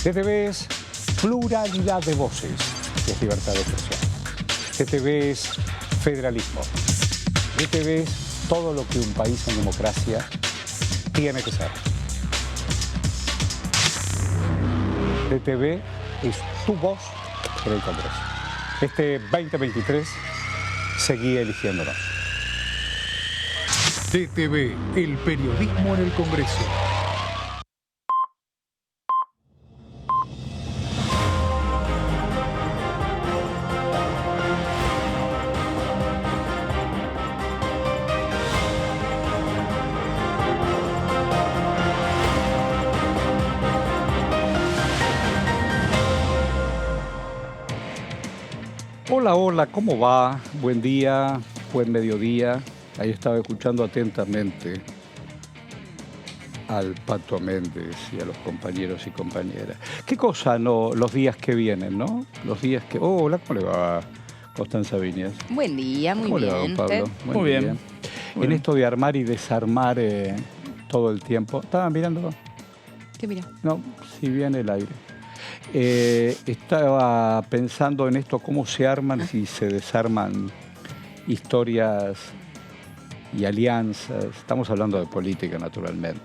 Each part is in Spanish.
TTV es pluralidad de voces, es libertad de expresión. TTV es federalismo. TTV es todo lo que un país en democracia tiene que ser. TTV es tu voz en el Congreso. Este 2023 seguí eligiéndonos. TTV, el periodismo en el Congreso. Hola, hola, ¿cómo va? Buen día, buen mediodía. Ahí estaba escuchando atentamente al Pato Méndez y a los compañeros y compañeras. ¿Qué cosa no los días que vienen, no? Los días que... Oh, hola, ¿cómo le va, Constanza Viñas? Buen día, muy ¿Cómo bien. le va, don Pablo? ¿Usted? Muy bien. En esto de armar y desarmar todo el tiempo... ¿Estaban mirando? ¿Qué mira? No, si viene el aire. Estaba pensando en esto, cómo se arman y se desarman historias y alianzas. Estamos hablando de política, naturalmente.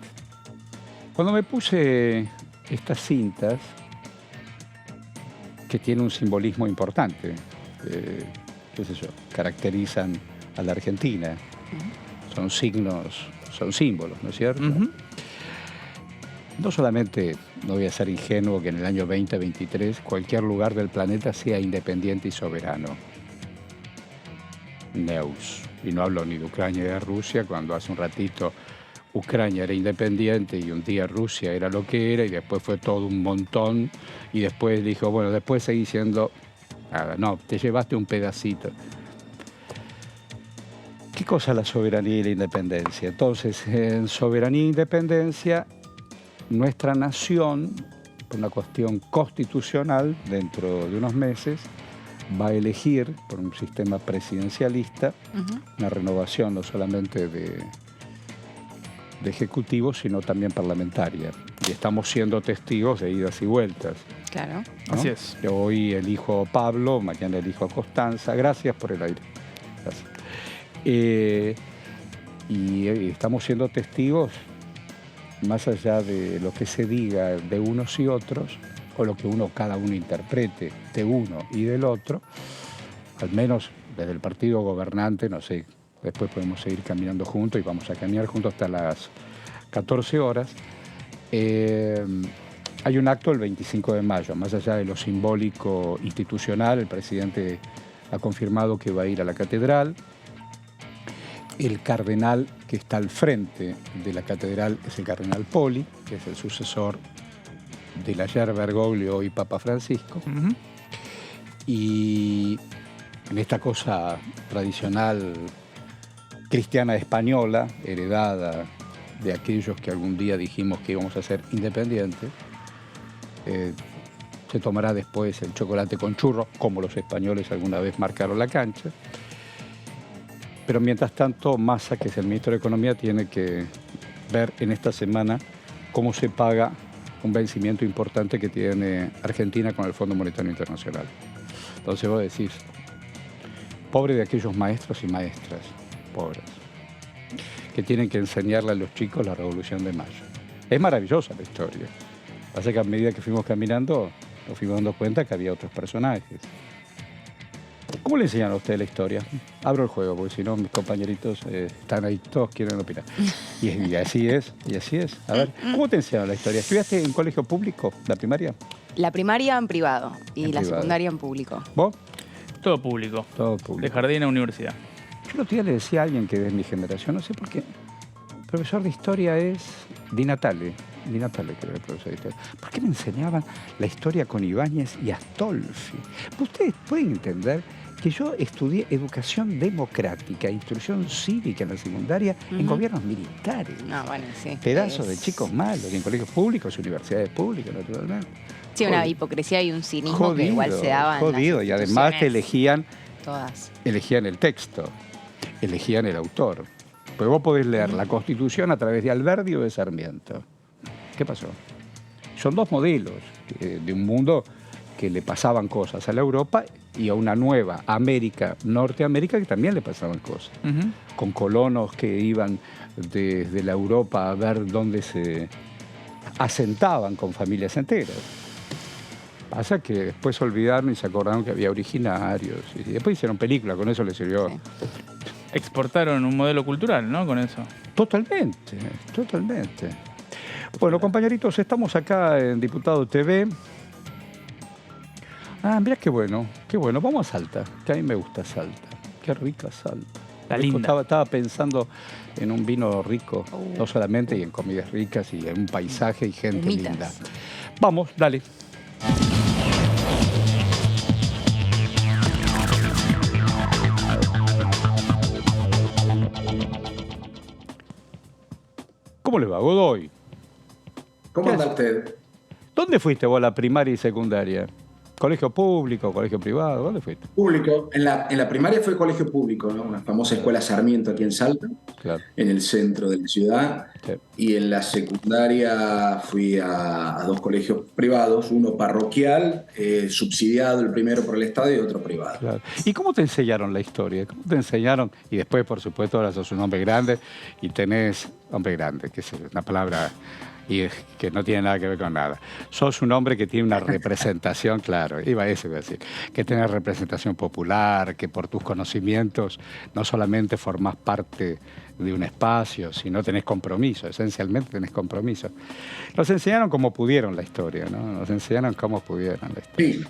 Cuando me puse estas cintas, que tienen un simbolismo importante, qué sé yo, caracterizan a la Argentina, son signos, son símbolos, ¿no es cierto? No solamente, no voy a ser ingenuo, que en el año 2023 cualquier lugar del planeta sea independiente y soberano. Neus. Y no hablo ni de Ucrania ni de Rusia, cuando hace un ratito Ucrania era independiente y un día Rusia era lo que era y después fue todo un montón y después dijo, bueno, después seguí siendo nada, no, te llevaste un pedacito. ¿Qué cosa es la soberanía y la independencia? Entonces, en soberanía e independencia, nuestra nación, por una cuestión constitucional, dentro de unos meses, va a elegir, por un sistema presidencialista, una renovación no solamente de ejecutivo, sino también parlamentaria. Y estamos siendo testigos de idas y vueltas. Claro. ¿No? Así es. Hoy elijo a Pablo, mañana elijo a Constanza. Gracias por el aire. Gracias. Y estamos siendo testigos, más allá de lo que se diga de unos y otros, o lo que cada uno interprete de uno y del otro, al menos desde el partido gobernante, no sé, después podemos seguir caminando juntos y vamos a caminar juntos hasta las 14 horas. Hay un acto el 25 de mayo, más allá de lo simbólico institucional, el presidente ha confirmado que va a ir a la catedral. El cardenal que está al frente de la catedral es el cardenal Poli, que es el sucesor del ayer Bergoglio y Papa Francisco. Y en esta cosa tradicional cristiana española, heredada de aquellos que algún día dijimos que íbamos a ser independientes, se tomará después el chocolate con churro, como los españoles alguna vez marcaron la cancha. Pero mientras tanto, Massa, que es el ministro de Economía, tiene que ver en esta semana cómo se paga un vencimiento importante que tiene Argentina con el Fondo Monetario Internacional. Entonces vos decís, pobre de aquellos maestros y maestras, pobres, que tienen que enseñarle a los chicos la Revolución de Mayo. Es maravillosa la historia. Pasa que a medida que fuimos caminando, nos fuimos dando cuenta que había otros personajes. ¿Cómo le enseñan a usted la historia? Abro el juego, porque si no, mis compañeritos están ahí, todos quieren opinar. Y así es, y así es. A ver, ¿cómo te enseñaron la historia? ¿Estudiaste en colegio público, la primaria? La primaria en privado y la privado. secundaria en público. ¿Vos? Todo público. Todo público. De jardín a universidad. Yo el otro día le decía a alguien que es de mi generación, no sé por qué, el profesor de historia es Di Natale. Di Natale, creo, el profesor de historia. ¿Por qué me enseñaban la historia con Ibáñez y Astolfi? Ustedes pueden entender que yo estudié educación democrática, instrucción cívica en la secundaria en gobiernos militares. No, bueno, sí. Pedazos de chicos malos, y en colegios públicos, universidades públicas, naturalmente. Sí, una hipocresía y un cinismo que igual se daban. Jodido, y además que elegían todas. Elegían el texto, elegían el autor. Pues vos podés leer la Constitución a través de Alberdi o de Sarmiento. ¿Qué pasó? son dos modelos de un mundo que le pasaban cosas a la Europa y a una nueva América, Norteamérica, que también le pasaban cosas. Con colonos que iban desde la Europa a ver dónde se asentaban con familias enteras. Pasa que después olvidaron y se acordaron que había originarios. Y después hicieron películas, con eso les sirvió. Sí. Exportaron un modelo cultural, ¿no? Con eso. Totalmente, totalmente. Bueno, compañeritos, estamos acá en Diputado TV. Ah, mirá qué bueno, qué bueno. Vamos a Salta, que a mí me gusta Salta. Qué rica Salta. Está linda. Estaba pensando en un vino rico, no solamente, y en comidas ricas, y en un paisaje y gente Ermitas. linda. Vamos, dale. ¿Cómo le va, Godoy? ¿Cómo anda usted? ¿Dónde fuiste vos a la primaria y secundaria? ¿Colegio público, colegio privado? ¿Dónde fuiste? Público. En la primaria fue colegio público, ¿no? Una famosa escuela Sarmiento aquí en Salta, Claro. en el centro de la ciudad. Sí. Y en la secundaria fui a dos colegios privados, uno parroquial, subsidiado el primero por el Estado y otro privado. Claro. ¿Y cómo te enseñaron la historia? ¿Cómo te enseñaron? Y después, por supuesto, ahora sos un hombre grande y tenés... Hombre grande, que es una palabra que no tiene nada que ver con nada. Sos un hombre que tiene una representación, claro, iba a decir, que tiene representación popular, que por tus conocimientos no solamente formás parte de un espacio, sino tenés compromiso, esencialmente tenés compromiso. Nos enseñaron como pudieron la historia, ¿no? Nos enseñaron cómo pudieron la historia. Sí.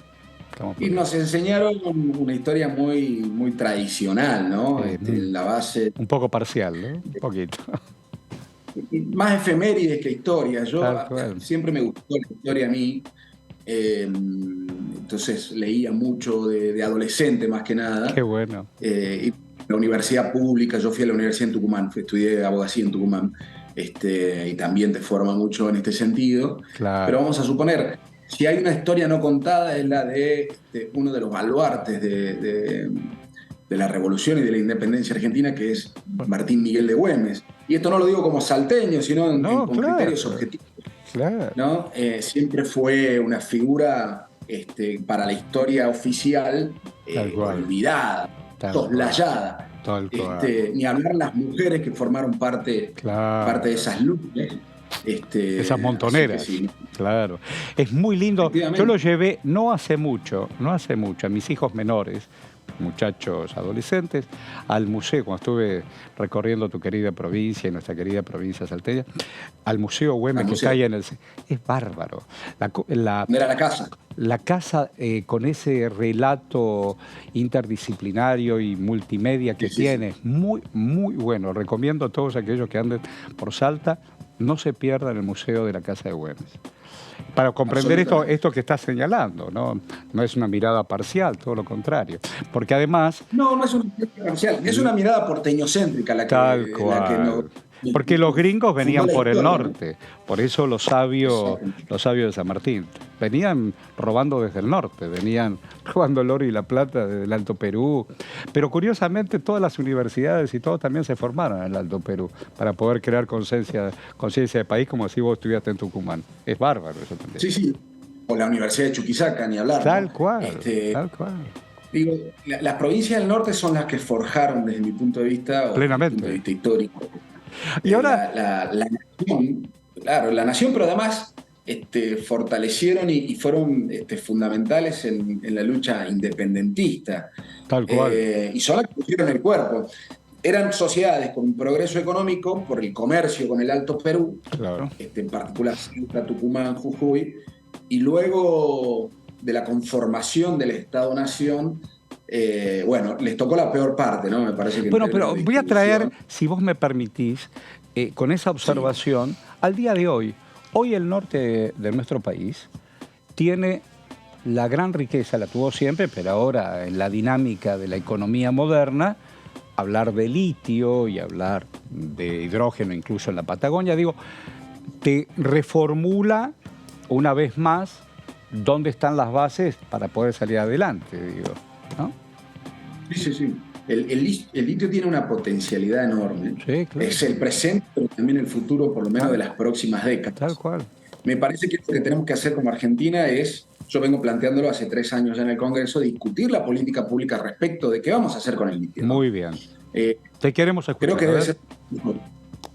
Cómo Y pudieron. nos enseñaron una historia muy tradicional, ¿no? La base, Un poco parcial, ¿no? Un poquito. más efemérides que historia. Yo Tal cual. siempre me gustó la historia a mí. Entonces leía mucho de adolescente más que nada. Qué bueno. Y la universidad pública, yo fui a la universidad en Tucumán, estudié abogacía en Tucumán, y también te forma mucho en este sentido. Claro. Pero vamos a suponer, si hay una historia no contada es la de uno de los baluartes de la revolución y de la independencia argentina, que es Martín Miguel de Güemes. Y esto no lo digo como salteño, sino con claro. criterios objetivos, Claro. ¿no? Siempre fue una figura para la historia oficial Tal cual. olvidada, Tal cual. soslayada. Tal cual. Ni hablar las mujeres que formaron parte de esas luchas. Esas montoneras. Así que sí. Claro. Es muy lindo. Efectivamente. Yo lo llevé no hace mucho, a mis hijos menores, muchachos adolescentes, al museo, cuando estuve recorriendo tu querida provincia y nuestra querida provincia salteña, al Museo Güemes, que está ahí en el... Es bárbaro. Era la casa. La casa con ese relato interdisciplinario y multimedia que Sí, sí, tiene, es muy, muy bueno. Recomiendo a todos aquellos que anden por Salta, no se pierdan el Museo de la Casa de Güemes. Para comprender esto que estás señalando, ¿no? No es una mirada parcial, todo lo contrario. Porque además... No es una mirada parcial, es una mirada porteñocéntrica la que, Tal cual. la que no... Porque los gringos venían fundó la por el historia, norte, por eso los sabios de San Martín venían robando desde el norte, venían robando el oro y la plata desde el Alto Perú. Pero curiosamente todas las universidades y todo también se formaron en el Alto Perú para poder crear conciencia de país, como si vos estudiaste en Tucumán. Es bárbaro eso también. Sí. O la Universidad de Chuquisaca, ni hablar. Tal ¿no? cual, tal cual. Digo, las provincias del norte son las que forjaron desde mi punto de vista, o Plenamente. desde mi punto de vista histórico. Y ahora... La nación, claro, la nación, pero además fortalecieron y fueron fundamentales en la lucha independentista. Tal cual. Y son las que pusieron el cuerpo. Eran sociedades con un progreso económico por el comercio con el Alto Perú, Claro. en particular Salta, Tucumán, Jujuy, y luego de la conformación del Estado-Nación, les tocó la peor parte, ¿no? Me parece que Bueno, pero voy a traer, si vos me permitís, con esa observación, al día de hoy. Hoy el norte de nuestro país tiene la gran riqueza, la tuvo siempre, pero ahora en la dinámica de la economía moderna, hablar de litio y hablar de hidrógeno incluso en la Patagonia, te reformula una vez más dónde están las bases para poder salir adelante, ¿no? Sí. El litio tiene una potencialidad enorme. Sí, claro. Es el presente, pero también el futuro, por lo menos de las próximas décadas. Tal cual. Me parece que lo que tenemos que hacer como Argentina es, yo vengo planteándolo hace 3 años ya en el Congreso, discutir la política pública respecto de qué vamos a hacer con el litio, ¿no? Muy bien. Eh, Te queremos escuchar. Creo que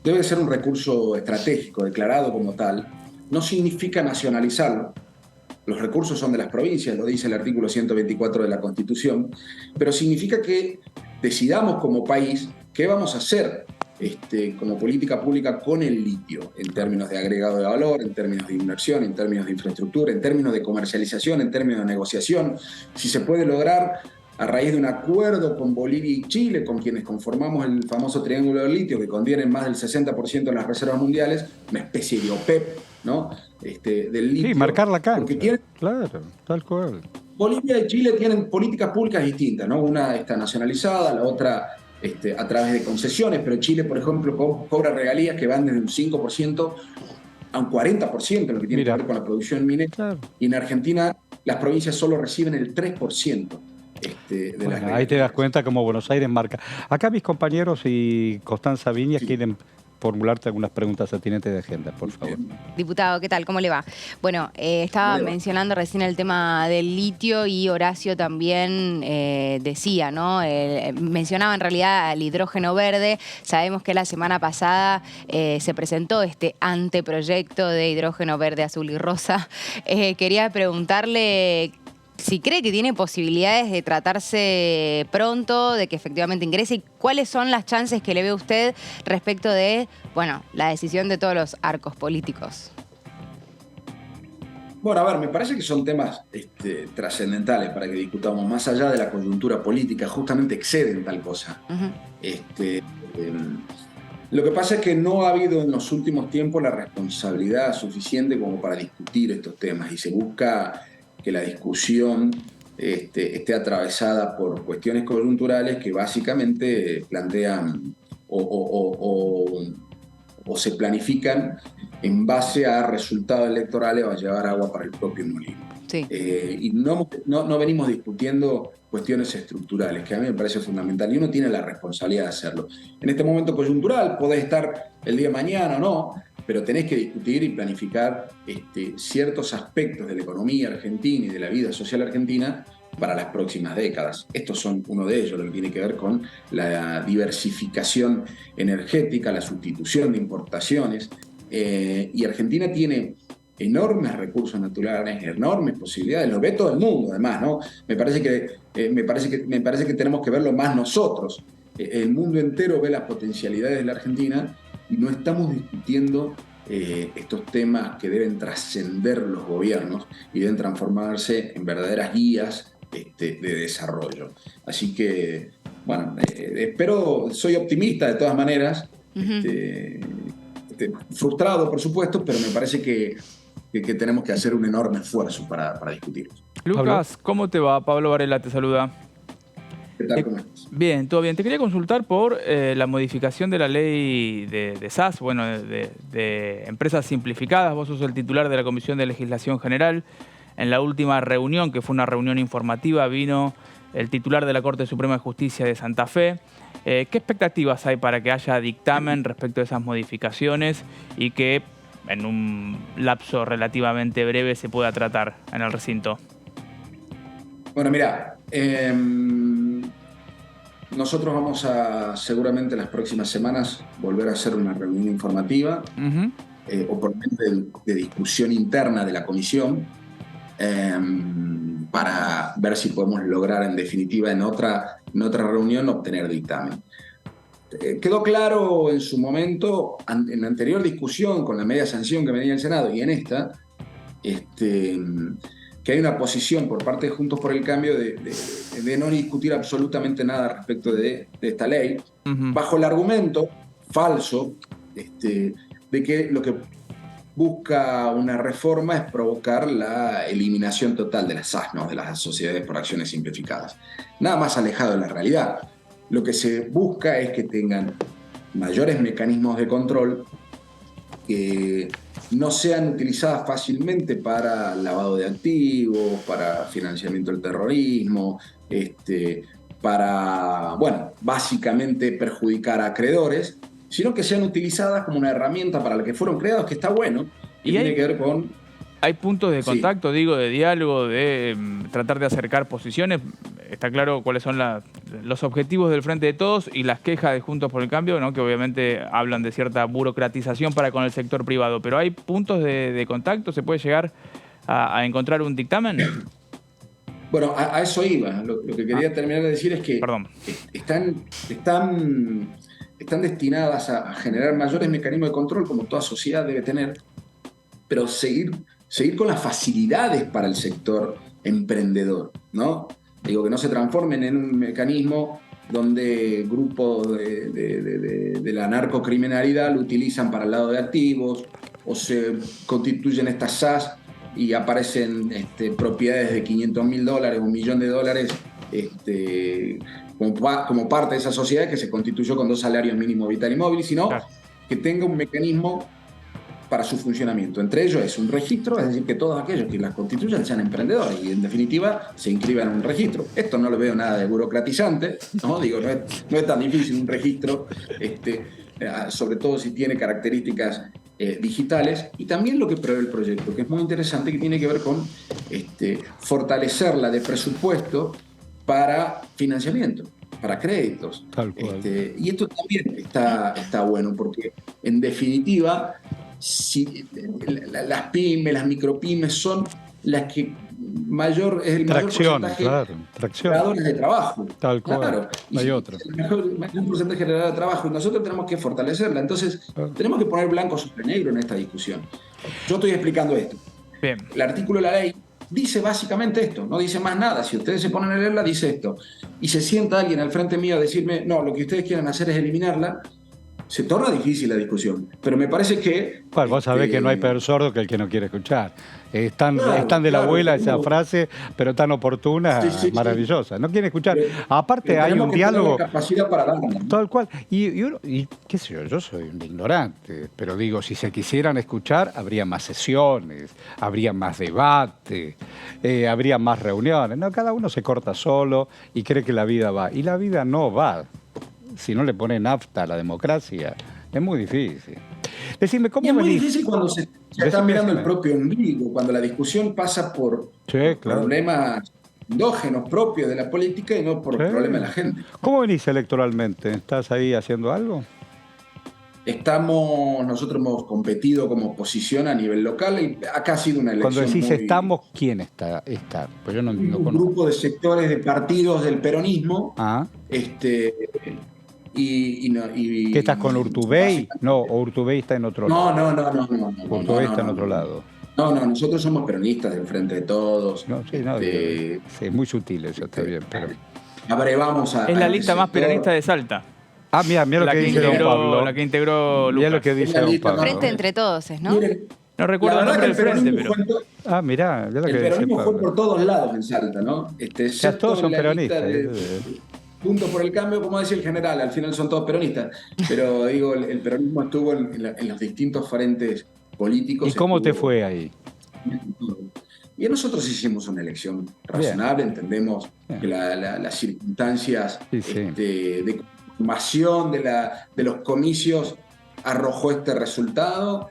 debe ser un recurso estratégico declarado como tal. No significa nacionalizarlo. Los recursos son de las provincias, lo dice el artículo 124 de la Constitución, pero significa que decidamos como país qué vamos a hacer como política pública con el litio, en términos de agregado de valor, en términos de inversión, en términos de infraestructura, en términos de comercialización, en términos de negociación. Si se puede lograr a raíz de un acuerdo con Bolivia y Chile, con quienes conformamos el famoso Triángulo del Litio, que contienen más del 60% de las reservas mundiales, una especie de OPEP, ¿no? Del litio. Sí, marcar la cancha. Porque claro, tal cual. Bolivia y Chile tienen políticas públicas distintas, ¿no? Una está nacionalizada, la otra a través de concesiones, pero Chile, por ejemplo, cobra regalías que van desde un 5% a un 40% en lo que tiene que ver con la producción minera. Claro. Y en Argentina las provincias solo reciben el 3%. Bueno, ahí te das cuenta cómo Buenos Aires marca. Acá mis compañeros y Constanza Viñas quieren formularte algunas preguntas atinentes de agenda, por favor. Diputado, ¿qué tal? ¿Cómo le va? Bueno, estaba mencionando recién el tema del litio y Horacio también decía, ¿no? Mencionaba en realidad al hidrógeno verde. Sabemos que la semana pasada se presentó este anteproyecto de hidrógeno verde, azul y rosa. Quería preguntarle si cree que tiene posibilidades de tratarse pronto, de que efectivamente ingrese, y cuáles son las chances que le ve usted respecto de, bueno, la decisión de todos los arcos políticos. Bueno, a ver, me parece que son temas trascendentales para que discutamos, más allá de la coyuntura política, justamente exceden tal cosa. Lo que pasa es que no ha habido en los últimos tiempos la responsabilidad suficiente como para discutir estos temas, y se busca que la discusión esté atravesada por cuestiones coyunturales que básicamente plantean o se planifican en base a resultados electorales o a llevar agua para el propio molino. Sí. Y no venimos discutiendo cuestiones estructurales, que a mí me parece fundamental, y uno tiene la responsabilidad de hacerlo. En este momento coyuntural podés estar el día de mañana o no, pero tenés que discutir y planificar ciertos aspectos de la economía argentina y de la vida social argentina para las próximas décadas. Estos son uno de ellos, lo que tiene que ver con la diversificación energética, la sustitución de importaciones. Y Argentina tiene enormes recursos naturales, enormes posibilidades, lo ve todo el mundo además, ¿no? Me parece que tenemos que verlo más nosotros. El mundo entero ve las potencialidades de la Argentina y no estamos discutiendo estos temas que deben trascender los gobiernos y deben transformarse en verdaderas guías de desarrollo. Así que, bueno, soy optimista de todas maneras, frustrado por supuesto, pero me parece que tenemos que hacer un enorme esfuerzo para discutirlos. Lucas, ¿cómo te va? Pablo Varela te saluda. ¿Qué tal? ¿Cómo estás? Bien, todo bien. Te quería consultar por la modificación de la ley de SAS, bueno, de empresas simplificadas. Vos sos el titular de la Comisión de Legislación General. En la última reunión, que fue una reunión informativa, vino el titular de la Corte Suprema de Justicia de Santa Fe. ¿Qué expectativas hay para que haya dictamen respecto a esas modificaciones y que en un lapso relativamente breve se pueda tratar en el recinto? Bueno, mira, nosotros vamos a seguramente en las próximas semanas volver a hacer una reunión informativa o por medio de discusión interna de la comisión para ver si podemos lograr en definitiva en otra reunión obtener dictamen. Quedó claro en su momento, en la anterior discusión con la media sanción que venía en el Senado y en esta, que hay una posición por parte de Juntos por el Cambio de no discutir absolutamente nada respecto de esta ley, bajo el argumento falso de que lo que busca una reforma es provocar la eliminación total de las SAS, ¿no? De las sociedades por acciones simplificadas. Nada más alejado de la realidad. Lo que se busca es que tengan mayores mecanismos de control que no sean utilizadas fácilmente para lavado de activos, para financiamiento del terrorismo, para, bueno, básicamente perjudicar a acreedores, sino que sean utilizadas como una herramienta para la que fueron creados, que está bueno, que tiene que ver con... ¿Hay puntos de Sí. contacto, digo, de diálogo, de tratar de acercar posiciones? Está claro cuáles son los objetivos del Frente de Todos y las quejas de Juntos por el Cambio, ¿no? Que obviamente hablan de cierta burocratización para con el sector privado. ¿Pero hay puntos de contacto? ¿Se puede llegar a encontrar un dictamen? Bueno, a eso iba. Lo que quería terminar de decir es que Perdón. están destinadas a generar mayores mecanismos de control, como toda sociedad debe tener, pero seguir con las facilidades para el sector emprendedor, ¿no? Digo, que no se transformen en un mecanismo donde grupos de la narcocriminalidad lo utilizan para el lado de activos, o se constituyen estas SAS y aparecen propiedades de $500.000, $1.000.000, como parte de esa sociedad que se constituyó con 2 salarios mínimos vital y móvil, sino Claro. que tenga un mecanismo para su funcionamiento. Entre ellos es un registro, es decir, que todos aquellos que las constituyan sean emprendedores y en definitiva se inscriban en un registro. Esto no lo veo nada de burocratizante, ¿no? Digo, no es tan difícil un registro, sobre todo si tiene características digitales, y también lo que prevé el proyecto, que es muy interesante, que tiene que ver con fortalecerla de presupuesto para financiamiento, para créditos. Tal cual. Y esto también está bueno, porque en definitiva, si las pymes, las micropymes son las que es el mayor Tracción, porcentaje claro, tracción. generadores de trabajo. Tal cual, Claro. no hay otra. El mayor porcentaje generador de trabajo, y nosotros tenemos que fortalecerla. Entonces, Claro. tenemos que poner blanco sobre negro en esta discusión. Yo estoy explicando esto. Bien. El artículo de la ley dice básicamente esto, no dice más nada. Si ustedes se ponen a leerla, dice esto. Y se sienta alguien al frente mío a decirme, no, lo que ustedes quieren hacer es eliminarla, se torna difícil la discusión. Pero me parece que... Bueno, vos sabés que no hay peor sordo que el que no quiere escuchar. Es tan de la Claro, abuela esa tenemos- frase, pero tan oportuna, Sí. maravillosa. No quiere escuchar. Aparte Pero hay tenemos un que tener la diálogo... capacidad para darla. Tal cual. Y qué sé yo soy un ignorante, pero digo, si se quisieran escuchar, habría más sesiones, habría más debate, habría más reuniones. No, cada uno se corta solo y cree que la vida va. Y la vida no va. Si no le pone nafta a la democracia, es muy difícil. Decime, Y ¿cómo es muy venís? difícil cuando se está Decime. mirando el propio ombligo, cuando la discusión pasa por Sí, claro. problemas endógenos propios de la política y no por Sí. problemas de la gente. ¿Cómo venís electoralmente? ¿Estás ahí haciendo algo? Nosotros hemos competido como oposición a nivel local y acá ha sido una elección Cuando decís muy- estamos, ¿quién está? Pues yo no un conozco. grupo de sectores de partidos del peronismo, Ah, y ¿qué estás con Urtubey? No, o Urtubey está en otro lado. No. Urtubey está en otro lado. No, nosotros somos peronistas del Frente de Todos. No, sí, no, sí, muy sutil eso, está bien. Pero... Abrevamos a... Es la a lista ese más sector. peronista de Salta. Ah, mira lo La que que dice don Pablo. la que integró Mira Lucas. lo que dice Es la don lista Pablo. más- Frente entre todos, ¿no? Miren, No recuerdo el la verdad nombre que del frente, pero... peronismo Ah, mirá lo que el dice peronismo fue Pablo. por todos lados en Salta, ¿no? Ya Excepto todos son en la lista peronistas. Juntos por el Cambio, como decía el general, al final son todos peronistas. Pero digo, el peronismo estuvo en los distintos frentes políticos. ¿Y cómo te estuvo- fue ahí? Y nosotros hicimos una elección razonable, entendemos Bien. que las circunstancias Sí, sí. de conformación de los comicios arrojó este resultado,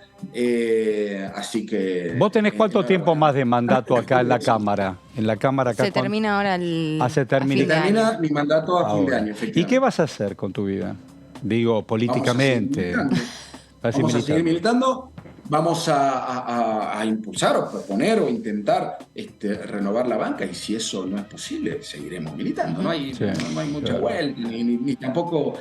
así que... ¿Vos tenés cuánto tiempo bueno, más de mandato acá en la Cámara? En la Cámara acá. Se termina ahora el. Ah, se termina. a fin de año. termina mi mandato a fin de Ahora. año, ¿Y efectivamente. qué vas a hacer con tu vida? Digo, políticamente. Vas Vamos a seguir militando. militando, vamos a impulsar o proponer o intentar renovar la banca, y si eso no es posible, seguiremos militando. No hay, Sí, no hay mucha claro. vuelta, ni tampoco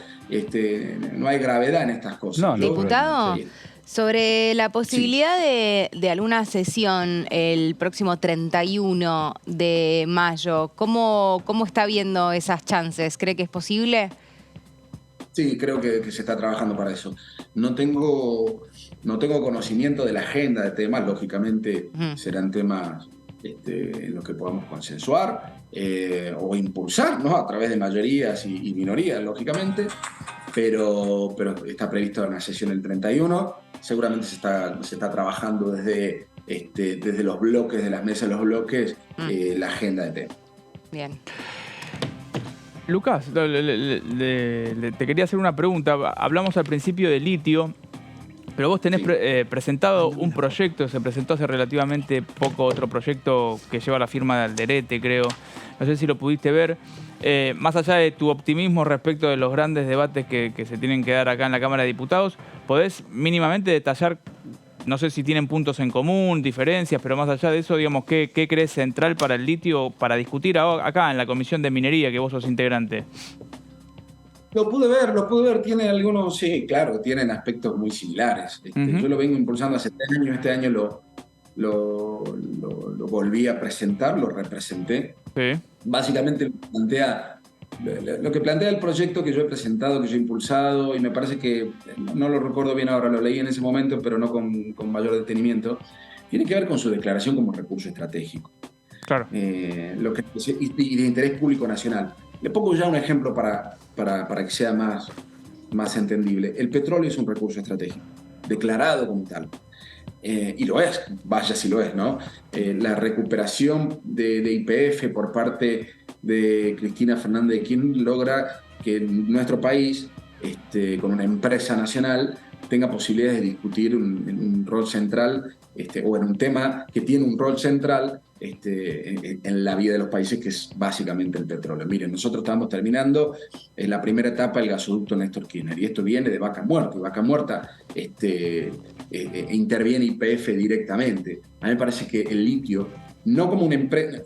no hay gravedad en estas cosas. No, no, Diputado, Sí. sobre la posibilidad de alguna sesión el próximo 31 de mayo, ¿cómo está viendo esas chances? ¿Cree que es posible? Sí, creo que se está trabajando para eso. No tengo conocimiento de la agenda de temas, lógicamente Ujú. serán temas en los que podamos consensuar o impulsar, ¿no? A través de mayorías y minorías, lógicamente, pero está prevista una sesión el 31. Seguramente se está trabajando desde los bloques, de las mesas de los bloques, la agenda de temas. Bien. Lucas, te quería hacer una pregunta. Hablamos al principio de litio Pero vos tenés presentado un proyecto, se presentó hace relativamente poco otro proyecto que lleva la firma de Alderete, creo. No sé si lo pudiste ver. Más allá de tu optimismo respecto de los grandes debates que se tienen que dar acá en la Cámara de Diputados, ¿podés mínimamente detallar, no sé si tienen puntos en común, diferencias, pero más allá de eso, digamos, ¿qué crees central para el litio para discutir acá en la Comisión de Minería, que vos sos integrante? Lo pude ver, tiene algunos, sí, claro, tienen aspectos muy similares. Yo lo vengo impulsando hace 3 años, este año lo volví a presentar, lo representé. Sí. Básicamente lo que plantea el proyecto que yo he presentado, que yo he impulsado, y me parece que, no lo recuerdo bien ahora, lo leí en ese momento, pero no con mayor detenimiento, tiene que ver con su declaración como recurso estratégico. Claro. Y de interés público nacional. Le pongo ya un ejemplo para que sea más entendible. El petróleo es un recurso estratégico, declarado como tal. Y lo es, vaya si lo es, ¿no? La recuperación de YPF por parte de Cristina Fernández de Kirchner logra que nuestro país, con una empresa nacional, tenga posibilidades de discutir un rol central, o en un tema que tiene un rol central en la vida de los países, que es básicamente el petróleo. Miren, nosotros estamos terminando en la primera etapa el gasoducto Néstor Kirchner, y esto viene de Vaca Muerta, y Vaca Muerta interviene YPF directamente. A mí me parece que el litio, no como una empresa,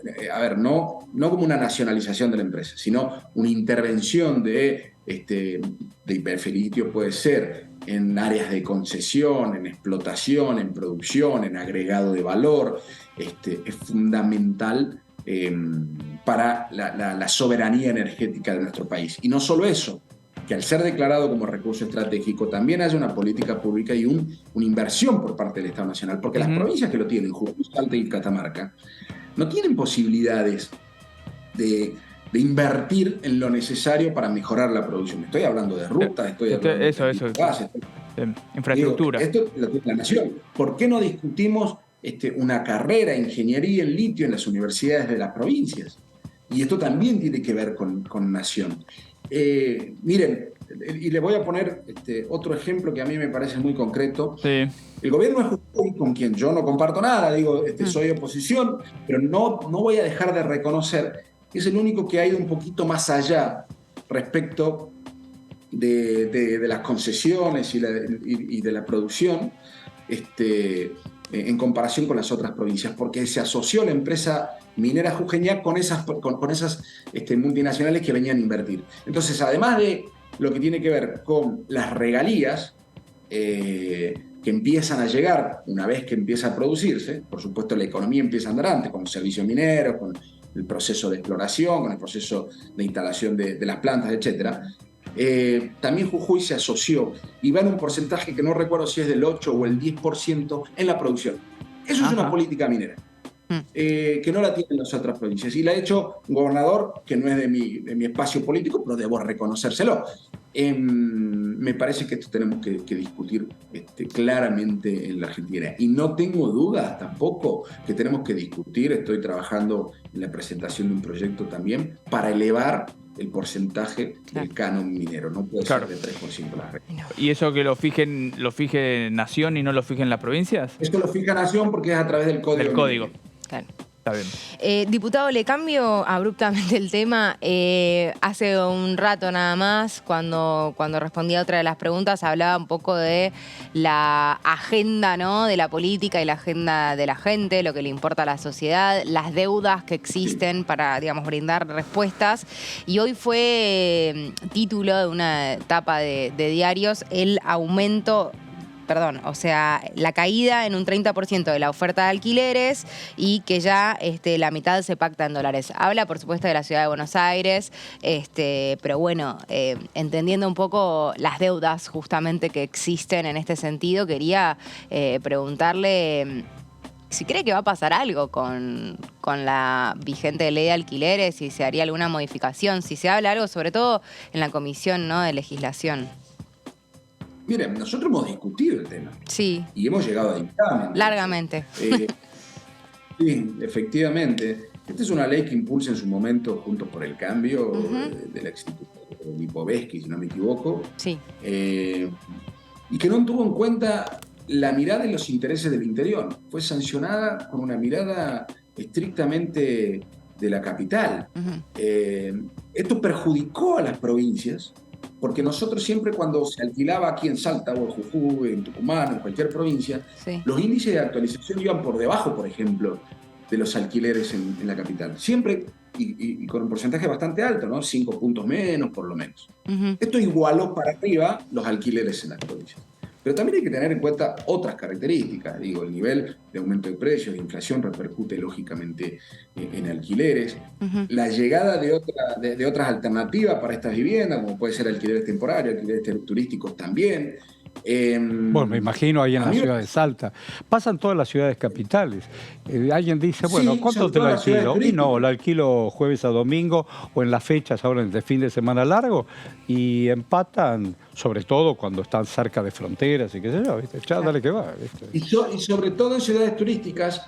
no como una nacionalización de la empresa, sino una intervención de YPF. El litio puede ser en áreas de concesión, en explotación, en producción, en agregado de valor. Es fundamental para la soberanía energética de nuestro país. Y no solo eso, que al ser declarado como recurso estratégico también haya una política pública y una inversión por parte del Estado Nacional, porque las provincias que lo tienen, Jujuy, Salta y Catamarca, no tienen posibilidades de invertir en lo necesario para mejorar la producción. Estoy hablando de rutas, estoy hablando de gas, infraestructura. Esto lo tiene la nación. ¿Por qué no discutimos una carrera en ingeniería en litio en las universidades de las provincias? Y esto también tiene que ver con nación. Miren, y le voy a poner otro ejemplo que a mí me parece muy concreto. Sí. El gobierno de Jujuy, con quien yo no comparto nada, digo, soy oposición, pero no voy a dejar de reconocer que es el único que ha ido un poquito más allá respecto de las concesiones y de la producción, en comparación con las otras provincias, porque se asoció la empresa minera jujeña con esas multinacionales que venían a invertir. Entonces, además de lo que tiene que ver con las regalías que empiezan a llegar una vez que empieza a producirse, por supuesto la economía empieza a andar antes, con los servicios mineros, con el proceso de exploración, con el proceso de instalación de las plantas, etc. También Jujuy se asoció y va en un porcentaje que no recuerdo si es del 8 o el 10% en la producción. Eso es una política minera, que no la tienen las otras provincias. Y la ha hecho un gobernador que no es de mi espacio político, pero debo reconocérselo. Me parece que esto tenemos que discutir claramente en la Argentina. Y no tengo dudas tampoco que tenemos que discutir, estoy trabajando en la presentación de un proyecto también, para elevar el porcentaje del canon minero. No puede ser de 3% la red. ¿Y eso que lo fije Nación y no lo fije en las provincias? Esto lo fija Nación porque es a través del código. Del código. Claro. Está bien. Diputado, le cambio abruptamente el tema. Hace un rato nada más, cuando respondía a otra de las preguntas, hablaba un poco de la agenda, ¿no?, de la política y la agenda de la gente, lo que le importa a la sociedad, las deudas que existen para, digamos, brindar respuestas. Y hoy fue título de una etapa de diarios el aumento... la caída en un 30% de la oferta de alquileres y que ya la mitad se pacta en dólares. Habla, por supuesto, de la ciudad de Buenos Aires, pero bueno, entendiendo un poco las deudas justamente que existen en este sentido, quería preguntarle si cree que va a pasar algo con la vigente ley de alquileres, si se haría alguna modificación, si se habla algo, sobre todo en la comisión, ¿no?, de legislación. Miren, nosotros hemos discutido el tema. Sí. Y hemos llegado a dictamen. Largamente. Sí, efectivamente. Esta es una ley que impulsa en su momento Juntos por el Cambio, del ex Lipovetsky, si no me equivoco. Sí. y que no tuvo en cuenta la mirada y los intereses del interior. Fue sancionada con una mirada estrictamente de la capital. Esto perjudicó a las provincias, porque nosotros siempre cuando se alquilaba aquí en Salta o en Jujuy, en Tucumán, en cualquier provincia, Sí. los índices de actualización iban por debajo, por ejemplo, de los alquileres en la capital. Siempre, y con un porcentaje bastante alto, ¿no? 5 puntos menos, por lo menos. Esto igualó para arriba los alquileres en las provincias. Pero también hay que tener en cuenta otras características. Digo, el nivel de aumento de precios, de inflación repercute lógicamente en alquileres. La llegada de otras alternativas para estas viviendas, como puede ser alquileres temporarios, alquileres turísticos también. Bueno, me imagino ahí en la ciudad de Salta. Pasan todas las ciudades capitales. Alguien dice, bueno, Sí, ¿cuánto sobre te lo todo las ciudades alquilo? Y no, turísticas. lo alquilo jueves a domingo o en las fechas ahora de fin de semana largo y empatan, sobre todo cuando están cerca de fronteras y qué sé yo, ¿viste? Ya, dale que va, ¿viste? Y sobre todo en ciudades turísticas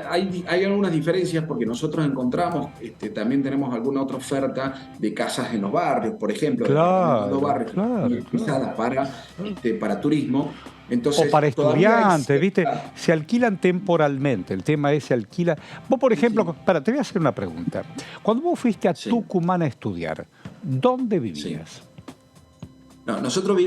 hay algunas diferencias porque nosotros encontramos, también tenemos alguna otra oferta de casas en los barrios, por ejemplo, Claro, de los barrios claro, muy utilizadas para turismo. Entonces, O para todavía hay estudiantes, ¿viste? cierta- Se alquilan temporalmente. El tema es, se alquila... Vos, por ejemplo, Sí. Espera, te voy a hacer una pregunta. Cuando vos fuiste a Sí. Tucumán a estudiar, ¿dónde vivías? No, nosotros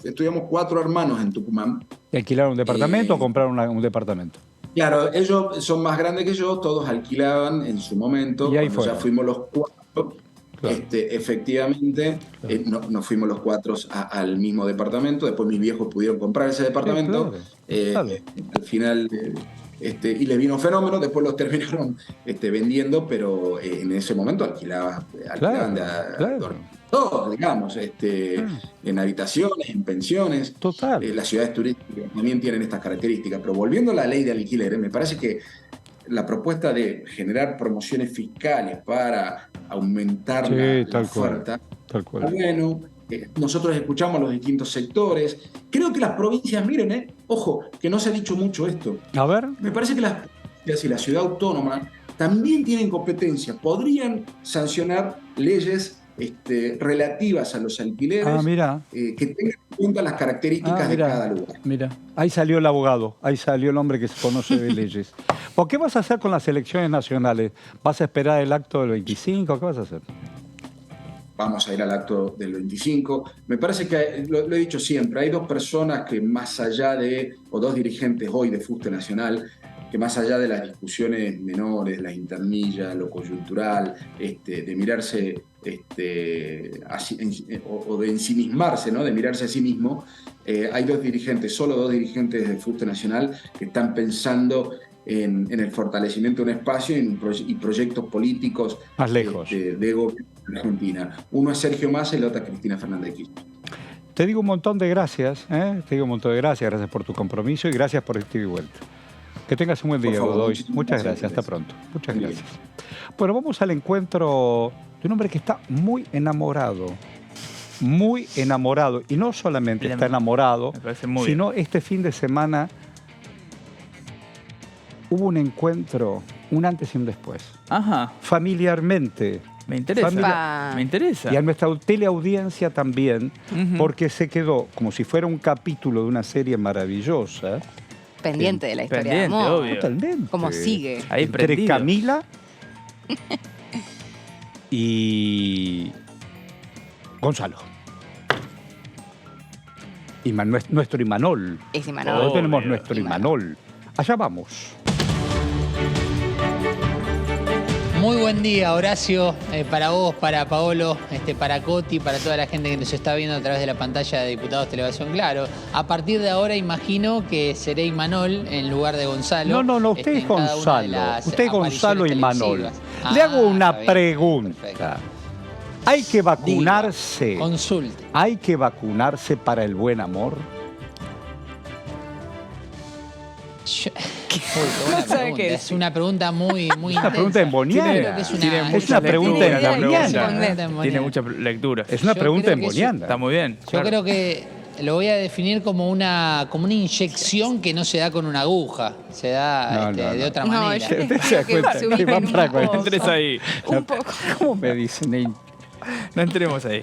estudiamos 4 hermanos en Tucumán. ¿Y alquilaron un departamento o compraron un departamento? Claro, ellos son más grandes que yo, todos alquilaban en su momento. Y ahí Cuando ya fueron. fuimos los 4, Claro. Efectivamente, nos fuimos los 4 al mismo departamento. Después mis viejos pudieron comprar ese departamento. Claro. Al final, y les vino fenómeno, después los terminaron vendiendo, pero en ese momento alquilaban Claro. todos, digamos, en habitaciones, en pensiones. Total. Las ciudades turísticas también tienen estas características. Pero volviendo a la ley de alquileres, me parece que la propuesta de generar promociones fiscales para aumentar Sí, la tal cual, oferta, tal cual. bueno, nosotros escuchamos a los distintos sectores. Creo que las provincias, miren, ojo, que no se ha dicho mucho esto. A ver. Me parece que las provincias y la ciudad autónoma también tienen competencia. Podrían sancionar leyes relativas a los alquileres Mira. que tengan en cuenta las características de cada lugar. Mira, ahí salió el abogado, ahí salió el hombre que se conoce de leyes. ¿Por qué vas a hacer con las elecciones nacionales? ¿Vas a esperar el acto del 25? ¿Qué vas a hacer? Vamos a ir al acto del 25. Me parece que, lo he dicho siempre, hay 2 personas que más allá o 2 dirigentes hoy de Fuste Nacional, que más allá de las discusiones menores, las intermillas, lo coyuntural, de mirarse o de ensimismarse, ¿no? De mirarse a sí mismo, hay 2 dirigentes, solo 2 dirigentes de Fuste Nacional que están pensando en el fortalecimiento de un espacio y proyectos políticos Más lejos. de gobierno en Argentina. Uno es Sergio Massa y la otra es Cristina Fernández de Kirchner. Te digo un montón de gracias, te digo un montón de gracias por tu compromiso y gracias por este ida y vuelta. Que tengas un buen día, Por favor, Godoy. muchísimas Muchas gracias. gracias, hasta pronto. Muchas Bien. gracias. Bueno, vamos al encuentro de un hombre que está muy enamorado. Muy enamorado. Y no solamente Bien. está enamorado, Me parece muy sino este fin de semana hubo un encuentro, un antes y un después. Ajá, Familiarmente. me interesa. Pa. Me interesa. Y a nuestra teleaudiencia también, Ujú. porque se quedó como si fuera un capítulo de una serie maravillosa. Pendiente de la historia Pendiente, de amor. obvio. Totalmente. Cómo sigue. Ahí Entre prendido. Camila y Gonzalo. Y nuestro Imanol. Es Imanol. Nosotros tenemos Obvio. nuestro Imanol. Allá vamos. Muy buen día, Horacio, para vos, para Paolo, para Coti, para toda la gente que nos está viendo a través de la pantalla de Diputados Televisión Claro. A partir de ahora imagino que seré Imanol en lugar de Gonzalo. No, usted es en cada una de Gonzalo. las Usted es Gonzalo apariciones Imanol. televisivas. Le hago una está bien, pregunta. perfecto. ¿Hay que vacunarse? Consulte. ¿Hay que vacunarse para el buen amor? Uy, qué buena sabe pregunta. qué Es decir. una pregunta muy Es una intensa. pregunta emboniana. Creo que es Tiene una, Es una pregunta lectura, la emboniana. pregunta. Tiene muchas lecturas. Es una Yo pregunta creo que eso- emboniana. Está muy bien. Yo claro. creo que lo voy a definir como una inyección que no se da con una aguja, se da No, no. de otra No, manera. yo les Usted se da digo que cuenta se ubiquen que va un para poco. Entres ahí. Un poco. ¿Cómo me dicen? No entremos ahí.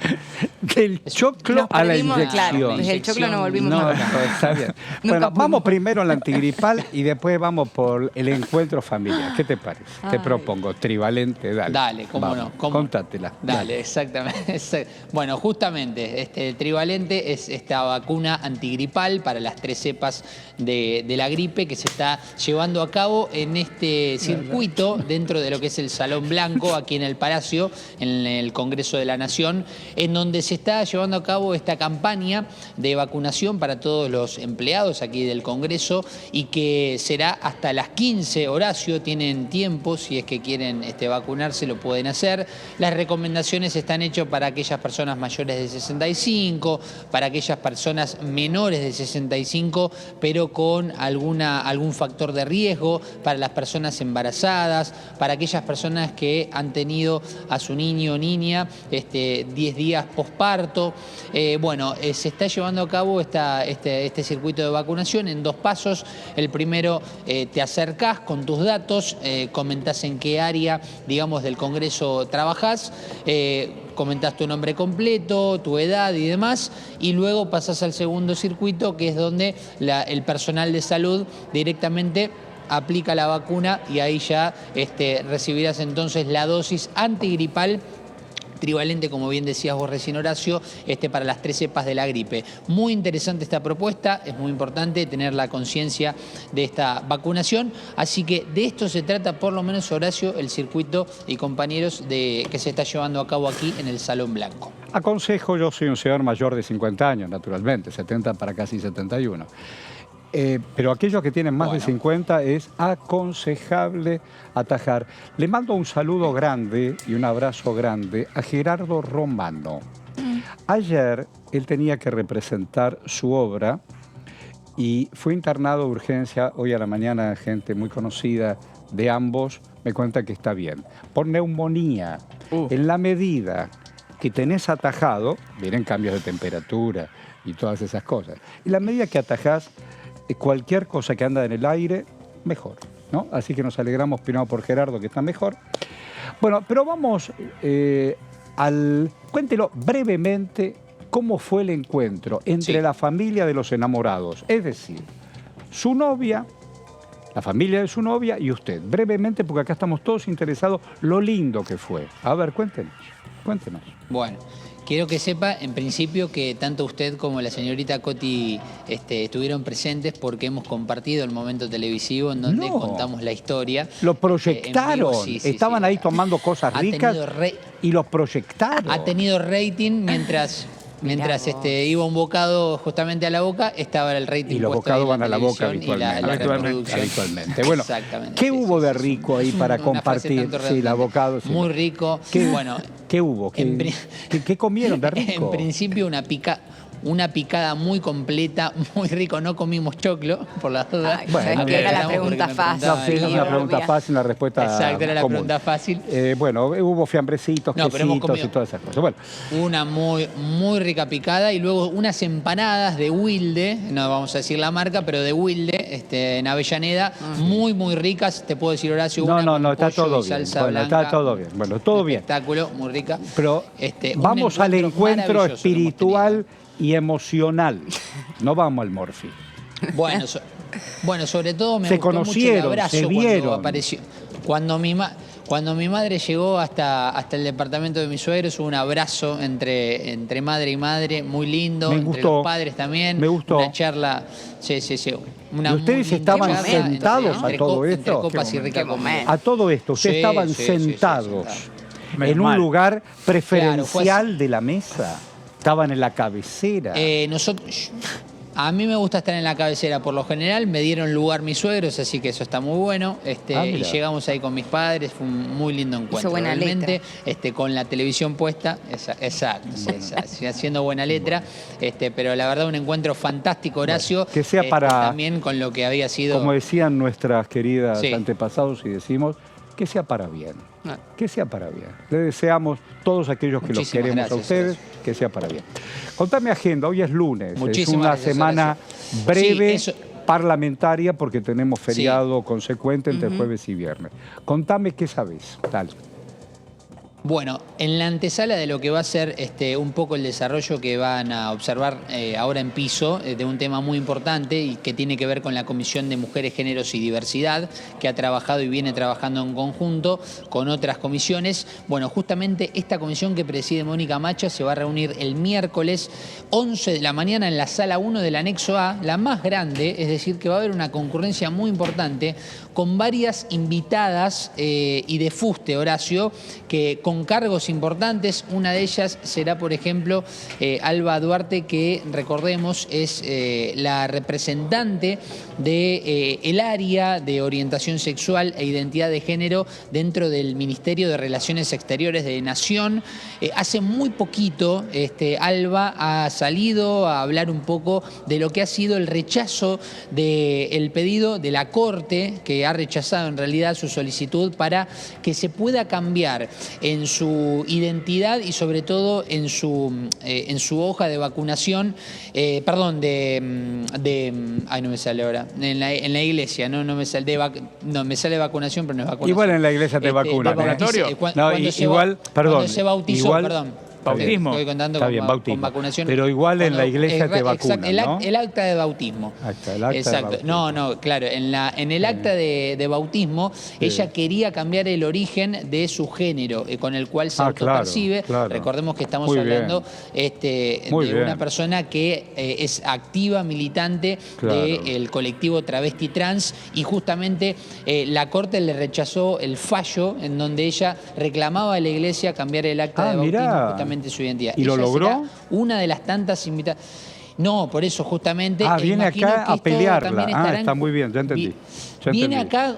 Del choclo Nos a la perdimos, inyección. claro, desde el choclo no volvimos No, más. no, está bien. Nunca Bueno, pudimos. vamos primero al antigripal y después vamos por el encuentro familiar. ¿Qué te parece? Te Ay. propongo, trivalente, dale. Dale, cómo Vamos, no, cómo no. Contátela. Dale, exactamente. Bueno, justamente, el trivalente es esta vacuna antigripal para las 3 cepas de la gripe que se está llevando a cabo en este circuito dentro de lo que es el Salón Blanco, aquí en el Palacio, en el Congreso de la Nación, en donde se está llevando a cabo esta campaña de vacunación para todos los empleados aquí del Congreso y que será hasta las 15, Horacio, tienen tiempo, si es que quieren vacunarse lo pueden hacer. Las recomendaciones están hechas para aquellas personas mayores de 65, para aquellas personas menores de 65, pero con algún factor de riesgo, para las personas embarazadas, para aquellas personas que han tenido a su niño o niña 10 días posparto. Bueno, se está llevando a cabo este circuito de vacunación en 2 pasos. El primero, te acercás con tus datos, comentás en qué área, digamos, del Congreso trabajás, comentás tu nombre completo, tu edad y demás, y luego pasás al segundo circuito, que es donde el personal de salud directamente aplica la vacuna y ahí ya recibirás entonces la dosis antigripal trivalente, como bien decías vos recién, Horacio, para las 3 cepas de la gripe. Muy interesante esta propuesta, es muy importante tener la conciencia de esta vacunación, así que de esto se trata, por lo menos, Horacio, el circuito y compañeros que se está llevando a cabo aquí en el Salón Blanco. Aconsejo, yo soy un señor mayor de 50 años, naturalmente, 70 para casi 71. Pero aquellos que tienen más de 50 es aconsejable atajar. Le mando un saludo grande y un abrazo grande a Gerardo Romano. Ayer él tenía que representar su obra y fue internado de urgencia. Hoy a la mañana gente muy conocida de ambos me cuenta que está bien. Por neumonía, en la medida que tenés atajado, vienen cambios de temperatura y todas esas cosas, en la medida que atajás, cualquier cosa que anda en el aire, mejor, ¿no? Así que nos alegramos primero por Gerardo, que está mejor. Bueno, pero vamos cuéntelo brevemente cómo fue el encuentro entre la familia de los enamorados, es decir, su novia, la familia de su novia y usted. Brevemente, porque acá estamos todos interesados, lo lindo que fue. A ver, cuéntenos. Bueno, quiero que sepa, en principio, que tanto usted como la señorita Coti estuvieron presentes porque hemos compartido el momento televisivo en donde contamos la historia. Lo proyectaron, sí, estaban ahí tomando cosas ricas y los proyectaron. Ha tenido rating mientras iba un bocado justamente a la boca, estaba el rating. Y los bocados van a la boca habitualmente. Bueno, ¿qué hubo de rico ahí para compartir? Sí, la bocado. Sí. Muy rico. ¿Qué hubo? ¿Qué comieron de rico? En principio una picada muy completa, muy rico. No comimos choclo, por las dudas. Bueno, que era la pregunta fácil. No, sí, es una pregunta fácil, una respuesta exacto, era la común. Pregunta fácil. Bueno, hubo fiambrecitos, quesitos y todas esas cosas. Bueno. Una muy rica picada y luego unas empanadas de Wilde, no vamos a decir la marca, pero de Wilde, en Avellaneda, muy ricas. Te puedo decir, Horacio, no, está todo bien. Bueno, está todo bien. Bueno, todo bien. Espectáculo, muy rica. Pero vamos al encuentro espiritual y emocional. No vamos al morfi. Bueno, sobre todo me se gustó conocieron, mucho el abrazo se vieron. Cuando apareció. Cuando mi madre llegó hasta el departamento de mis suegros, hubo un abrazo entre madre y madre, muy lindo. Entre los padres también. Me gustó. Una charla, sí. ¿Y ustedes estaban sentados a todo esto? Entre copas y rica comida. A todo esto, ustedes estaban sentados en un lugar preferencial de la mesa. Estaban en la cabecera. A mí me gusta estar en la cabecera. Por lo general me dieron lugar mis suegros, así que eso está muy bueno. Y llegamos ahí con mis padres. Fue un muy lindo encuentro. Hizo buena realmente, con la televisión puesta. Exacto. Haciendo buena letra. Pero la verdad, un encuentro fantástico, Horacio. Que sea para... también con lo que había sido... Como decían nuestras queridas antepasados y decimos, que sea para bien. Que sea para bien. Le deseamos todos aquellos que los queremos a ustedes, que sea para bien. Contame agenda, hoy es lunes. Es una semana breve, parlamentaria, porque tenemos feriado consecuente entre jueves y viernes. Contame qué sabés. Dale. Bueno, en la antesala de lo que va a ser un poco el desarrollo que van a observar ahora en piso, de un tema muy importante y que tiene que ver con la Comisión de Mujeres, Géneros y Diversidad, que ha trabajado y viene trabajando en conjunto con otras comisiones. Bueno, justamente esta comisión que preside Mónica Macha se va a reunir el miércoles 11 de la mañana en la sala 1 del anexo A, la más grande, es decir, que va a haber una concurrencia muy importante con varias invitadas y de fuste, Horacio, que con cargos importantes. Una de ellas será, por ejemplo, Alba Duarte, que recordemos es la representante del área de orientación sexual e identidad de género dentro del Ministerio de Relaciones Exteriores de Nación. Hace muy poquito Alba ha salido a hablar un poco de lo que ha sido el rechazo del pedido de la Corte, que ha rechazado en realidad su solicitud para que se pueda cambiar en su identidad y sobre todo en su hoja de vacunación, ay, no me sale ahora, en la iglesia, no me sale, me sale vacunación, pero no es vacunación. Igual en la iglesia te vacunan. ¿Vacunatorio? Cuando se bautizó, igual, bautismo. Estoy contando Está bien, bautismo. con vacunación. Pero igual en la iglesia te vacunan, exacto, ¿no? el acta de bautismo. El acta Exacto. de bautismo. No, claro. En el acta de bautismo, ella quería cambiar el origen de su género con el cual se autopercibe. Claro. Recordemos que estamos Muy hablando bien. de Muy bien. una persona que es activa, militante del colectivo travesti trans, y justamente la Corte le rechazó el fallo en donde ella reclamaba a la iglesia cambiar el acta de bautismo, justamente su identidad. ¿Y lo logró? Será una de las tantas invitadas. No, por eso justamente. Viene acá a pelearla. Está muy bien, ya entendí. Viene acá,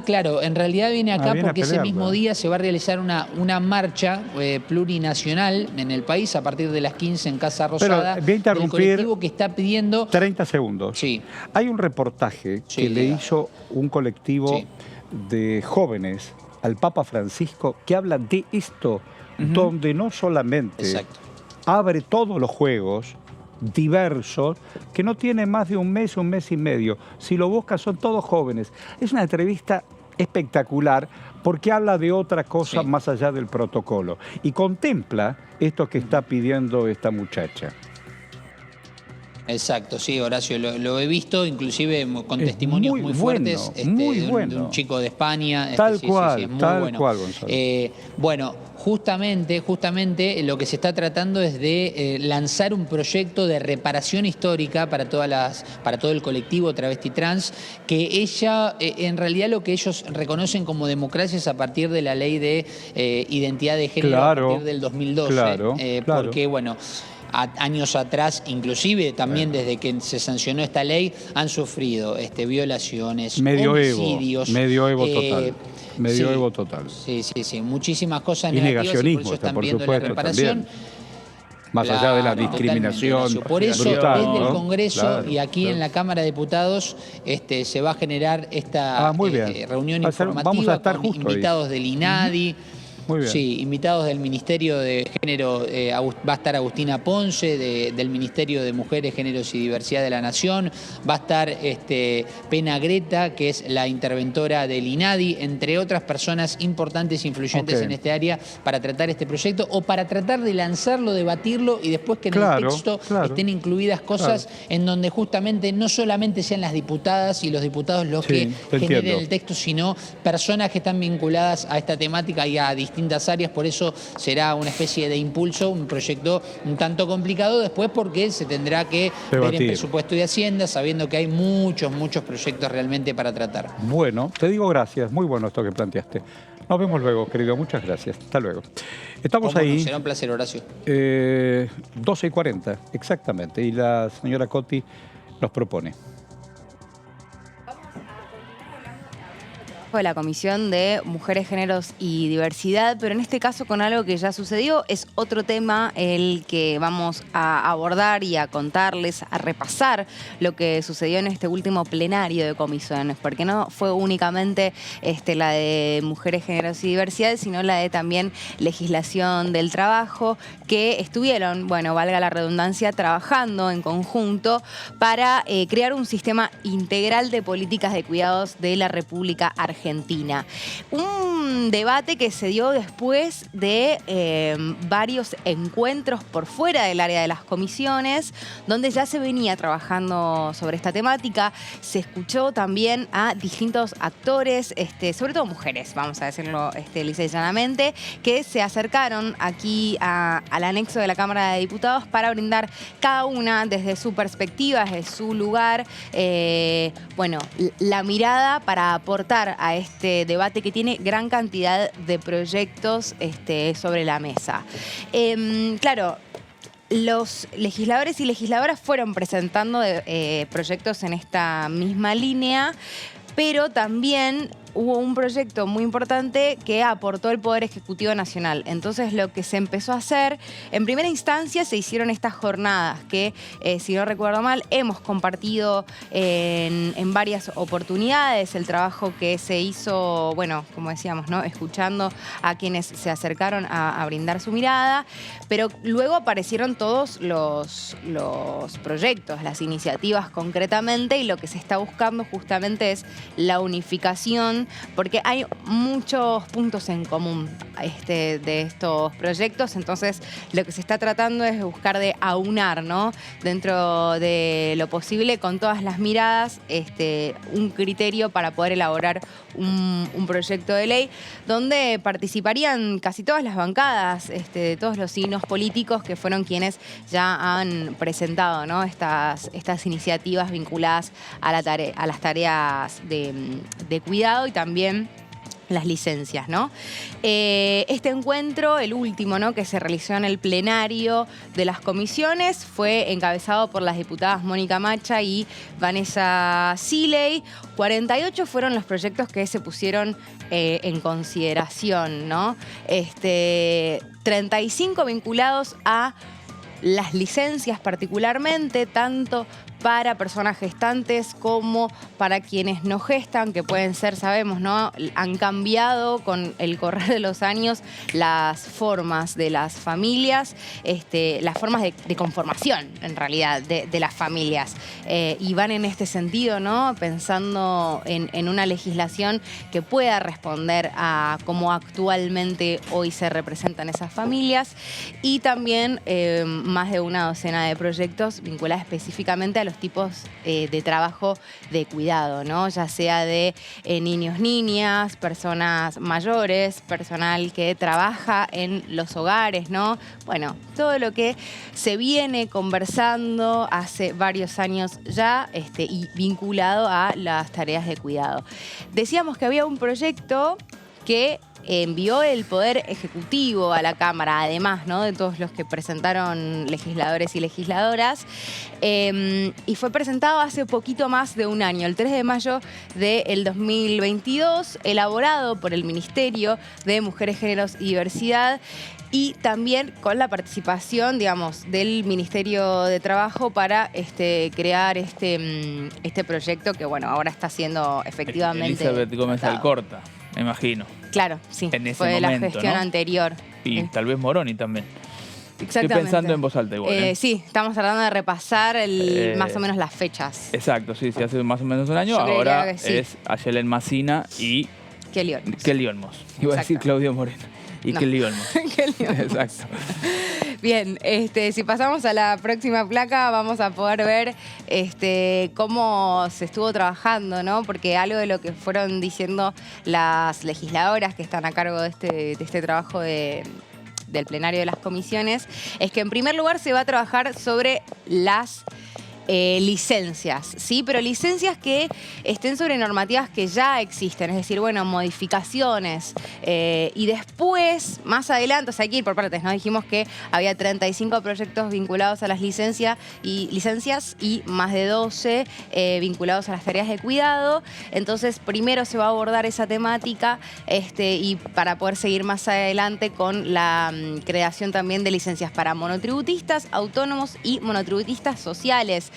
claro, en realidad viene acá porque ese mismo día se va a realizar una marcha plurinacional en el país a partir de las 15 en Casa Rosada. Pero voy a interrumpir del colectivo que está pidiendo 30 segundos. Sí. Hay un reportaje que le hizo un colectivo de jóvenes al Papa Francisco que habla de esto, donde no solamente abre todos los juegos diversos, que no tiene más de un mes y medio. Si lo buscas, son todos jóvenes. Es una entrevista espectacular porque habla de otra cosa más allá del protocolo y contempla esto que está pidiendo esta muchacha. Exacto, sí, Horacio, lo he visto, inclusive con testimonios muy fuertes, de un chico de España. Tal cual, Gonzalo. Bueno, justamente lo que se está tratando es de lanzar un proyecto de reparación histórica para todo el colectivo travesti trans, que ella, en realidad lo que ellos reconocen como democracia es a partir de la ley de identidad de género a partir del 2012. Porque, bueno, años atrás, inclusive también desde que se sancionó esta ley, han sufrido violaciones, homicidios. Medioevo total. Sí, muchísimas cosas y negativas. negacionismo, y por eso están por viendo supuesto, la reparación. Más allá de la discriminación. Por eso, brutal, desde ¿no? el Congreso y aquí en la Cámara de Diputados se va a generar esta reunión informativa con invitados del INADI. Muy bien. Sí, invitados del Ministerio de Género, va a estar Agustina Ponce, del Ministerio de Mujeres, Géneros y Diversidad de la Nación, va a estar Pena Greta, que es la interventora del INADI, entre otras personas importantes e influyentes en este área para tratar este proyecto o para tratar de lanzarlo, debatirlo y después que en el texto estén incluidas cosas en donde justamente no solamente sean las diputadas y los diputados los que generen el texto, sino personas que están vinculadas a esta temática y a distintas áreas. Por eso será una especie de impulso, un proyecto un tanto complicado después porque se tendrá que ver en presupuesto y Hacienda, sabiendo que hay muchos proyectos realmente para tratar. Bueno, te digo gracias, muy bueno esto que planteaste. Nos vemos luego, querido, muchas gracias. Hasta luego. Estamos ahí. Será un placer, Horacio. 12:40, exactamente, y la señora Cotti nos propone. De la Comisión de Mujeres, Géneros y Diversidad, pero en este caso con algo que ya sucedió, es otro tema el que vamos a abordar y a contarles, a repasar lo que sucedió en este último plenario de comisiones, porque no fue únicamente la de Mujeres, Géneros y Diversidad, sino la de también Legislación del Trabajo, que estuvieron, bueno, valga la redundancia, trabajando en conjunto para crear un sistema integral de políticas de cuidados de la República Argentina. Un un debate que se dio después de varios encuentros por fuera del área de las comisiones, donde ya se venía trabajando sobre esta temática. Se escuchó también a distintos actores, sobre todo mujeres, vamos a decirlo lisa y llanamente, que se acercaron aquí al anexo de la Cámara de Diputados para brindar cada una desde su perspectiva, desde su lugar, la mirada para aportar a este debate que tiene gran cantidad de proyectos sobre la mesa. Claro, los legisladores y legisladoras fueron presentando proyectos en esta misma línea, pero también hubo un proyecto muy importante que aportó el Poder Ejecutivo Nacional. Entonces, lo que se empezó a hacer, en primera instancia se hicieron estas jornadas que, si no recuerdo mal, hemos compartido en varias oportunidades, el trabajo que se hizo, bueno, como decíamos, ¿no?, escuchando a quienes se acercaron a brindar su mirada, pero luego aparecieron todos los proyectos, las iniciativas concretamente, y lo que se está buscando justamente es la unificación, porque hay muchos puntos en común de estos proyectos. Entonces, lo que se está tratando es buscar de aunar, ¿no?, dentro de lo posible, con todas las miradas, un criterio para poder elaborar un proyecto de ley donde participarían casi todas las bancadas, de todos los signos políticos que fueron quienes ya han presentado, ¿no?, estas iniciativas vinculadas a las tareas de cuidado y también las licencias, ¿no? Este encuentro, el último, ¿no?, que se realizó en el plenario de las comisiones, fue encabezado por las diputadas Mónica Macha y Vanessa Siley. 48 fueron los proyectos que se pusieron en consideración, ¿no? 35 vinculados a las licencias particularmente, tanto para personas gestantes como para quienes no gestan, que pueden ser, sabemos, ¿no?, han cambiado con el correr de los años las formas de las familias, las formas de conformación, en realidad, de las familias. Y van en este sentido, ¿no?, pensando en una legislación que pueda responder a cómo actualmente hoy se representan esas familias, y también más de una docena de proyectos vinculados específicamente a los tipos de trabajo de cuidado, ¿no?, ya sea de niños, niñas, personas mayores, personal que trabaja en los hogares, ¿no? Bueno, todo lo que se viene conversando hace varios años ya, y vinculado a las tareas de cuidado. Decíamos que había un proyecto que envió el Poder Ejecutivo a la Cámara, además, ¿no?, de todos los que presentaron legisladores y legisladoras, y fue presentado hace poquito más de un año, el 3 de mayo del 2022, elaborado por el Ministerio de Mujeres, Géneros y Diversidad, y también con la participación, digamos, del Ministerio de Trabajo para crear este proyecto que, bueno, ahora está siendo efectivamente Elizabeth Gómez Alcorta, me imagino. Claro, sí, en ese fue de momento, la gestión, ¿no?, anterior. Y tal vez Moroni también. Exactamente. Estoy pensando en voz alta igual. Sí, estamos tratando de repasar más o menos las fechas. Exacto, sí, hace más o menos un año. Yo Ahora sí. es Ayelen Massina y Kelly Olmos. Iba a decir Claudio Moreno. Y no. Kelly Olmos. Kelly Olmos. Exacto. Bien, si pasamos a la próxima placa vamos a poder ver cómo se estuvo trabajando, ¿no? Porque algo de lo que fueron diciendo las legisladoras que están a cargo de este trabajo del plenario de las comisiones es que, en primer lugar, se va a trabajar sobre las licencias, ¿sí? Pero licencias que estén sobre normativas que ya existen, es decir, bueno, modificaciones. Y después, más adelante, o sea, hay que ir por partes, ¿no? Dijimos que había 35 proyectos vinculados a las licencias y más de 12 vinculados a las tareas de cuidado. Entonces, primero se va a abordar esa temática y para poder seguir más adelante con la creación también de licencias para monotributistas, autónomos y monotributistas sociales.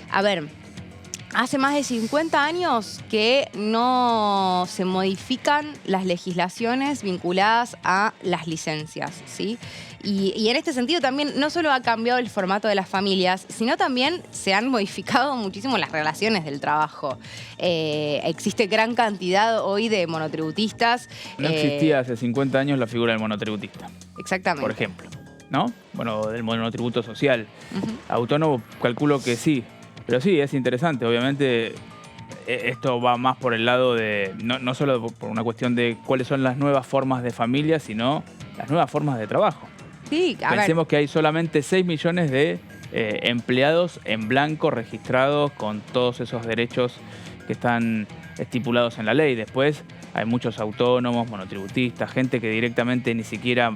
A ver, Hace más de 50 años que no se modifican las legislaciones vinculadas a las licencias, ¿sí? Y en este sentido también no solo ha cambiado el formato de las familias, sino también se han modificado muchísimo las relaciones del trabajo. Existe gran cantidad hoy de monotributistas. No existía hace 50 años la figura del monotributista. Exactamente. Por ejemplo, ¿no? Bueno, del monotributo social. Autónomo, calculo que sí. Pero sí, es interesante. Obviamente, esto va más por el lado de, no solo por una cuestión de cuáles son las nuevas formas de familia, sino las nuevas formas de trabajo. Sí, Pensemos que hay solamente 6 millones de empleados en blanco registrados con todos esos derechos que están estipulados en la ley. Después hay muchos autónomos, monotributistas, gente que directamente ni siquiera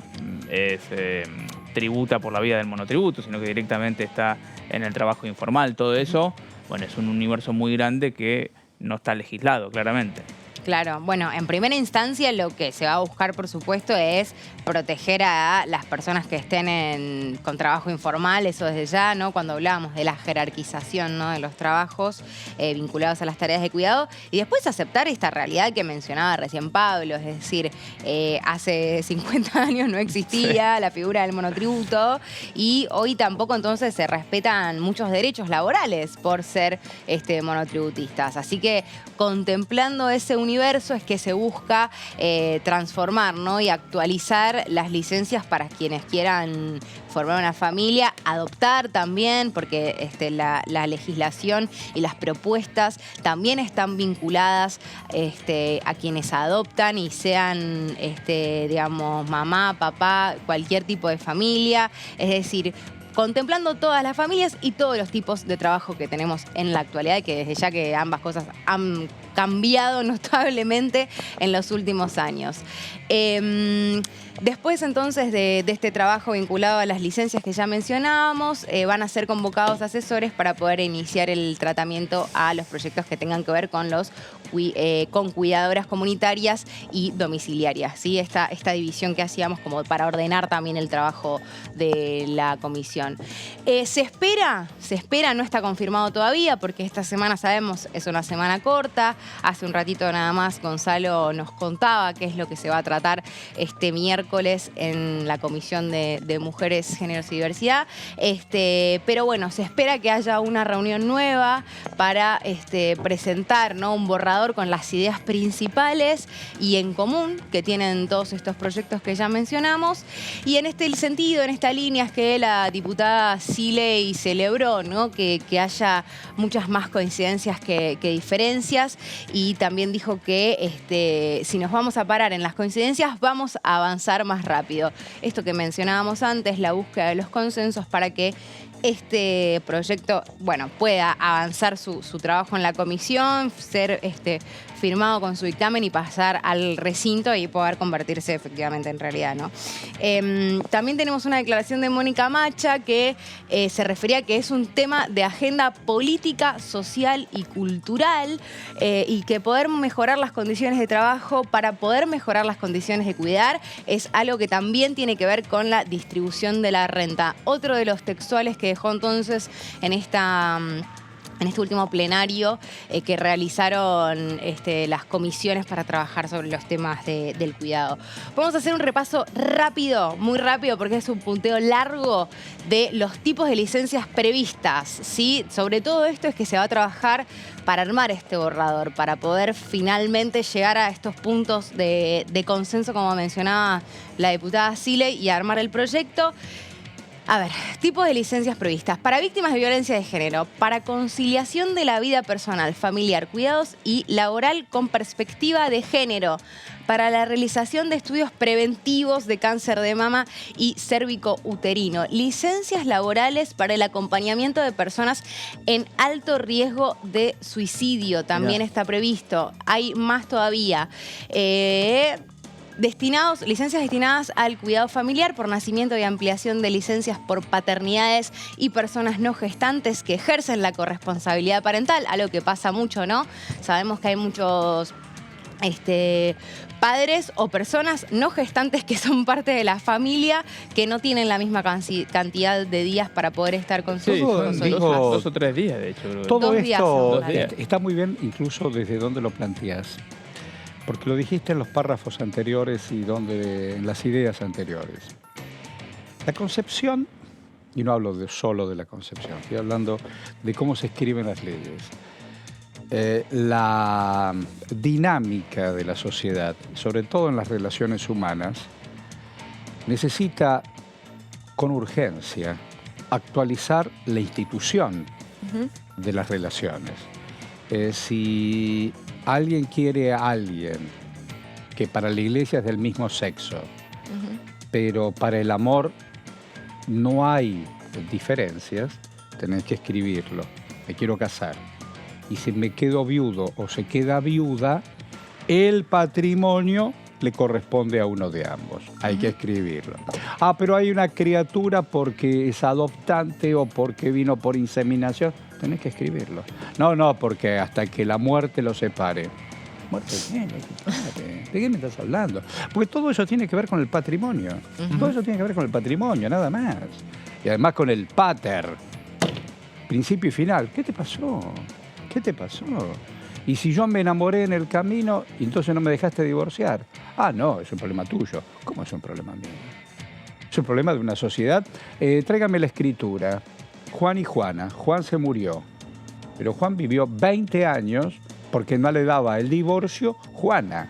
tributa por la vía del monotributo, sino que directamente está en el trabajo informal. Todo eso, bueno, es un universo muy grande que no está legislado, claramente. Claro, bueno, en primera instancia lo que se va a buscar, por supuesto, es proteger a las personas que estén con trabajo informal, eso desde ya, ¿no? Cuando hablábamos de la jerarquización, ¿no?, de los trabajos vinculados a las tareas de cuidado, y después aceptar esta realidad que mencionaba recién Pablo, es decir, hace 50 años no existía la figura del monotributo y hoy tampoco entonces se respetan muchos derechos laborales por ser monotributistas. Así que contemplando ese universo es que se busca transformar, ¿no?, y actualizar las licencias para quienes quieran formar una familia, adoptar también, porque la legislación y las propuestas también están vinculadas a quienes adoptan y sean, digamos, mamá, papá, cualquier tipo de familia. Es decir, contemplando todas las familias y todos los tipos de trabajo que tenemos en la actualidad, que desde ya que ambas cosas han cambiado notablemente en los últimos años. Después entonces de este trabajo vinculado a las licencias que ya mencionábamos, van a ser convocados asesores para poder iniciar el tratamiento a los proyectos que tengan que ver con con cuidadoras comunitarias y domiciliarias, ¿sí? Esta división que hacíamos como para ordenar también el trabajo de la comisión. Se espera, no está confirmado todavía porque esta semana, sabemos, es una semana corta. Hace un ratito nada más Gonzalo nos contaba qué es lo que se va a tratar este miércoles en la Comisión de Mujeres, Géneros y Diversidad. Pero bueno, se espera que haya una reunión nueva para presentar, ¿no?, un borrador con las ideas principales y en común que tienen todos estos proyectos que ya mencionamos. Y en este sentido, en esta línea, es que la diputada Siley celebró, ¿no?, que haya muchas más coincidencias que diferencias, y también dijo que si nos vamos a parar en las coincidencias vamos a avanzar más rápido. Esto que mencionábamos antes, la búsqueda de los consensos para que este proyecto, bueno, pueda avanzar su trabajo en la comisión, ser firmado con su dictamen y pasar al recinto y poder convertirse efectivamente en realidad, ¿no? También tenemos una declaración de Mónica Macha que se refería a que es un tema de agenda política, social y cultural, y que poder mejorar las condiciones de trabajo para poder mejorar las condiciones de cuidar es algo que también tiene que ver con la distribución de la renta. Otro de los textuales que dejó entonces en este último plenario que realizaron las comisiones para trabajar sobre los temas del cuidado. Vamos a hacer un repaso rápido, muy rápido, porque es un punteo largo de los tipos de licencias previstas, ¿sí? Sobre todo esto es que se va a trabajar para armar este borrador, para poder finalmente llegar a estos puntos de consenso, como mencionaba la diputada Siley, y armar el proyecto. A ver, tipos de licencias previstas. Para víctimas de violencia de género, para conciliación de la vida personal, familiar, cuidados y laboral con perspectiva de género, para la realización de estudios preventivos de cáncer de mama y cérvico-uterino, licencias laborales para el acompañamiento de personas en alto riesgo de suicidio, también está previsto. Hay más todavía. Licencias destinadas al cuidado familiar por nacimiento y ampliación de licencias por paternidades y personas no gestantes que ejercen la corresponsabilidad parental, algo que pasa mucho, ¿no? Sabemos que hay muchos padres o personas no gestantes que son parte de la familia que no tienen la misma cantidad de días para poder estar con sus Sí, hijos son o hijas. 2 o 3 días, de hecho. Creo que. Todo 2 días esto son, claro. está muy bien, incluso desde donde lo planteas. Porque lo dijiste en los párrafos anteriores y en las ideas anteriores. La concepción, y no hablo solo de la concepción, estoy hablando de cómo se escriben las leyes. La dinámica de la sociedad, sobre todo en las relaciones humanas, necesita con urgencia actualizar la institución de las relaciones. Si alguien quiere a alguien que para la iglesia es del mismo sexo, pero para el amor no hay diferencias, tenés que escribirlo. Me quiero casar. Y si me quedo viudo o se queda viuda, el patrimonio le corresponde a uno de ambos. Hay que escribirlo. Pero hay una criatura porque es adoptante o porque vino por inseminación. Tenés que escribirlo. No, porque hasta que la muerte lo separe. ¿Muerte de qué me estás hablando? Porque todo eso tiene que ver con el patrimonio. Todo eso tiene que ver con el patrimonio, nada más. Y además con el pater. Principio y final. ¿Qué te pasó? ¿Qué te pasó? Y si yo me enamoré en el camino, y entonces no me dejaste divorciar. No, es un problema tuyo. ¿Cómo es un problema mío? Es un problema de una sociedad. Tráigame la escritura. Juan y Juana. Juan se murió. Pero Juan vivió 20 años porque no le daba el divorcio Juana.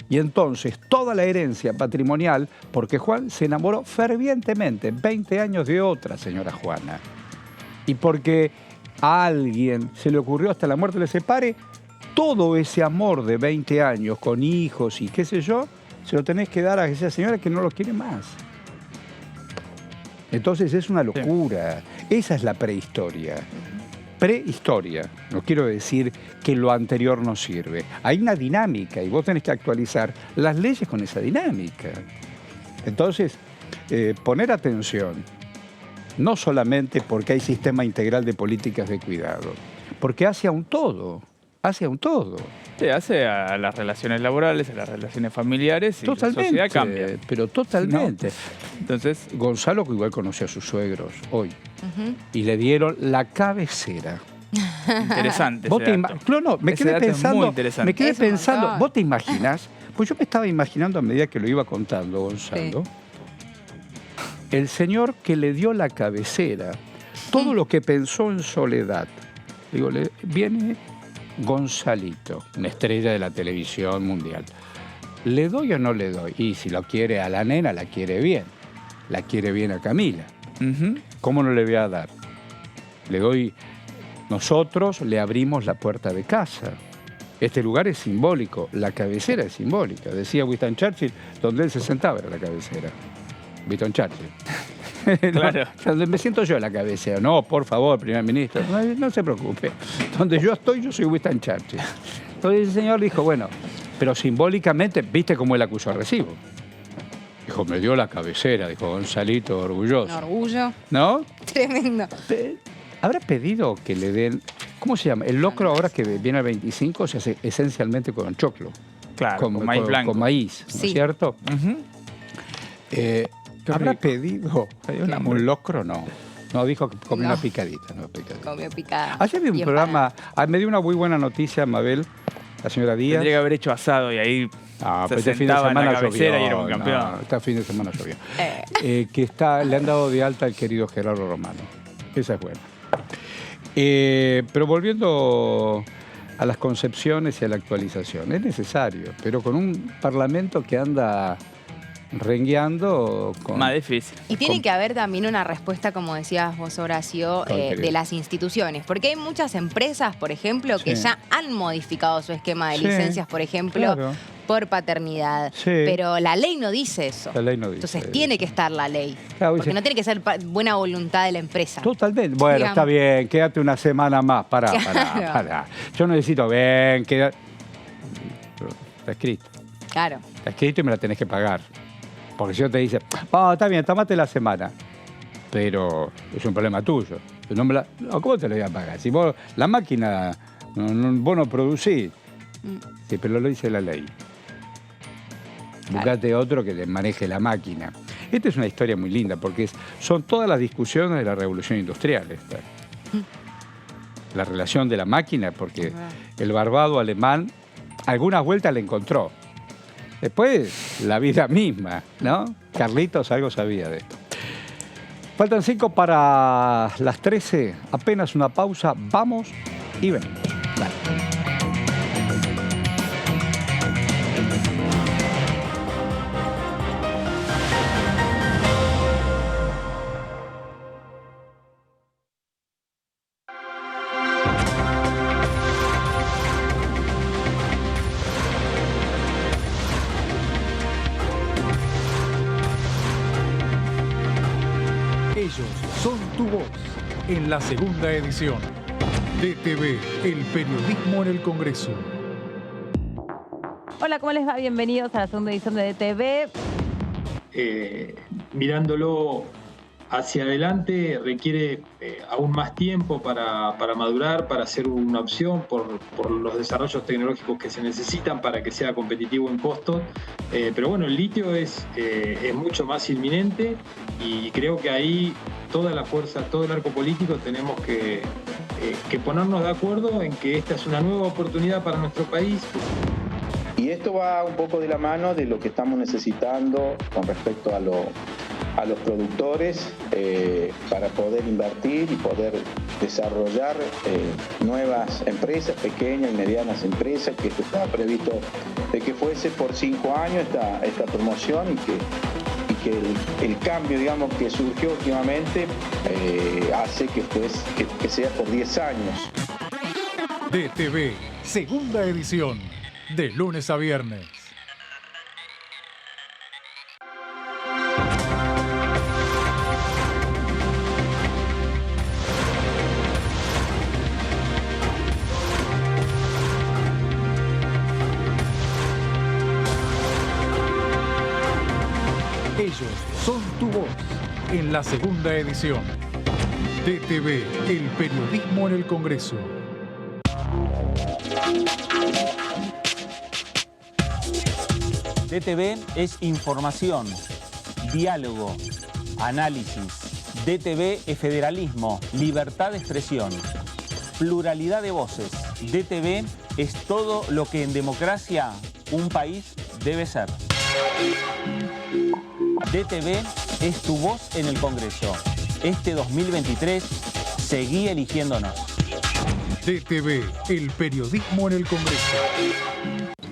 Y entonces toda la herencia patrimonial, porque Juan se enamoró fervientemente, 20 años de otra señora Juana. Y porque a alguien se le ocurrió hasta la muerte le separe, todo ese amor de 20 años con hijos y qué sé yo, se lo tenés que dar a esa señora que no lo quiere más. Entonces es una locura. Esa es la prehistoria. Prehistoria. No quiero decir que lo anterior no sirve. Hay una dinámica y vos tenés que actualizar las leyes con esa dinámica. Entonces, poner atención, no solamente porque hay sistema integral de políticas de cuidado, porque hace a un todo. Hace a un todo. Sí, hace a las relaciones laborales, a las relaciones familiares y Totalmente, la sociedad cambia. Pero totalmente. ¿No? Entonces, Gonzalo que igual conoció a sus suegros hoy y le dieron la cabecera. interesante. Vos ese te dato. no, me Ese quedé dato es pensando, muy interesante. me quedé Es un pensando, montón. ¿vos te imaginás? Pues yo me estaba imaginando a medida que lo iba contando Gonzalo, el señor que le dio la cabecera, todo lo que pensó en soledad. Digo, viene Gonzalito, una estrella de la televisión mundial. ¿Le doy o no le doy? Y si lo quiere a la nena, la quiere bien. La quiere bien a Camila. ¿Cómo no le voy a dar? Le doy... Nosotros le abrimos la puerta de casa. Este lugar es simbólico, la cabecera es simbólica. Decía Winston Churchill, donde él se sentaba era la cabecera. Winston Churchill. Claro. Donde me siento yo en la cabecera. No, por favor, primer ministro, no se preocupe. Donde yo estoy, yo soy Winston Churchill. Entonces el señor dijo, bueno, pero simbólicamente, ¿viste cómo él acusó al recibo? Dijo, me dio la cabecera, dijo Gonzalito, orgulloso. Un orgullo. ¿No? Tremendo. ¿Habrá pedido que le den, ¿cómo se llama? El locro ahora que viene al 25 se hace esencialmente con choclo. Claro, con maíz blanco. Con maíz, ¿no es Sí. cierto? ¿Habrá rico. pedido un locro? No. No, dijo que comió No. una picadita. No, picadita. Comió picada. Ayer vi un y programa, me dio una muy buena noticia, Mabel, la señora Díaz. Tendría que haber hecho asado y ahí Ah, se pero este fin de sentaba en la semana cabecera llovió. y era un campeón. No, este fin de semana llovió. Que le han dado de alta al querido Gerardo Romano. Esa es buena. Pero volviendo a las concepciones y a la actualización, es necesario, pero con un parlamento que anda rengueando con... más difícil. Y tiene que haber también una respuesta, como decías vos, Horacio, de las instituciones. Porque hay muchas empresas, por ejemplo, que Sí. ya han modificado su esquema de Sí, licencias, por ejemplo, claro. por paternidad. Sí. Pero la ley no dice eso. La ley no dice Entonces eso. tiene que estar la ley. Claro, Porque dice- no tiene que ser buena voluntad de la empresa. Totalmente. Bueno, Digamos. está bien, quédate una semana más. Pará. Claro. Yo necesito, quédate. Está escrito. Claro. Está escrito y me la tenés que pagar. Porque si yo te dice, está bien, tomate la semana. Pero es un problema tuyo. No, ¿cómo te lo voy a pagar? Si vos, la máquina, vos no producís. Sí, pero lo dice la ley. Buscate otro que le maneje la máquina. Esta es una historia muy linda porque son todas las discusiones de la revolución industrial. Esta. La relación de la máquina, porque el barbado alemán algunas vueltas le encontró. Después, la vida misma, ¿no? Carlitos algo sabía de esto. Faltan 5 para las 13. Apenas una pausa. Vamos y venimos. Dale. Ellos son tu voz en la segunda edición. DTV, el periodismo en el Congreso. Hola, ¿cómo les va? Bienvenidos a la segunda edición de DTV. Mirándolo hacia adelante requiere aún más tiempo para madurar, para ser una opción por los desarrollos tecnológicos que se necesitan para que sea competitivo en costos. Pero bueno, el litio es mucho más inminente y creo que ahí toda la fuerza, todo el arco político tenemos que ponernos de acuerdo en que esta es una nueva oportunidad para nuestro país. Y esto va un poco de la mano de lo que estamos necesitando con respecto a los productores para poder invertir y poder desarrollar nuevas empresas, pequeñas y medianas empresas, que esto estaba previsto de que fuese por 5 años esta promoción y que el cambio, digamos, que surgió últimamente hace que sea por 10 años. DTV, segunda edición, de lunes a viernes. Ellos son tu voz en la segunda edición. DTV, el periodismo en el Congreso. DTV es información, diálogo, análisis. DTV es federalismo, libertad de expresión, pluralidad de voces. DTV es todo lo que en democracia un país debe ser. DTV es tu voz en el Congreso. Este 2023, seguí eligiéndonos. DTV, el periodismo en el Congreso.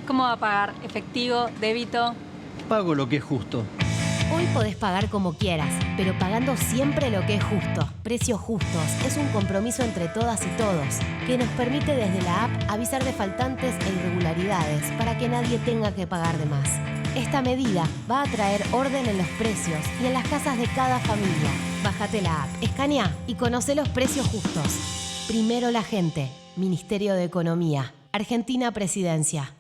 ¿Cómo va a pagar? ¿Efectivo? ¿Débito? Pago lo que es justo. Hoy podés pagar como quieras, pero pagando siempre lo que es justo. Precios Justos es un compromiso entre todas y todos que nos permite desde la app avisar de faltantes e irregularidades para que nadie tenga que pagar de más. Esta medida va a traer orden en los precios y en las casas de cada familia. Bájate la app, escanea y conoce los precios justos. Primero la gente. Ministerio de Economía. Argentina Presidencia.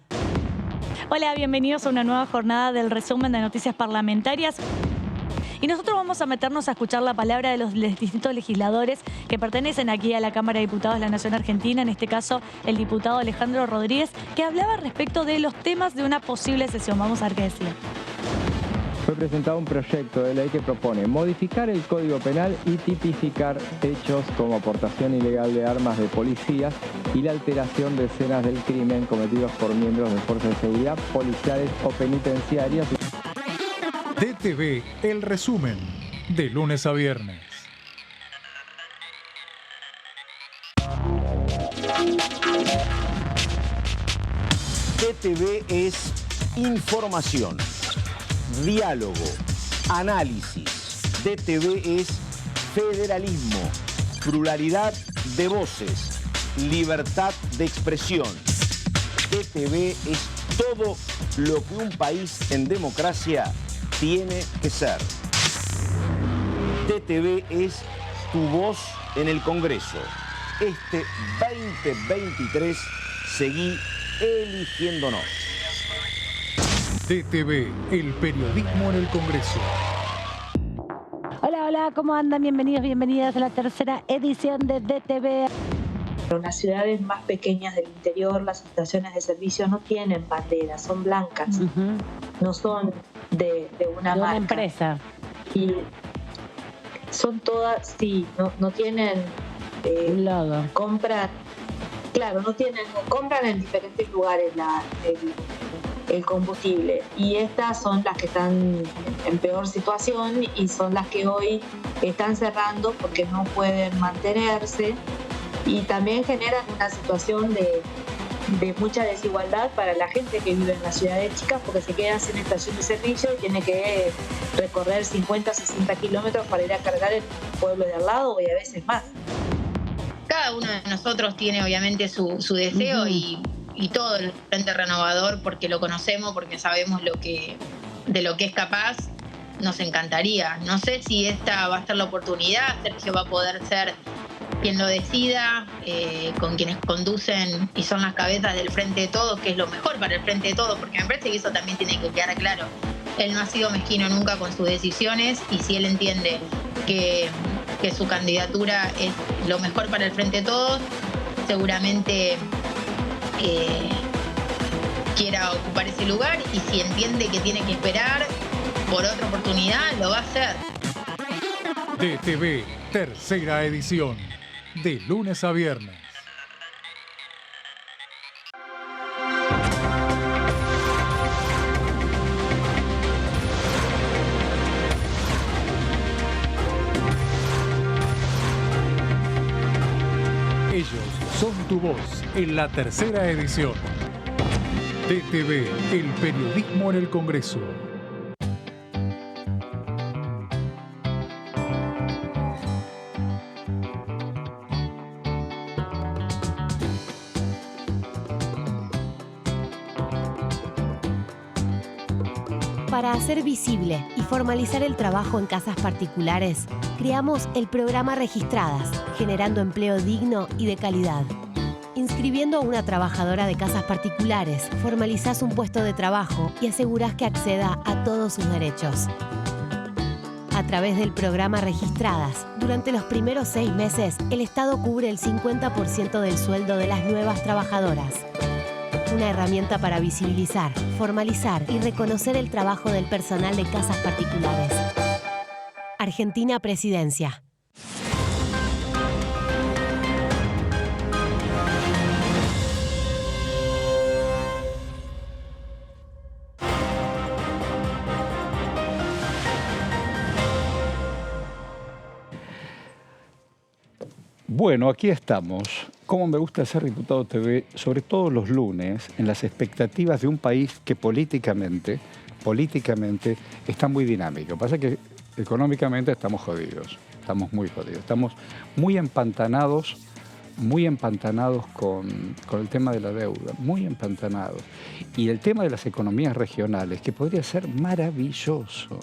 Hola, bienvenidos a una nueva jornada del resumen de noticias parlamentarias. Y nosotros vamos a meternos a escuchar la palabra de los distintos legisladores que pertenecen aquí a la Cámara de Diputados de la Nación Argentina, en este caso el diputado Alejandro Rodríguez, que hablaba respecto de los temas de una posible sesión. Vamos a ver qué decía. Fue presentado un proyecto de ley que propone modificar el Código Penal y tipificar hechos como aportación ilegal de armas de policías y la alteración de escenas del crimen cometidos por miembros de fuerzas de seguridad, policiales o penitenciarias. DTV, el resumen, de lunes a viernes. DTV es información, diálogo, análisis. DTV es federalismo, pluralidad de voces, libertad de expresión. DTV es todo lo que un país en democracia tiene que ser. DTV es tu voz en el Congreso. Este 2023 seguí eligiéndonos. DTV, el periodismo en el Congreso. Hola, hola, ¿cómo andan? Bienvenidos, bienvenidas a la tercera edición de DTV. Pero en las ciudades más pequeñas del interior las estaciones de servicio no tienen banderas, son blancas, no son de una marca. Una empresa. Y son todas, sí, no tienen compran, claro, compran en diferentes lugares el combustible, y estas son las que están en peor situación y son las que hoy están cerrando porque no pueden mantenerse, y también generan una situación de mucha desigualdad para la gente que vive en las ciudades chicas, porque se quedan sin estación de servicio y tiene que recorrer 50, 60 kilómetros para ir a cargar en el pueblo de al lado, y a veces más. Cada uno de nosotros tiene obviamente su deseo y todo el Frente Renovador, porque lo conocemos, porque sabemos de lo que es capaz, nos encantaría. No sé si esta va a ser la oportunidad, Sergio va a poder ser quien lo decida, con quienes conducen y son las cabezas del Frente de Todos, que es lo mejor para el Frente de Todos, porque me parece que eso también tiene que quedar claro. Él no ha sido mezquino nunca con sus decisiones, y si él entiende que su candidatura es lo mejor para el Frente de Todos, seguramente quiera ocupar ese lugar, y si entiende que tiene que esperar por otra oportunidad, lo va a hacer. DTV, tercera edición, de lunes a viernes. Ellos son tu voz en la tercera edición. DTV, el periodismo en el Congreso. Para hacer visible y formalizar el trabajo en casas particulares, creamos el programa Registradas, generando empleo digno y de calidad. Inscribiendo a una trabajadora de casas particulares, formalizás un puesto de trabajo y asegurás que acceda a todos sus derechos. A través del programa Registradas, durante los primeros 6 meses, el Estado cubre el 50% del sueldo de las nuevas trabajadoras. Una herramienta para visibilizar, formalizar y reconocer el trabajo del personal de casas particulares. Argentina Presidencia. Bueno, aquí estamos. Como me gusta ser diputado TV, sobre todo los lunes, en las expectativas de un país que políticamente está muy dinámico. Lo que pasa es que económicamente estamos jodidos, estamos muy jodidos, estamos muy empantanados con el tema de la deuda, muy empantanados. Y el tema de las economías regionales, que podría ser maravilloso,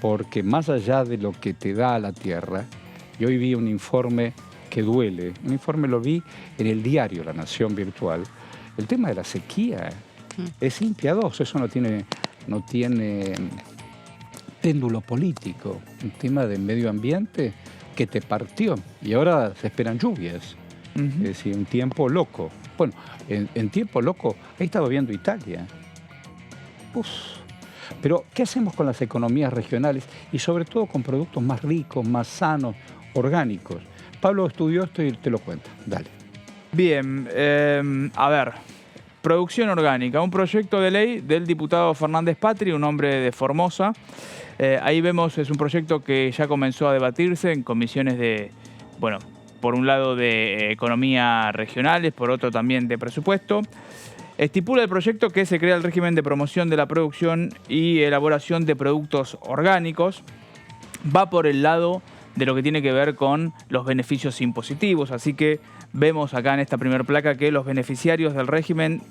porque más allá de lo que te da la tierra, y hoy vi un informe que duele, un informe lo vi en el diario La Nación Virtual, el tema de la sequía es impiadoso, eso no tiene péndulo político, un tema de medio ambiente que te partió, y ahora se esperan lluvias, es decir, un tiempo loco. Bueno, en tiempo loco, ahí estaba viendo Italia. Pero, ¿qué hacemos con las economías regionales y sobre todo con productos más ricos, más sanos, orgánicos? Pablo estudió esto y te lo cuenta. Dale. Bien, a ver. Producción orgánica, un proyecto de ley del diputado Fernández Patri, un hombre de Formosa. Ahí vemos, es un proyecto que ya comenzó a debatirse en comisiones de, bueno, por un lado de economía regionales, por otro también de presupuesto. Estipula el proyecto que se crea el régimen de promoción de la producción y elaboración de productos orgánicos. Va por el lado de lo que tiene que ver con los beneficios impositivos. Así que vemos acá en esta primera placa que los beneficiarios del régimen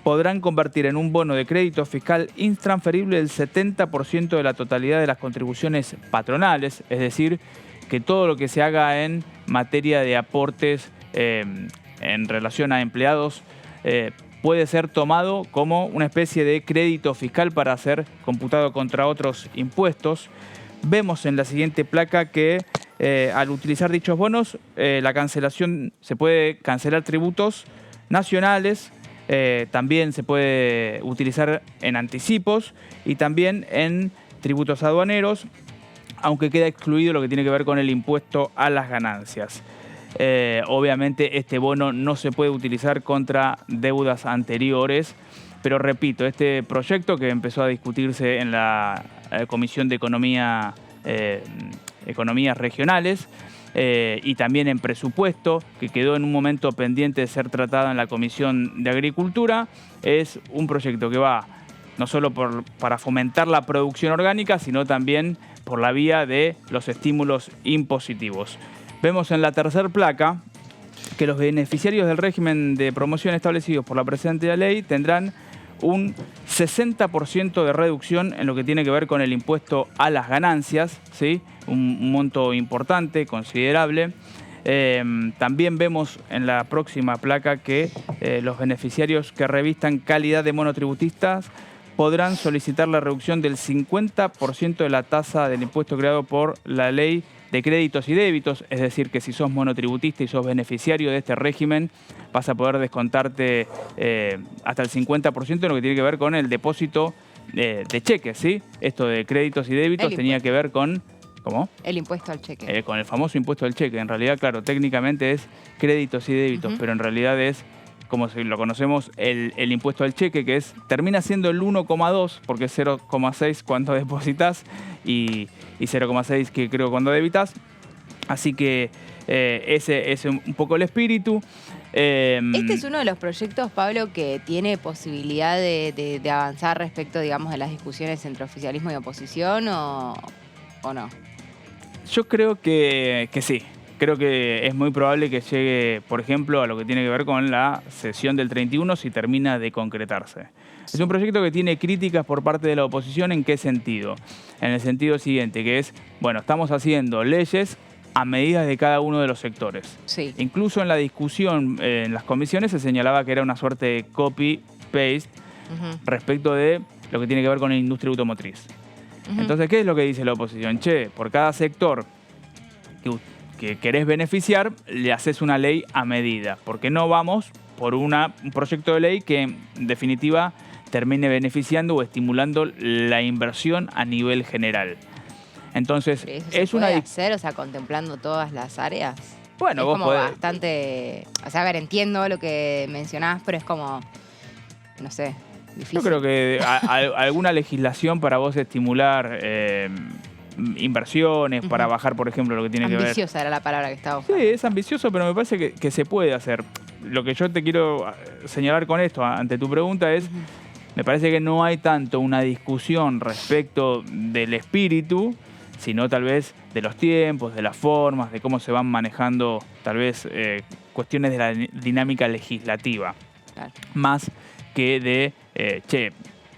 podrán convertir en un bono de crédito fiscal intransferible el 70% de la totalidad de las contribuciones patronales, es decir, que todo lo que se haga en materia de aportes en relación a empleados puede ser tomado como una especie de crédito fiscal para ser computado contra otros impuestos. Vemos en la siguiente placa que al utilizar dichos bonos, la cancelación, se puede cancelar tributos nacionales, también se puede utilizar en anticipos y también en tributos aduaneros, aunque queda excluido lo que tiene que ver con el impuesto a las ganancias. Obviamente este bono no se puede utilizar contra deudas anteriores, pero repito, este proyecto que empezó a discutirse en la Comisión de Economías Regionales y también en presupuesto, que quedó en un momento pendiente de ser tratado en la Comisión de Agricultura, es un proyecto que va no solo para fomentar la producción orgánica, sino también por la vía de los estímulos impositivos. Vemos en la tercera placa que los beneficiarios del régimen de promoción establecidos por la presente ley tendrán un 60% de reducción en lo que tiene que ver con el impuesto a las ganancias, ¿sí? Un monto importante, considerable. También vemos en la próxima placa que los beneficiarios que revistan calidad de monotributistas podrán solicitar la reducción del 50% de la tasa del impuesto creado por la ley de créditos y débitos, es decir, que si sos monotributista y sos beneficiario de este régimen, vas a poder descontarte hasta el 50% en lo que tiene que ver con el depósito de cheques, ¿sí? Esto de créditos y débitos tenía que ver con... ¿Cómo? El impuesto al cheque. Con el famoso impuesto al cheque. En realidad, claro, técnicamente es créditos y débitos, pero en realidad es, como lo conocemos, el impuesto al cheque, que termina siendo el 1,2, porque es 0,6 cuando depositas y 0,6 que creo cuando debitas. Así que ese es un poco el espíritu. Este es uno de los proyectos, Pablo, que tiene posibilidad de avanzar respecto, digamos, de las discusiones entre oficialismo y oposición, ¿o no? Yo creo que sí. Creo que es muy probable que llegue, por ejemplo, a lo que tiene que ver con la sesión del 31 si termina de concretarse. Es un proyecto que tiene críticas por parte de la oposición. ¿En qué sentido? En el sentido siguiente, que es, bueno, estamos haciendo leyes a medida de cada uno de los sectores. Sí. Incluso en la discusión en las comisiones se señalaba que era una suerte de copy-paste respecto de lo que tiene que ver con la industria automotriz. Entonces, ¿qué es lo que dice la oposición? Che, por cada sector que querés beneficiar, le haces una ley a medida. Porque no vamos por un proyecto de ley que, en definitiva, termine beneficiando o estimulando la inversión a nivel general. Entonces, ¿es una... ¿Puede hacer, o sea, contemplando todas las áreas? Bueno, es vos como podés... bastante... O sea, a ver, entiendo lo que mencionás, pero es como... No sé... Difícil. Yo creo que alguna legislación para vos estimular inversiones, para bajar, por ejemplo, lo que tiene que ver... Ambiciosa era la palabra que estaba buscando. Sí, es ambicioso, pero me parece que se puede hacer. Lo que yo te quiero señalar con esto, ante tu pregunta, es... Me parece que no hay tanto una discusión respecto del espíritu, sino tal vez de los tiempos, de las formas, de cómo se van manejando tal vez cuestiones de la dinámica legislativa. Claro. Más que de,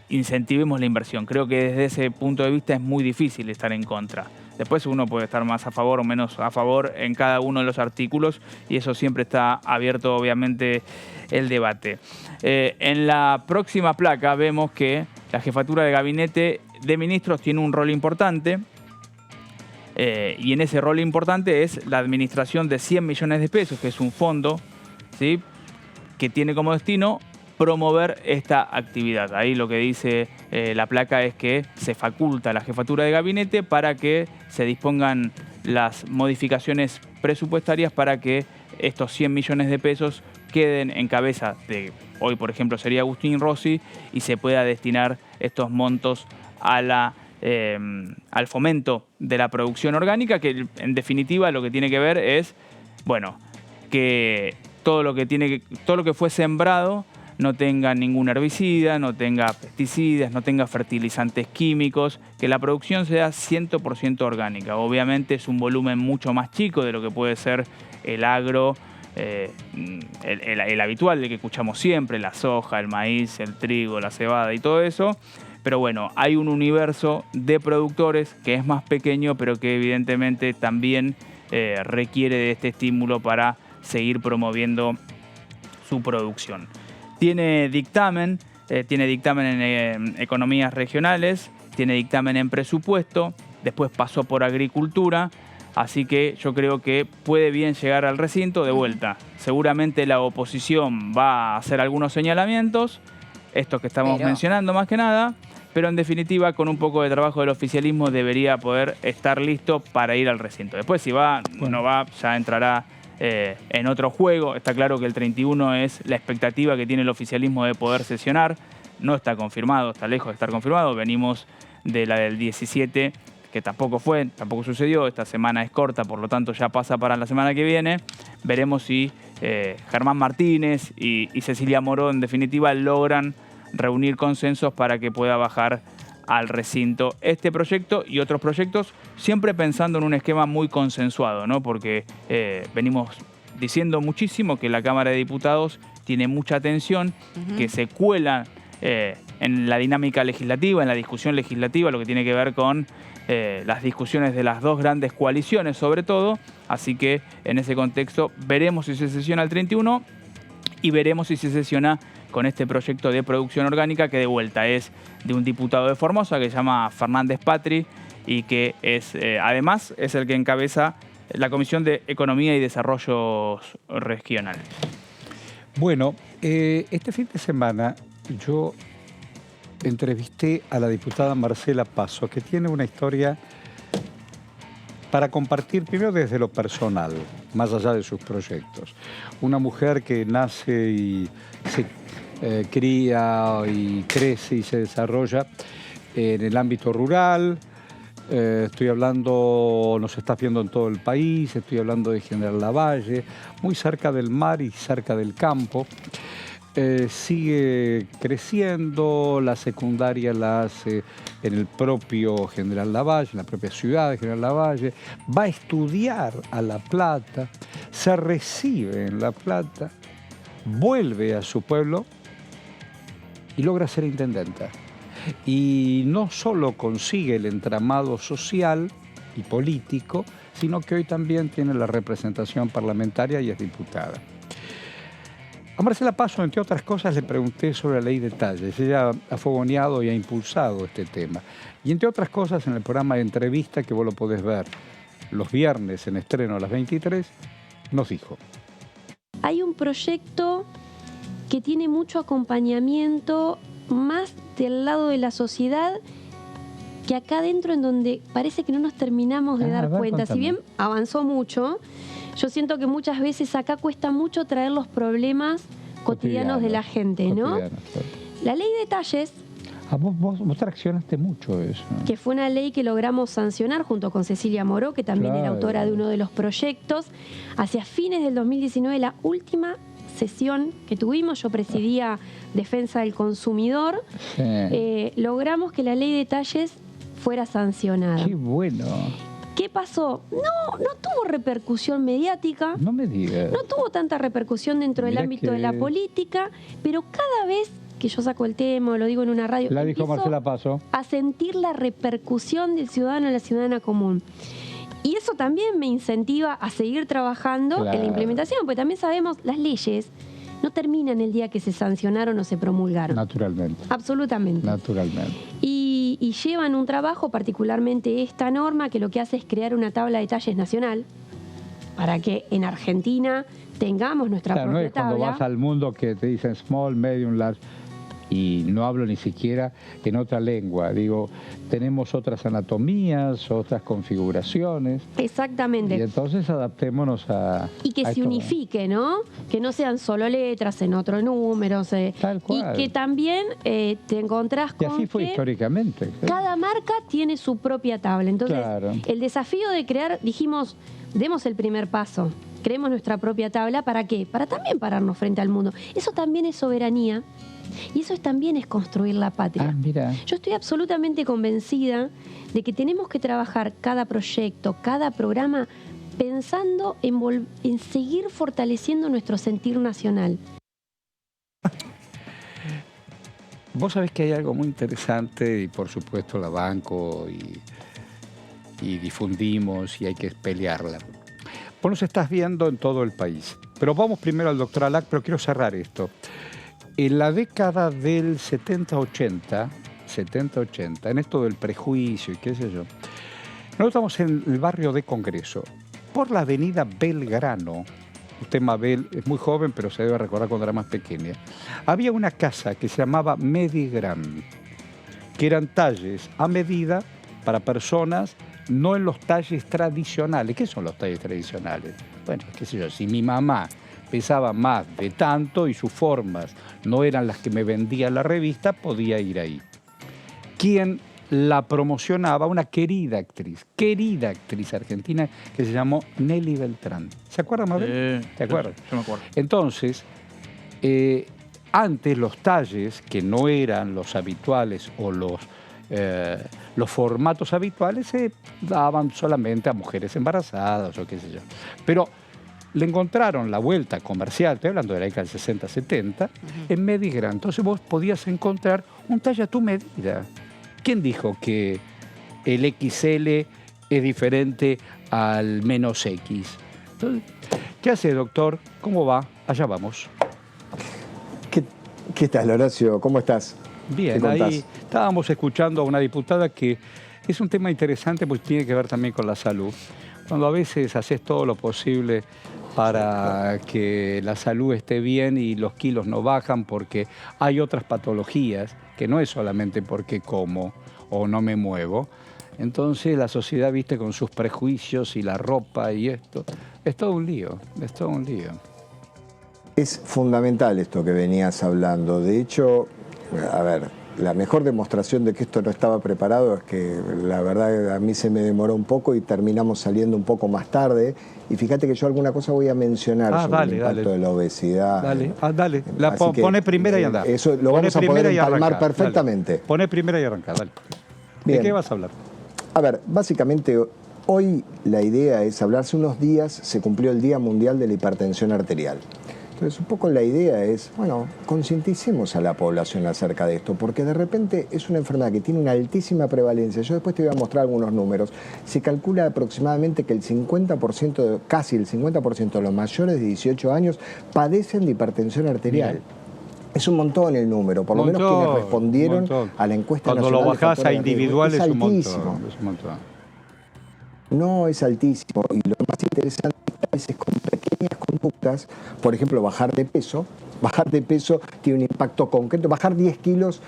incentivemos la inversión. Creo que desde ese punto de vista es muy difícil estar en contra. Después uno puede estar más a favor o menos a favor en cada uno de los artículos y eso siempre está abierto, obviamente, el debate. En la próxima placa vemos que la jefatura de gabinete de ministros tiene un rol importante y en ese rol importante es la administración de 100 millones de pesos, que es un fondo, ¿sí?, que tiene como destino promover esta actividad. Ahí lo que dice la placa es que se faculta a la jefatura de gabinete para que se dispongan las modificaciones presupuestarias para que estos 100 millones de pesos queden en cabeza de, hoy por ejemplo sería Agustín Rossi, y se pueda destinar estos montos a al fomento de la producción orgánica, que en definitiva lo que tiene que ver es, bueno, que todo lo que fue sembrado no tenga ningún herbicida, no tenga pesticidas, no tenga fertilizantes químicos, que la producción sea 100% orgánica. Obviamente es un volumen mucho más chico de lo que puede ser el agro, el habitual, el que escuchamos siempre, la soja, el maíz, el trigo, la cebada y todo eso. Pero bueno, hay un universo de productores que es más pequeño, pero que evidentemente también requiere de este estímulo para seguir promoviendo su producción. Tiene dictamen en economías regionales, tiene dictamen en presupuesto, después pasó por agricultura. Así que yo creo que puede bien llegar al recinto de vuelta. Seguramente la oposición va a hacer algunos señalamientos, estos que estamos mencionando más que nada, pero en definitiva con un poco de trabajo del oficialismo debería poder estar listo para ir al recinto. Después si va o no va, ya entrará en otro juego. Está claro que el 31 es la expectativa que tiene el oficialismo de poder sesionar. No está confirmado, está lejos de estar confirmado. Venimos de la del 17, que tampoco sucedió. Esta semana es corta, por lo tanto ya pasa para la semana que viene. Veremos si Germán Martínez y Cecilia Moró en definitiva logran reunir consensos para que pueda bajar al recinto este proyecto y otros proyectos, siempre pensando en un esquema muy consensuado, ¿no? Porque venimos diciendo muchísimo que la Cámara de Diputados tiene mucha tensión, que se cuela en la dinámica legislativa, en la discusión legislativa, lo que tiene que ver con las discusiones de las dos grandes coaliciones sobre todo. Así que en ese contexto veremos si se sesiona el 31 y veremos si se sesiona con este proyecto de producción orgánica que de vuelta es de un diputado de Formosa que se llama Fernández Patri y que es además es el que encabeza la Comisión de Economía y Desarrollo Regional. Bueno, este fin de semana yo entrevisté a la diputada Marcela Paso, que tiene una historia para compartir primero desde lo personal, más allá de sus proyectos. Una mujer que nace y se cría y crece y se desarrolla en el ámbito rural. Estoy hablando, nos estás viendo en todo el país, estoy hablando de General Lavalle, muy cerca del mar y cerca del campo. Sigue creciendo, la secundaria la hace en el propio General Lavalle, en la propia ciudad de General Lavalle, va a estudiar a La Plata, se recibe en La Plata, vuelve a su pueblo y logra ser intendenta. Y no solo consigue el entramado social y político, sino que hoy también tiene la representación parlamentaria y es diputada. A Marcela Paso, entre otras cosas, le pregunté sobre la ley de talles. Ella ha fogoneado y ha impulsado este tema. Y entre otras cosas, en el programa de entrevista, que vos lo podés ver los viernes en estreno a las 23, nos dijo: hay un proyecto que tiene mucho acompañamiento más del lado de la sociedad que acá adentro, en donde parece que no nos terminamos de dar cuenta. Si bien avanzó mucho, yo siento que muchas veces acá cuesta mucho traer los problemas cotidianos de la gente, ¿no? Claro. La ley de talles, vos traccionaste mucho eso, que fue una ley que logramos sancionar junto con Cecilia Moró, que también era autora de uno de los proyectos, hacia fines del 2019, la última sesión que tuvimos, yo presidía Defensa del Consumidor, logramos que la ley de talles fuera sancionada. ¡Qué bueno! ¿Qué pasó? No tuvo repercusión mediática. No me digas. No tuvo tanta repercusión dentro del ámbito de la política, pero cada vez que yo saco el tema, lo digo en una radio, la dijo Marcela Paso, a sentir la repercusión del ciudadano a la ciudadana común. Y eso también me incentiva a seguir trabajando en la implementación, porque también sabemos, las leyes no terminan el día que se sancionaron o se promulgaron. Naturalmente. Absolutamente. Naturalmente. Y llevan un trabajo, particularmente esta norma, que lo que hace es crear una tabla de talles nacional para que en Argentina tengamos nuestra propia tabla. No es cuando vas al mundo que te dicen small, medium, large, y no hablo ni siquiera en otra lengua. Digo, tenemos otras anatomías, otras configuraciones. Exactamente. Y entonces adaptémonos a... Y que se unifique, ¿no? Que no sean solo letras en otro número. Tal cual. Y que también te encontrás con que así fue históricamente. Cada marca tiene su propia tabla. Entonces, el desafío de crear, dijimos, demos el primer paso. Creemos nuestra propia tabla. ¿Para qué? Para también pararnos frente al mundo. Eso también es soberanía. Y eso también es construir la patria. Mira. Yo estoy absolutamente convencida de que tenemos que trabajar cada proyecto, cada programa, pensando en seguir fortaleciendo nuestro sentir nacional. Vos sabés que hay algo muy interesante y por supuesto la banco y difundimos y hay que pelearla. Vos nos estás viendo en todo el país. Pero vamos primero al doctor Alac, pero quiero cerrar esto. En la década del 70-80, en esto del prejuicio y qué sé yo, Nosotros estamos en el barrio de Congreso, por la avenida Belgrano. Usted, Mabel, es muy joven, pero se debe recordar cuando era más pequeña. Había una casa que se llamaba Medigran, que eran talles a medida para personas, no en los talles tradicionales. ¿Qué son los talles tradicionales? Bueno, qué sé yo, si mi mamá pesaba más de tanto y sus formas no eran las que me vendía la revista, podía ir ahí. Quien la promocionaba, una querida actriz argentina que se llamó Nelly Beltrán. ¿Se acuerda, Mabel? ¿Te acuerdas? Yo me acuerdo. Entonces, antes los talles, que no eran los habituales o los formatos habituales, se daban solamente a mujeres embarazadas o qué sé yo. Pero le encontraron la vuelta comercial, estoy hablando de la década del 60-70, en Medigran. Entonces vos podías encontrar un talle a tu medida. ¿Quién dijo que el XL es diferente al menos X? Entonces, ¿qué hace, doctor? ¿Cómo va? Allá vamos. ¿Qué tal, Horacio? ¿Cómo estás? Bien, ahí estábamos escuchando a una diputada que es un tema interesante porque tiene que ver también con la salud. Cuando a veces haces todo lo posible para que la salud esté bien y los kilos no bajan porque hay otras patologías que no es solamente porque como o no me muevo. Entonces la sociedad, viste, con sus prejuicios y la ropa y esto, es todo un lío, es todo un lío. Es fundamental esto que venías hablando. De hecho, a ver, la mejor demostración de que esto no estaba preparado es que la verdad a mí se me demoró un poco y terminamos saliendo un poco más tarde. Y fíjate que yo alguna cosa voy a mencionar sobre el impacto de la obesidad. Dale. Pone primera y anda. Eso lo vamos a poder empalmar perfectamente. Dale. Pone primera y arranca, dale. Bien. ¿De qué vas a hablar? A ver, básicamente hoy la idea es hablar. Hace unos días se cumplió el Día Mundial de la Hipertensión Arterial. Entonces, un poco la idea es, bueno, concienticemos a la población acerca de esto, porque de repente es una enfermedad que tiene una altísima prevalencia. Yo después te voy a mostrar algunos números. Se calcula aproximadamente que el 50%, casi el 50% de los mayores de 18 años padecen de hipertensión arterial. Bien. Es un montón el número, por lo menos quienes respondieron a la encuesta nacional. Cuando lo bajás a individual es un montón. No es altísimo, y lo más interesante es que a veces con pequeñas conductas, por ejemplo, bajar de peso tiene un impacto concreto. Bajar 10 kilos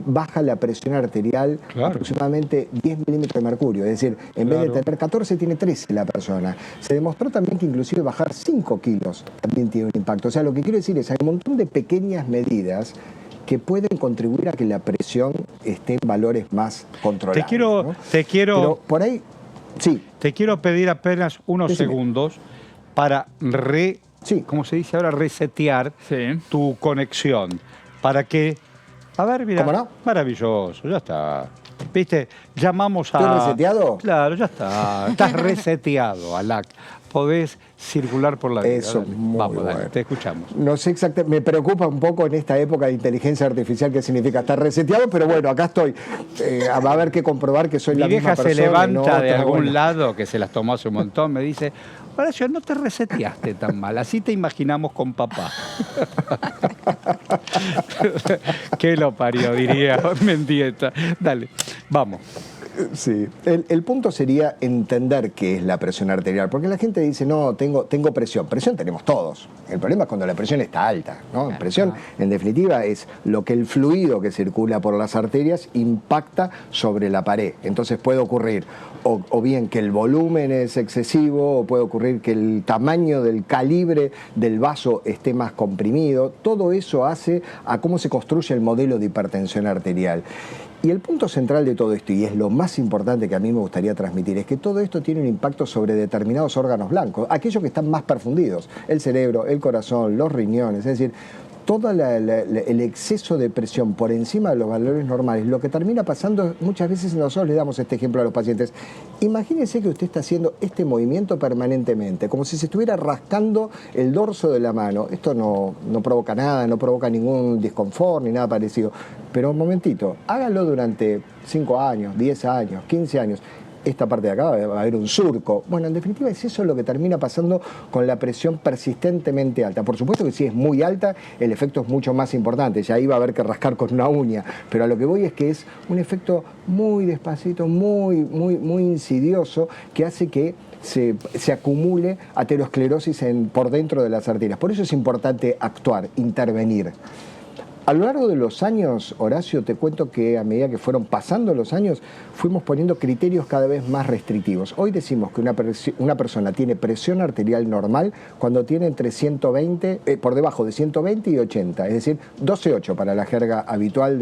baja la presión arterial aproximadamente 10 milímetros de mercurio, es decir, en vez de tener 14 tiene 13 la persona. Se demostró también que inclusive bajar 5 kilos también tiene un impacto. O sea, lo que quiero decir es hay un montón de pequeñas medidas que pueden contribuir a que la presión esté en valores más controlados. Te quiero Pero por ahí, sí. Te quiero pedir apenas unos segundos para ¿cómo se dice ahora? Resetear tu conexión. Para que... A ver, mira. ¿Cómo no? Maravilloso, ya está. ¿Viste? Llamamos a... ¿Estás reseteado? Claro, ya está. Estás reseteado, Alac. Podés circular por la vida. Eso, vamos, bueno. dale, te escuchamos. No sé exactamente, me preocupa un poco en esta época de inteligencia artificial qué significa estar reseteado, pero bueno, acá estoy. Va a haber que comprobar que soy la misma persona. Mi vieja se levanta de algún lado, que se las tomó hace un montón, me dice, Horacio, no te reseteaste tan mal, así te imaginamos con papá. ¿Qué lo parió? Diría Mendieta. Dale, vamos. Sí, el punto sería entender qué es la presión arterial, porque la gente dice, no, tengo presión. Presión tenemos todos. El problema es cuando la presión está alta, ¿no? Presión, en definitiva, es lo que el fluido que circula por las arterias impacta sobre la pared. Entonces puede ocurrir o bien que el volumen es excesivo, o puede ocurrir que el tamaño del calibre del vaso esté más comprimido. Todo eso hace a cómo se construye el modelo de hipertensión arterial. Y el punto central de todo esto, y es lo más importante que a mí me gustaría transmitir, es que todo esto tiene un impacto sobre determinados órganos blancos, aquellos que están más perfundidos, el cerebro, el corazón, los riñones, es decir, todo el exceso de presión por encima de los valores normales, lo que termina pasando, muchas veces nosotros le damos este ejemplo a los pacientes. Imagínense que usted está haciendo este movimiento permanentemente, como si se estuviera rascando el dorso de la mano. Esto no provoca nada, no provoca ningún disconfort ni nada parecido. Pero un momentito, hágalo durante 5 años, 10 años, 15 años. esta parte de acá va a haber un surco. Bueno, en definitiva es eso lo que termina pasando con la presión persistentemente alta. Por supuesto que si es muy alta, el efecto es mucho más importante, ya ahí va a haber que rascar con una uña, pero a lo que voy es que es un efecto muy despacito, muy insidioso, que hace que se acumule aterosclerosis por dentro de las arterias. Por eso es importante actuar, intervenir. A lo largo de los años, Horacio, te cuento que a medida que fueron pasando los años, fuimos poniendo criterios cada vez más restrictivos. Hoy decimos que una persona tiene presión arterial normal cuando tiene entre 120, por debajo de 120 y 80, es decir, 12,8 para la jerga habitual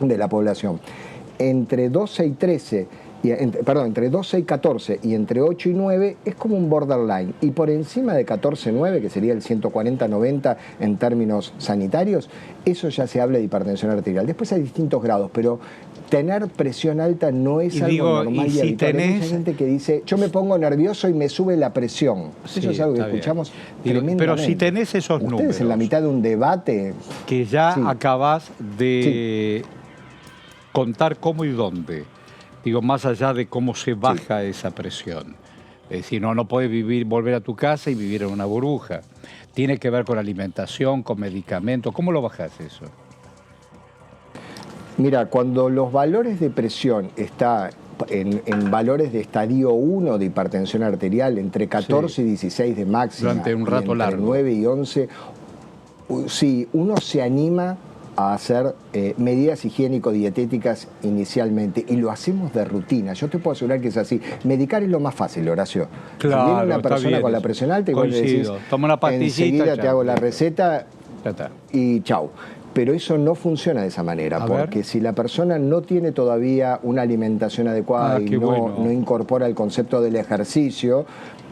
de la población. Entre 12 y 13, entre 12 y 14 y entre 8 y 9 es como un borderline. Y por encima de 14,9, que sería el 140-90 en términos sanitarios, eso ya se habla de hipertensión arterial. Después hay distintos grados, pero tener presión alta no es algo normal y habitual. Hay mucha gente que dice, yo me pongo nervioso y me sube la presión. Sí, eso es algo que escuchamos tremendamente. Pero si tenés esos números... Ustedes en la mitad de un debate... Que ya acabás de contar cómo y dónde. Digo, más allá de cómo se baja esa presión. Es decir, no puedes volver a tu casa y vivir en una burbuja. Tiene que ver con alimentación, con medicamentos. ¿Cómo lo bajás eso? Mira, cuando los valores de presión están en valores de estadio 1 de hipertensión arterial, entre 14 y 16 de máxima, durante un rato entre largo. 9 y 11, sí, uno se anima a hacer medidas higiénico-dietéticas inicialmente, y lo hacemos de rutina. Yo te puedo asegurar que es así. Medicar es lo más fácil, Horacio. Claro, si viene una persona con la presión alta y vos le decís, toma una pastillita, enseguida te hago la receta y chau. Pero eso no funciona de esa manera, porque si la persona no tiene todavía una alimentación adecuada y no incorpora el concepto del ejercicio,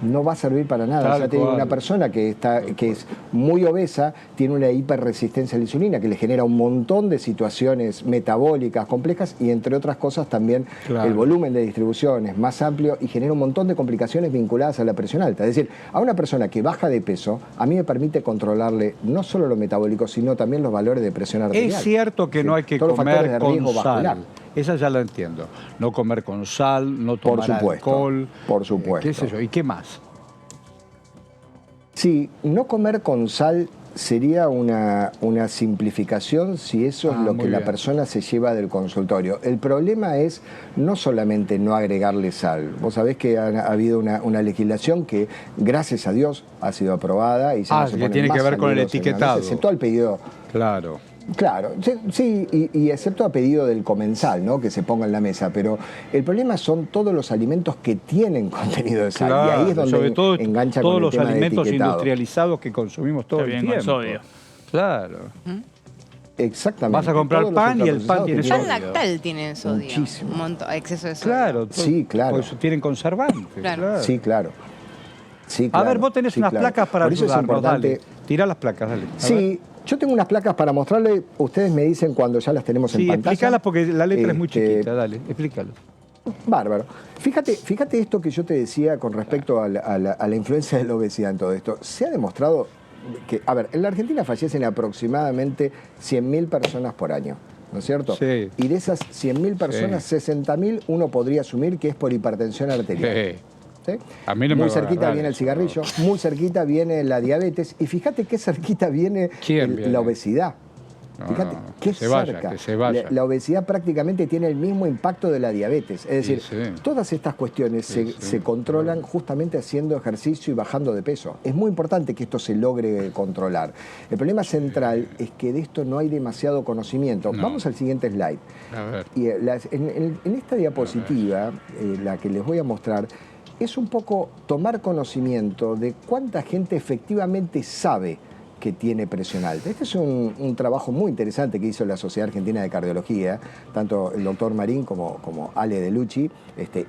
no va a servir para nada. O sea, una persona que es muy obesa tiene una hiperresistencia a la insulina que le genera un montón de situaciones metabólicas complejas, y entre otras cosas también el volumen de distribución es más amplio y genera un montón de complicaciones vinculadas a la presión alta. Es decir, a una persona que baja de peso, a mí me permite controlarle no solo lo metabólico, sino también los valores de presión arterial. Es cierto que no hay que comer con sal. Esa ya la entiendo. No comer con sal, no tomar alcohol. Por supuesto. ¿Qué sé yo? ¿Y qué más? Sí, no comer con sal sería una simplificación si eso es lo que la persona se lleva del consultorio. El problema es no solamente no agregarle sal. Vos sabés que ha habido una legislación que, gracias a Dios, ha sido aprobada y se que tiene que ver con el etiquetado. Excepto al pedido. Claro. Claro, sí, y excepto a pedido del comensal, ¿no?, que se ponga en la mesa, pero el problema son todos los alimentos que tienen contenido de sal, y ahí es donde sobre todo, engancha todos con el los tema alimentos de etiquetado. industrializados que consumimos todo el tiempo. Con sodio. Claro. Exactamente. Vas a comprar pan y el pan tiene sodio. El pan lactal tiene sodio. Muchísimo. Un montón, exceso de sodio. Claro. Sí, claro. Por eso tienen conservantes. Claro. Sí, claro. Sí, claro. A ver, vos tenés unas placas para por eso ayudarnos, es importante. dale. Tirá las placas, dale. Sí. Yo tengo unas placas para mostrarle, ustedes me dicen cuando ya las tenemos en pantalla. Sí, explícalas porque la letra es muy chiquita, dale, explícalo. Bárbaro. Fíjate esto que yo te decía con respecto a la influencia de la obesidad en todo esto. Se ha demostrado que, a ver, en la Argentina fallecen aproximadamente 100.000 personas por año, ¿no es cierto? Sí. Y de esas 100.000 personas, 60.000 uno podría asumir que es por hipertensión arterial. ¿Sí? A mí no muy me cerquita viene el cigarrillo, muy cerquita viene la diabetes, y fíjate qué cerquita viene la obesidad. Fíjate qué cerca. Que se vaya. La obesidad prácticamente tiene el mismo impacto de la diabetes. Es decir, todas estas cuestiones se controlan justamente haciendo ejercicio y bajando de peso. Es muy importante que esto se logre controlar. El problema central es que de esto no hay demasiado conocimiento. Vamos al siguiente slide. A ver. Y en esta diapositiva, la que les voy a mostrar, es un poco tomar conocimiento de cuánta gente efectivamente sabe que tiene presión alta. Este es un trabajo muy interesante que hizo la Sociedad Argentina de Cardiología, tanto el doctor Marín como Ale De Lucci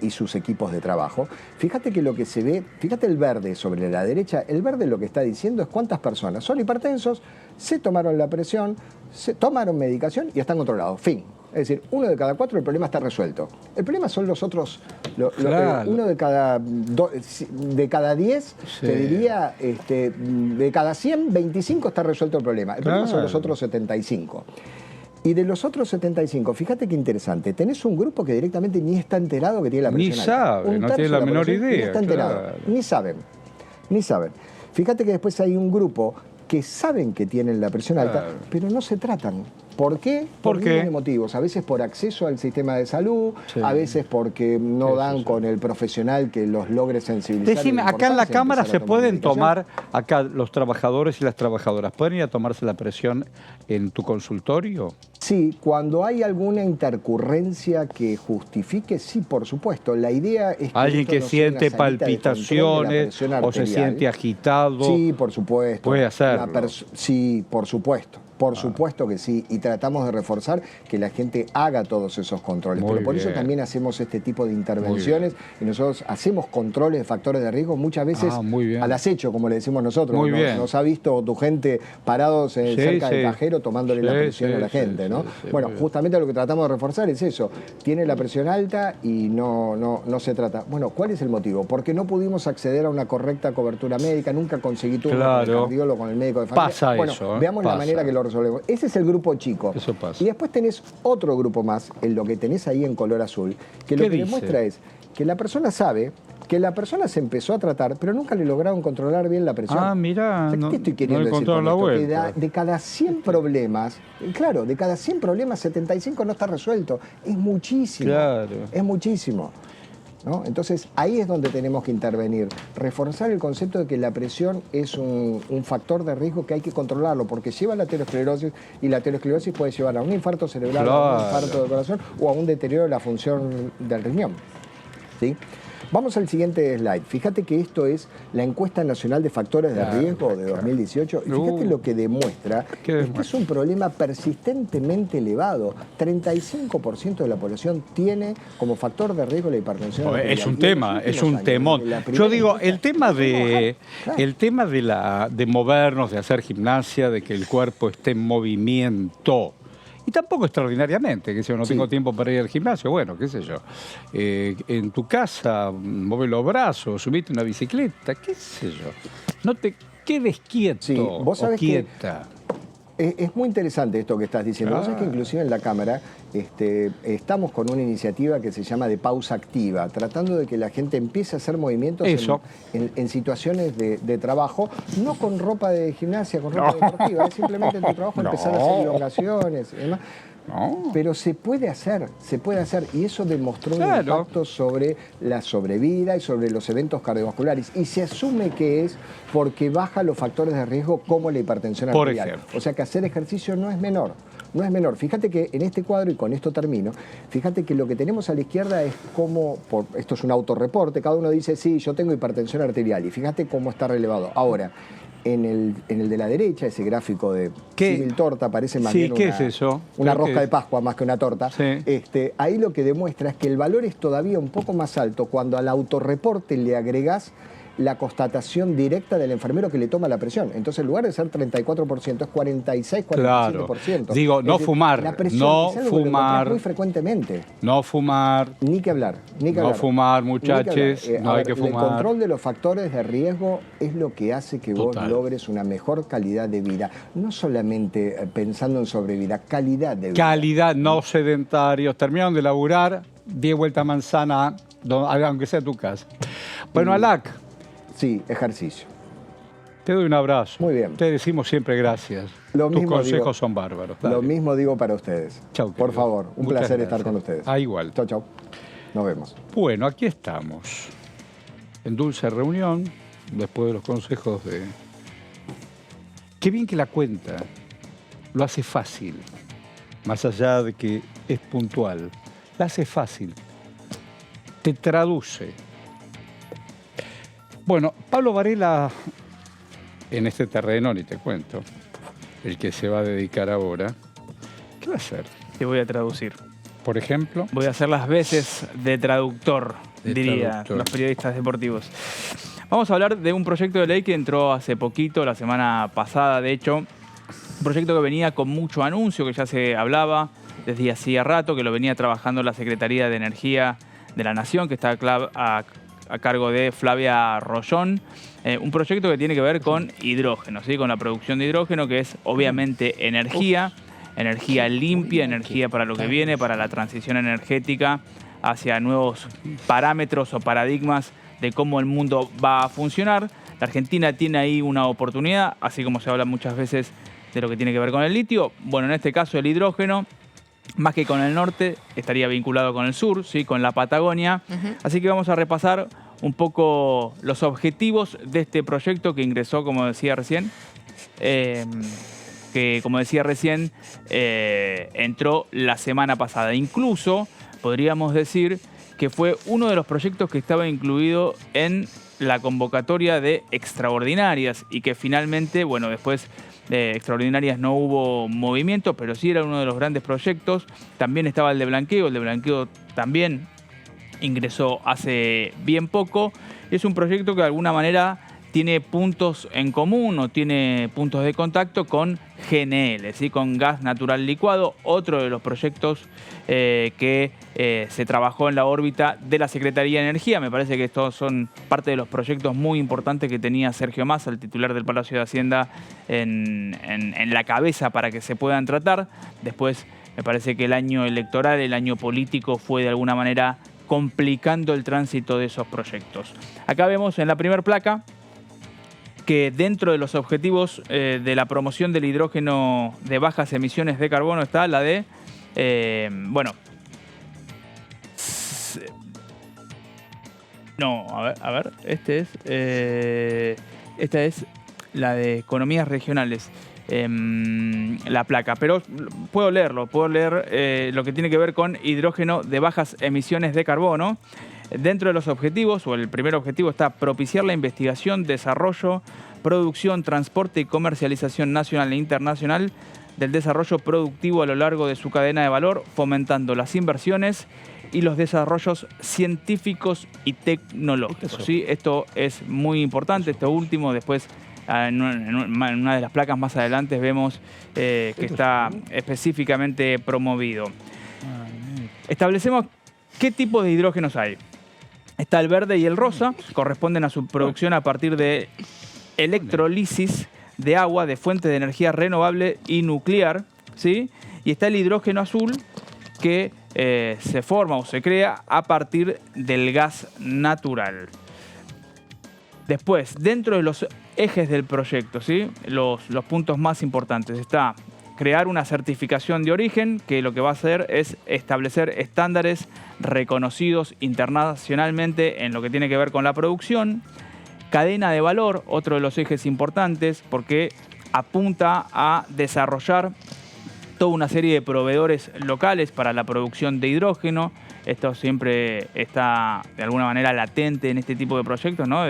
y sus equipos de trabajo. Fíjate que lo que se ve, fíjate el verde sobre la derecha, el verde lo que está diciendo es cuántas personas son hipertensos, se tomaron la presión, se tomaron medicación y están controlados. Fin. Es decir, 1 de cada 4 el problema está resuelto. El problema son los otros, uno de cada 10, te diría, de cada 100, 25 está resuelto el problema. El problema son los otros 75. Y de los otros 75, fíjate qué interesante, tenés un grupo que directamente ni está enterado que tiene la presión alta. Ni sabe, no tiene la menor idea. Ni está enterado, claro. Ni saben. Fíjate que después hay un grupo que saben que tienen la presión alta, pero no se tratan. ¿Por qué? Por miles de motivos. A veces por acceso al sistema de salud, a veces porque no dan con el profesional que los logre sensibilizar. Decime, acá en la Cámara se pueden tomar, acá los trabajadores y las trabajadoras, ¿pueden ir a tomarse la presión en tu consultorio? Sí, cuando hay alguna intercurrencia que justifique, sí, por supuesto. La idea es que alguien que siente palpitaciones o se siente agitado. Sí, por supuesto. Puede hacerlo. Sí, por supuesto. Por supuesto que sí, y tratamos de reforzar que la gente haga todos esos controles. Pero por eso también hacemos este tipo de intervenciones y nosotros hacemos controles de factores de riesgo muchas veces al acecho, como le decimos nosotros. Nos ha visto tu gente parados cerca del cajero tomándole la presión a la gente, ¿no? Bueno, justamente lo que tratamos de reforzar es eso. Tiene la presión alta y no se trata. Bueno, ¿cuál es el motivo? Porque no pudimos acceder a una correcta cobertura médica, nunca conseguí turno con el cardiólogo, con el médico de familia. Pasa bueno, eso, veamos la manera que lo resolvemos. Ese es el grupo chico. Eso pasa. Y después tenés otro grupo más, en lo que tenés ahí en color azul, que lo que demuestra es que la persona sabe que la persona se empezó a tratar, pero nunca le lograron controlar bien la presión. Ah, mira, ¿qué estoy queriendo decir con esto? Que de cada 100 problemas, claro, de cada 100 problemas, 75 no está resuelto. Es muchísimo. Claro. Es muchísimo. ¿No? Entonces ahí es donde tenemos que intervenir, reforzar el concepto de que la presión es un factor de riesgo que hay que controlarlo, porque lleva a la aterosclerosis y la aterosclerosis puede llevar a un infarto cerebral, a un infarto del corazón o a un deterioro de la función del riñón. ¿Sí? Vamos al siguiente slide. Fíjate que esto es la encuesta nacional de factores de riesgo de 2018 y fíjate lo que demuestra, es que es un problema persistentemente elevado. 35% de la población tiene como factor de riesgo la hipertensión arterial. Es un tema, es un temón. Yo digo, el tema de movernos, de hacer gimnasia, de que el cuerpo esté en movimiento, y tampoco extraordinariamente, que si yo no tengo tiempo para ir al gimnasio, bueno, qué sé yo. En tu casa, mueve los brazos, subite una bicicleta, qué sé yo. No te quedes quieto vos sabés quieta. Es muy interesante esto que estás diciendo. Vos sabés que inclusive en la Cámara estamos con una iniciativa que se llama de pausa activa, tratando de que la gente empiece a hacer movimientos en situaciones de trabajo, no con ropa de gimnasia, con ropa deportiva, es simplemente en tu trabajo empezar a hacer elongaciones y demás. Pero se puede hacer, y eso demostró un impacto sobre la sobrevida y sobre los eventos cardiovasculares, y se asume que es porque baja los factores de riesgo como la hipertensión arterial. O sea que hacer ejercicio no es menor. No es menor. Fíjate que en este cuadro, y con esto termino, fíjate que lo que tenemos a la izquierda es como, esto es un autorreporte, cada uno dice, sí, yo tengo hipertensión arterial, y fíjate cómo está relevado. Ahora, en el de la derecha, ese gráfico de símil torta, parece más bien ¿qué es eso? Una rosca de Pascua más que una torta. Ahí lo que demuestra es que el valor es todavía un poco más alto cuando al autorreporte le agregás la constatación directa del enfermero que le toma la presión. Entonces, en lugar de ser 34%, es 46, 47%. Claro. Digo, no fumar, la presión no es algo fumar. Que muy frecuentemente. No fumar. Ni que hablar. No fumar, muchachos, no hay que fumar. El control de los factores de riesgo es lo que hace que vos logres una mejor calidad de vida. No solamente pensando en sobrevida, calidad de vida. Calidad, no sedentarios. Terminaron de laburar, 10 vueltas a manzana, aunque sea tu casa. Bueno, Alac. Sí, ejercicio. Te doy un abrazo. Muy bien. Te decimos siempre gracias. Tus consejos son bárbaros. Dale. Lo mismo digo para ustedes. Chau, por favor, un placer estar con ustedes. Igual. Chau, chau. Nos vemos. Bueno, aquí estamos. En dulce reunión, después de los consejos de... Qué bien que la cuenta. Lo hace fácil. Más allá de que es puntual. La hace fácil. Te traduce. Bueno, Pablo Varela, en este terreno, ni te cuento, el que se va a dedicar ahora, ¿qué va a hacer? Te voy a traducir. Por ejemplo. Voy a hacer las veces de traductor, dirían los periodistas deportivos. Vamos a hablar de un proyecto de ley que entró hace poquito, la semana pasada, de hecho. Un proyecto que venía con mucho anuncio, que ya se hablaba desde hacía rato, que lo venía trabajando la Secretaría de Energía de la Nación, que está a cargo de Flavia Rollón, un proyecto que tiene que ver con hidrógeno, ¿sí? Con la producción de hidrógeno, que es obviamente energía, energía limpia, energía para lo que viene, para la transición energética hacia nuevos parámetros o paradigmas de cómo el mundo va a funcionar. La Argentina tiene ahí una oportunidad, así como se habla muchas veces de lo que tiene que ver con el litio. Bueno, en este caso el hidrógeno, más que con el norte, estaría vinculado con el sur, ¿sí? Con la Patagonia. Así que vamos a repasar un poco los objetivos de este proyecto que ingresó, como decía recién, entró la semana pasada. Incluso podríamos decir que fue uno de los proyectos que estaba incluido en la convocatoria de extraordinarias y que finalmente, bueno, después de extraordinarias no hubo movimiento, pero sí era uno de los grandes proyectos. También estaba el de blanqueo también ingresó hace bien poco. Es un proyecto que de alguna manera tiene puntos en común o tiene puntos de contacto con GNL, ¿sí? Con gas natural licuado, otro de los proyectos que se trabajó en la órbita de la Secretaría de Energía. Me parece que estos son parte de los proyectos muy importantes que tenía Sergio Massa, el titular del Palacio de Hacienda, en la cabeza para que se puedan tratar. Después me parece que el año electoral, el año político, fue de alguna manera complicando el tránsito de esos proyectos. Acá vemos en la primera placa que dentro de los objetivos de la promoción del hidrógeno de bajas emisiones de carbono está la de, esta es la de economías regionales, la placa, pero puedo leer lo que tiene que ver con hidrógeno de bajas emisiones de carbono. Dentro de los objetivos, o el primer objetivo, está propiciar la investigación, desarrollo, producción, transporte y comercialización nacional e internacional del desarrollo productivo a lo largo de su cadena de valor, fomentando las inversiones y los desarrollos científicos y tecnológicos. ¿Sí? Esto es muy importante, esto último. Después, en una de las placas más adelante, vemos que está específicamente promovido. Establecemos qué tipo de hidrógenos hay. Está el verde y el rosa, corresponden a su producción a partir de electrolisis de agua de fuentes de energía renovable y nuclear, ¿sí? Y está el hidrógeno azul, que se forma o se crea a partir del gas natural. Después, dentro de los ejes del proyecto, ¿sí? Los puntos más importantes, está crear una certificación de origen, que lo que va a hacer es establecer estándares reconocidos internacionalmente en lo que tiene que ver con la producción. Cadena de valor, otro de los ejes importantes, porque apunta a desarrollar toda una serie de proveedores locales para la producción de hidrógeno. Esto siempre está de alguna manera latente en este tipo de proyectos, ¿no?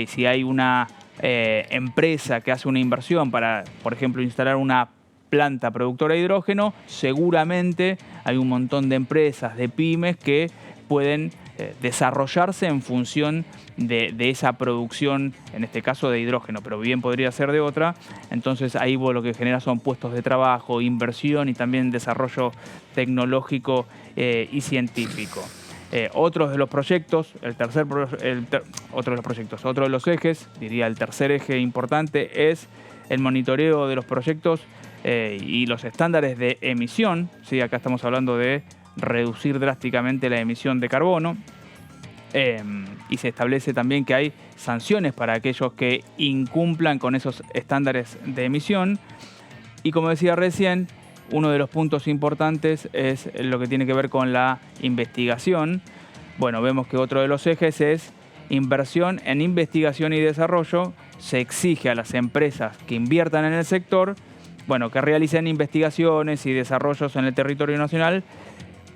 Si hay una empresa que hace una inversión para, por ejemplo, instalar una planta productora de hidrógeno, seguramente hay un montón de empresas, de pymes que pueden desarrollarse en función de esa producción, en este caso de hidrógeno, pero bien podría ser de otra. Entonces ahí vos lo que genera son puestos de trabajo, inversión y también desarrollo tecnológico y científico. Otro de los proyectos, otro de los ejes, diría el tercer eje importante, es el monitoreo de los proyectos y los estándares de emisión. ¿Sí? Acá estamos hablando de reducir drásticamente la emisión de carbono. Y se establece también que hay sanciones para aquellos que incumplan con esos estándares de emisión. Y como decía recién, uno de los puntos importantes es lo que tiene que ver con la investigación. Bueno, vemos que otro de los ejes es inversión en investigación y desarrollo. Se exige a las empresas que inviertan en el sector, que realicen investigaciones y desarrollos en el territorio nacional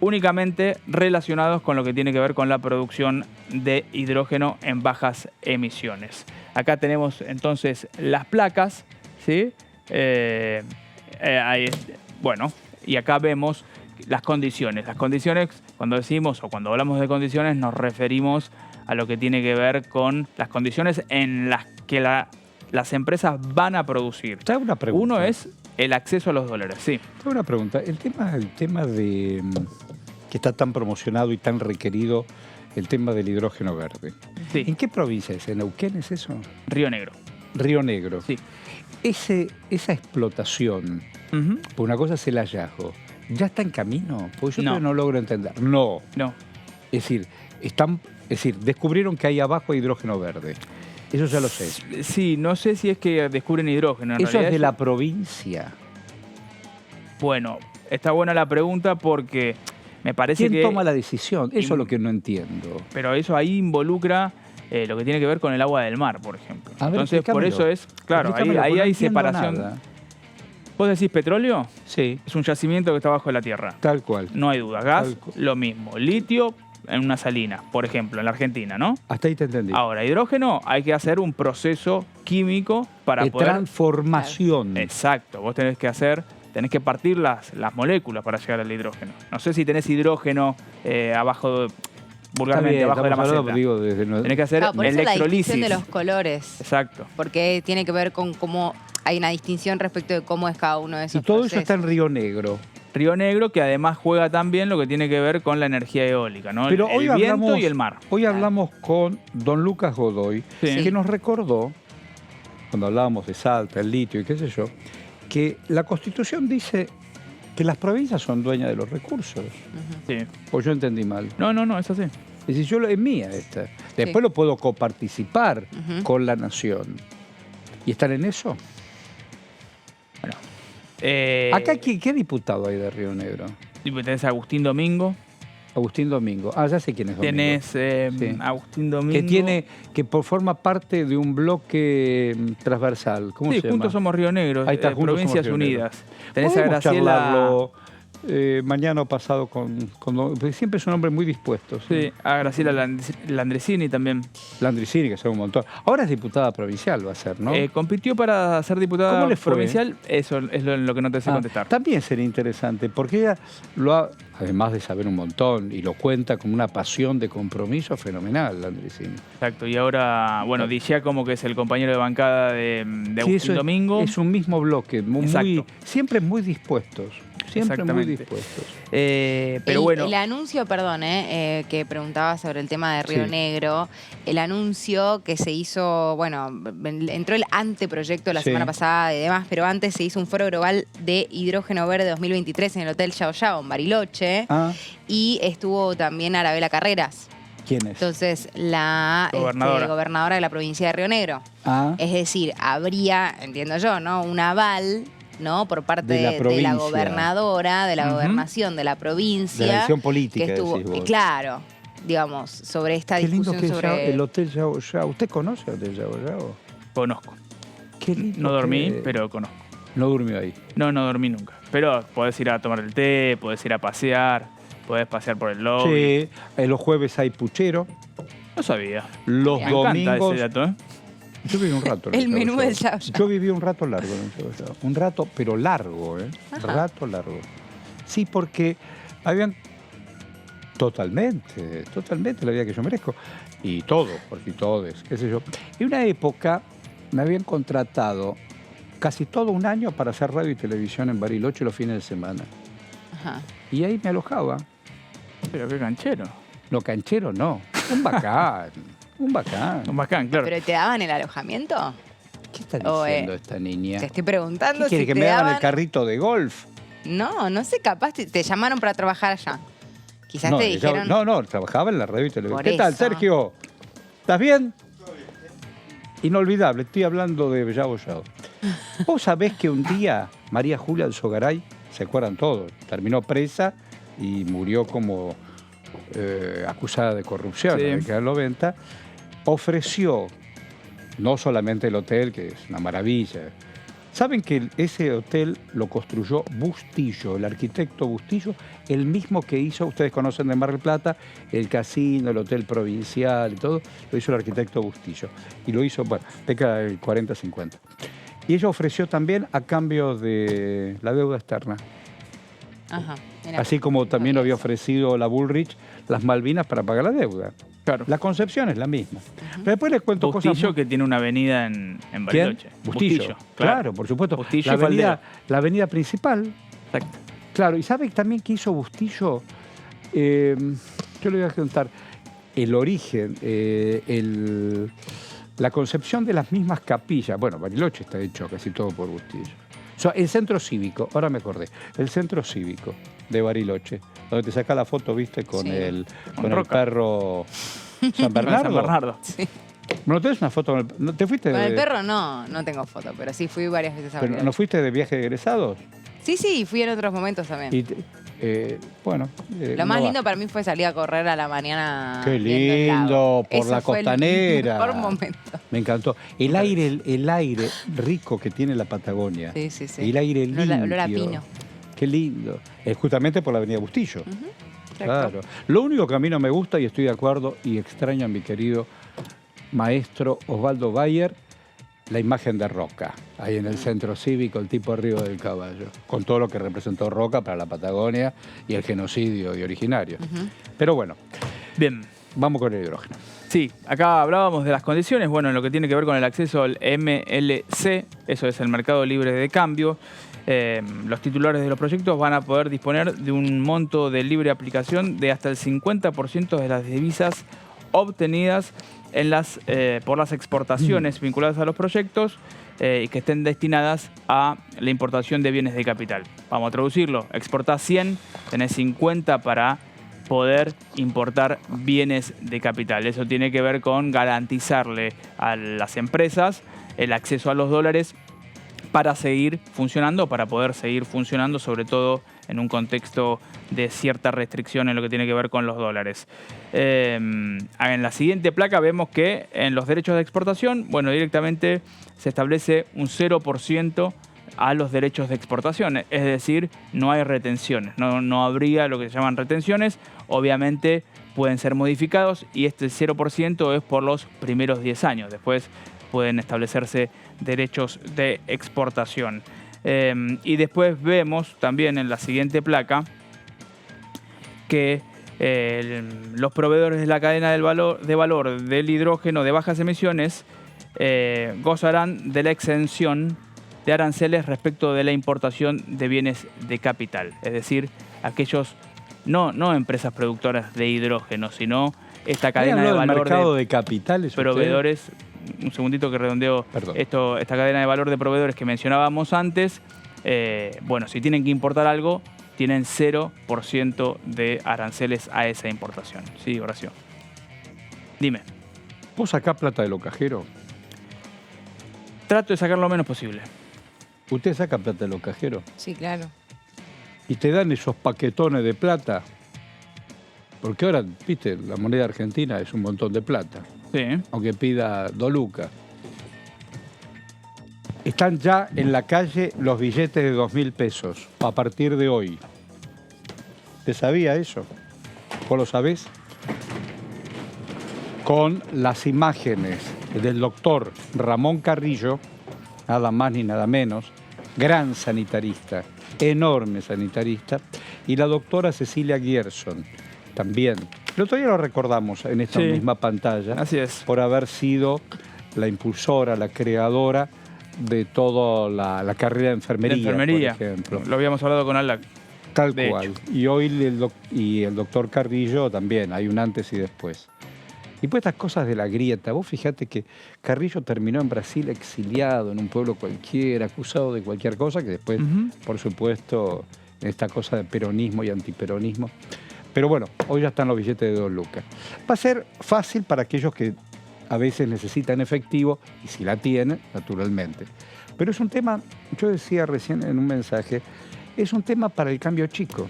únicamente relacionados con lo que tiene que ver con la producción de hidrógeno en bajas emisiones. Acá tenemos entonces las placas, ¿sí? Y acá vemos las condiciones. Las condiciones, cuando decimos o cuando hablamos de condiciones, nos referimos a lo que tiene que ver con las condiciones en las que las empresas van a producir. Te hago una pregunta. Uno es el acceso a los dólares, sí. Te hago una pregunta. El tema de que está tan promocionado y tan requerido, el tema del hidrógeno verde. Sí. ¿En qué provincia es? ¿En Neuquén es eso? Río Negro. Río Negro. Sí. Esa explotación, por una cosa es el hallazgo, ¿ya está en camino? Porque yo No. todavía no logro entender. No. Es decir, descubrieron que ahí abajo hay hidrógeno verde. Eso ya lo sé. Sí, no sé si es que descubren hidrógeno. En Eso realidad es de la provincia. Bueno, está buena la pregunta porque me parece ¿Quién que... toma la decisión? Eso es lo que no entiendo. Pero eso ahí involucra lo que tiene que ver con el agua del mar, por ejemplo. A ver, Entonces, por explícamelo. eso es... Claro, Explícamelo, ahí porque no hay entiendo separación. nada. ¿Vos decís petróleo? Sí. Es un yacimiento que está bajo de la tierra. Tal cual. No hay duda. Gas, lo mismo. Litio, en una salina, por ejemplo, en la Argentina, ¿no? Hasta ahí te entendí. Ahora, hidrógeno, hay que hacer un proceso químico para De poder... transformación. Exacto. Vos tenés que partir las moléculas para llegar al hidrógeno. No sé si tenés hidrógeno abajo, vulgarmente, Está bien, abajo de la estamos hablando, maceta. digo, desde Tenés que hacer Por eso la electrolisis. distinción de los colores. Exacto. Porque tiene que ver con cómo hay una distinción respecto de cómo es cada uno de esos Y todo procesos. eso está en Río Negro. Río Negro, que además juega también lo que tiene que ver con la energía eólica, ¿no? Pero el viento y el mar. Hoy hablamos con don Lucas Godoy, Sí. que nos recordó, cuando hablábamos de Salta, el litio y qué sé yo, que la Constitución dice que las provincias son dueñas de los recursos. Sí. O yo entendí mal. No, es así. Es decir, es mía esta. Después lo puedo coparticipar con la nación. ¿Y están en eso? Acá, ¿qué diputado hay de Río Negro? Tenés a Agustín Domingo. Agustín Domingo. Ah, ya sé quién es Domingo. Tenés Agustín Domingo. Que forma parte de un bloque transversal. ¿Cómo se llama? Juntos Somos Río Negro. Ahí está, Juntos Provincias Somos Río Unidas. Negro. Tenés a Podemos Graciela... charlarlo, mañana o pasado porque siempre es un hombre muy dispuesto. Sí, a Graciela Landresini también. Landresini, que sabe un montón. Ahora es diputada provincial, va a ser, ¿no? Compitió para ser diputada ¿Cómo le fue? provincial. Eso es lo que no te sé contestar. También sería interesante, porque ella además de saber un montón, y lo cuenta como una pasión de compromiso fenomenal, Landresini. Exacto, y ahora, bueno, Giacomo, que es el compañero de bancada de Agustín Domingo. Es un mismo bloque, siempre muy dispuestos. Siempre muy dispuestos. Pero bueno. El anuncio, perdón, que preguntaba sobre el tema de Río Negro, el anuncio que se hizo, bueno, entró el anteproyecto la semana pasada y demás, pero antes se hizo un foro global de hidrógeno verde 2023 en el Hotel Yao Yao, en Bariloche, y estuvo también Arabela Carreras. ¿Quién es? Entonces, la gobernadora de la provincia de Río Negro. Es decir, habría, entiendo yo, ¿no? Un aval, ¿no? Por parte de la gobernadora, de la gobernación de la provincia. De la elección política, que estuvo, decís vos. Claro, digamos, sobre esta Qué lindo discusión que sobre... el Hotel Yao Yao. ¿Usted conoce el Hotel Yao Yao? Conozco. Qué lindo. No dormí, pero conozco. ¿No durmió ahí? No dormí nunca. Pero podés ir a tomar el té, podés ir a pasear, podés pasear por el lobby. Sí, los jueves hay puchero. No sabía. Los Me domingos... encanta ese dato, ¿eh? Yo viví un rato en el menú del Yao Yao. Yo viví un rato largo en el Yao Yao. Un rato, pero largo, ¿eh? Rato largo. Sí, porque habían... Totalmente la vida que yo merezco. Y todo, porque todos, qué sé yo. En una época me habían contratado casi todo un año para hacer radio y televisión en Bariloche los fines de semana. Y ahí me alojaba. Pero qué canchero. No, canchero no. Un bacán. Un bacán, claro. ¿Pero te daban el alojamiento? ¿Qué está diciendo esta niña? Te estoy preguntando ¿Qué quiere, si que te me hagan daban... el carrito de golf? No sé, capaz te llamaron para trabajar allá. Quizás No, te dijeron... No, trabajaba en la radio y televisión. Por ¿Qué tal, eso. Sergio? ¿Estás bien? Inolvidable, estoy hablando de Yao Yao. Vos sabés que un día María Julia Alzogaray, se acuerdan todos, terminó presa y murió como acusada de corrupción en la década del 90, ofreció no solamente el hotel, que es una maravilla. ¿Saben que ese hotel lo construyó Bustillo, el arquitecto Bustillo, el mismo que hizo, ustedes conocen de Mar del Plata, el casino, el hotel provincial y todo, lo hizo el arquitecto Bustillo. Y lo hizo, bueno, década del 40-50. Y ella ofreció también a cambio de la deuda externa. Así como también había ofrecido la Bullrich las Malvinas para pagar la deuda. Claro. La concepción es la misma. Pero después les cuento Bustillo, cosas... que tiene una avenida en Bariloche. Bustillo. Claro, por supuesto. Bustillo la avenida principal. Exacto. Claro, ¿y sabe también qué hizo Bustillo? Yo le voy a contar el origen, la concepción de las mismas capillas, bueno, Bariloche está hecho casi todo por Bustillo. O sea, el centro cívico, ahora me acordé, el centro cívico de Bariloche, donde te saca la foto, viste, con el perro San Bernardo. San Bernardo. Sí. ¿No tenés una foto? ¿Te fuiste Con de... el perro no tengo foto, pero sí fui varias veces a ¿Pero Bariloche. no fuiste de viaje de egresados? Sí, fui en otros momentos también. Y bueno. Lo más lindo para mí fue salir a correr a la mañana. Qué viendo el lago. lindo, por Eso la fue el costanera. mejor momento. Me encantó. El aire rico que tiene la Patagonia. Sí. El aire limpio. Olor a pino. Qué lindo. Es justamente por la avenida Bustillo. Claro. Lo único que a mí no me gusta, y estoy de acuerdo, y extraño a mi querido maestro Osvaldo Bayer, la imagen de Roca, ahí en el centro cívico, el tipo arriba del caballo, con todo lo que representó Roca para la Patagonia y el genocidio de originarios. Pero bueno, bien, vamos con el hidrógeno. Sí, acá hablábamos de las condiciones, bueno, en lo que tiene que ver con el acceso al MLC, eso es el mercado libre de cambio. Los titulares de los proyectos van a poder disponer de un monto de libre aplicación de hasta el 50% de las divisas obtenidas por las exportaciones vinculadas a los proyectos y que estén destinadas a la importación de bienes de capital. Vamos a traducirlo. Exportás 100, tenés 50 para poder importar bienes de capital. Eso tiene que ver con garantizarle a las empresas el acceso a los dólares para seguir funcionando, para poder seguir funcionando, sobre todo en un contexto de cierta restricción en lo que tiene que ver con los dólares. En la siguiente placa vemos que en los derechos de exportación, bueno, directamente se establece un 0% a los derechos de exportación, es decir, no hay retenciones, no habría lo que se llaman retenciones, obviamente pueden ser modificados y este 0% es por los primeros 10 años, después pueden establecerse derechos de exportación. Y después vemos también en la siguiente placa que los proveedores de la cadena de valor del hidrógeno de bajas emisiones gozarán de la exención de aranceles respecto de la importación de bienes de capital. Es decir, aquellos, no empresas productoras de hidrógeno, sino esta cadena de valor mercado de capitales, proveedores. Un segundito que redondeo esta cadena de valor de proveedores que mencionábamos antes. Bueno, si tienen que importar algo, tienen 0% de aranceles a esa importación. Sí, Horacio. Dime. ¿Vos sacás plata de los cajeros? Trato de sacar lo menos posible. ¿Usted saca plata de los cajeros? Sí, claro. ¿Y te dan esos paquetones de plata? Porque ahora, viste, la moneda argentina es un montón de plata. Sí. Aunque pida 2 lucas. Están ya en la calle los billetes de 2.000 pesos a partir de hoy. ¿Te sabía eso? ¿Vos lo sabés? Con las imágenes del doctor Ramón Carrillo, nada más ni nada menos, gran sanitarista, enorme sanitarista, y la doctora Cecilia Gerson, también. El otro día lo recordamos en esta misma pantalla. Así es. Por haber sido la impulsora, la creadora de toda la carrera de enfermería, por ejemplo. Lo habíamos hablado con Alac. Tal cual. Y hoy el doctor Carrillo también, hay un antes y después. Y pues estas cosas de la grieta, vos fijate que Carrillo terminó en Brasil exiliado, en un pueblo cualquiera, acusado de cualquier cosa, que después, por supuesto, en esta cosa de peronismo y antiperonismo. Pero bueno, hoy ya están los billetes de 2 lucas. Va a ser fácil para aquellos que a veces necesitan efectivo, y si la tienen, naturalmente. Pero es un tema, yo decía recién en un mensaje, es un tema para el cambio chico.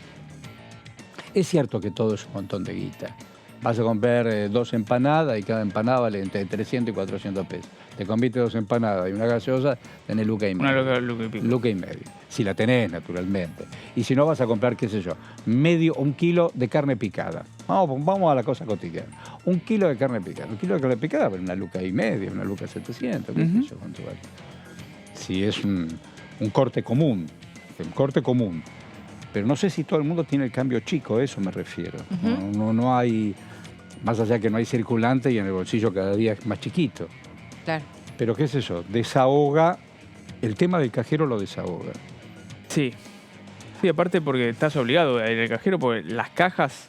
Es cierto que todo es un montón de guita. Vas a comprar 2 empanadas y cada empanada vale entre 300 y 400 pesos. Te convite 2 empanadas y una gaseosa, tenés luca y medio. Luca y medio. Si la tenés, naturalmente. Y si no, vas a comprar, qué sé yo, 1 kilo de carne picada. Vamos a la cosa cotidiana. 1 kilo de carne picada. 1 kilo de carne picada vale 1 luca y medio, 1 luca 700, qué sé yo, cuánto vale. Si es un corte común. Un corte común. Pero no sé si todo el mundo tiene el cambio chico, a eso me refiero. No hay, más allá que no hay circulante y en el bolsillo cada día es más chiquito. Claro. Pero qué sé yo, desahoga, el tema del cajero lo desahoga. Sí. Sí, aparte porque estás obligado a ir al cajero porque las cajas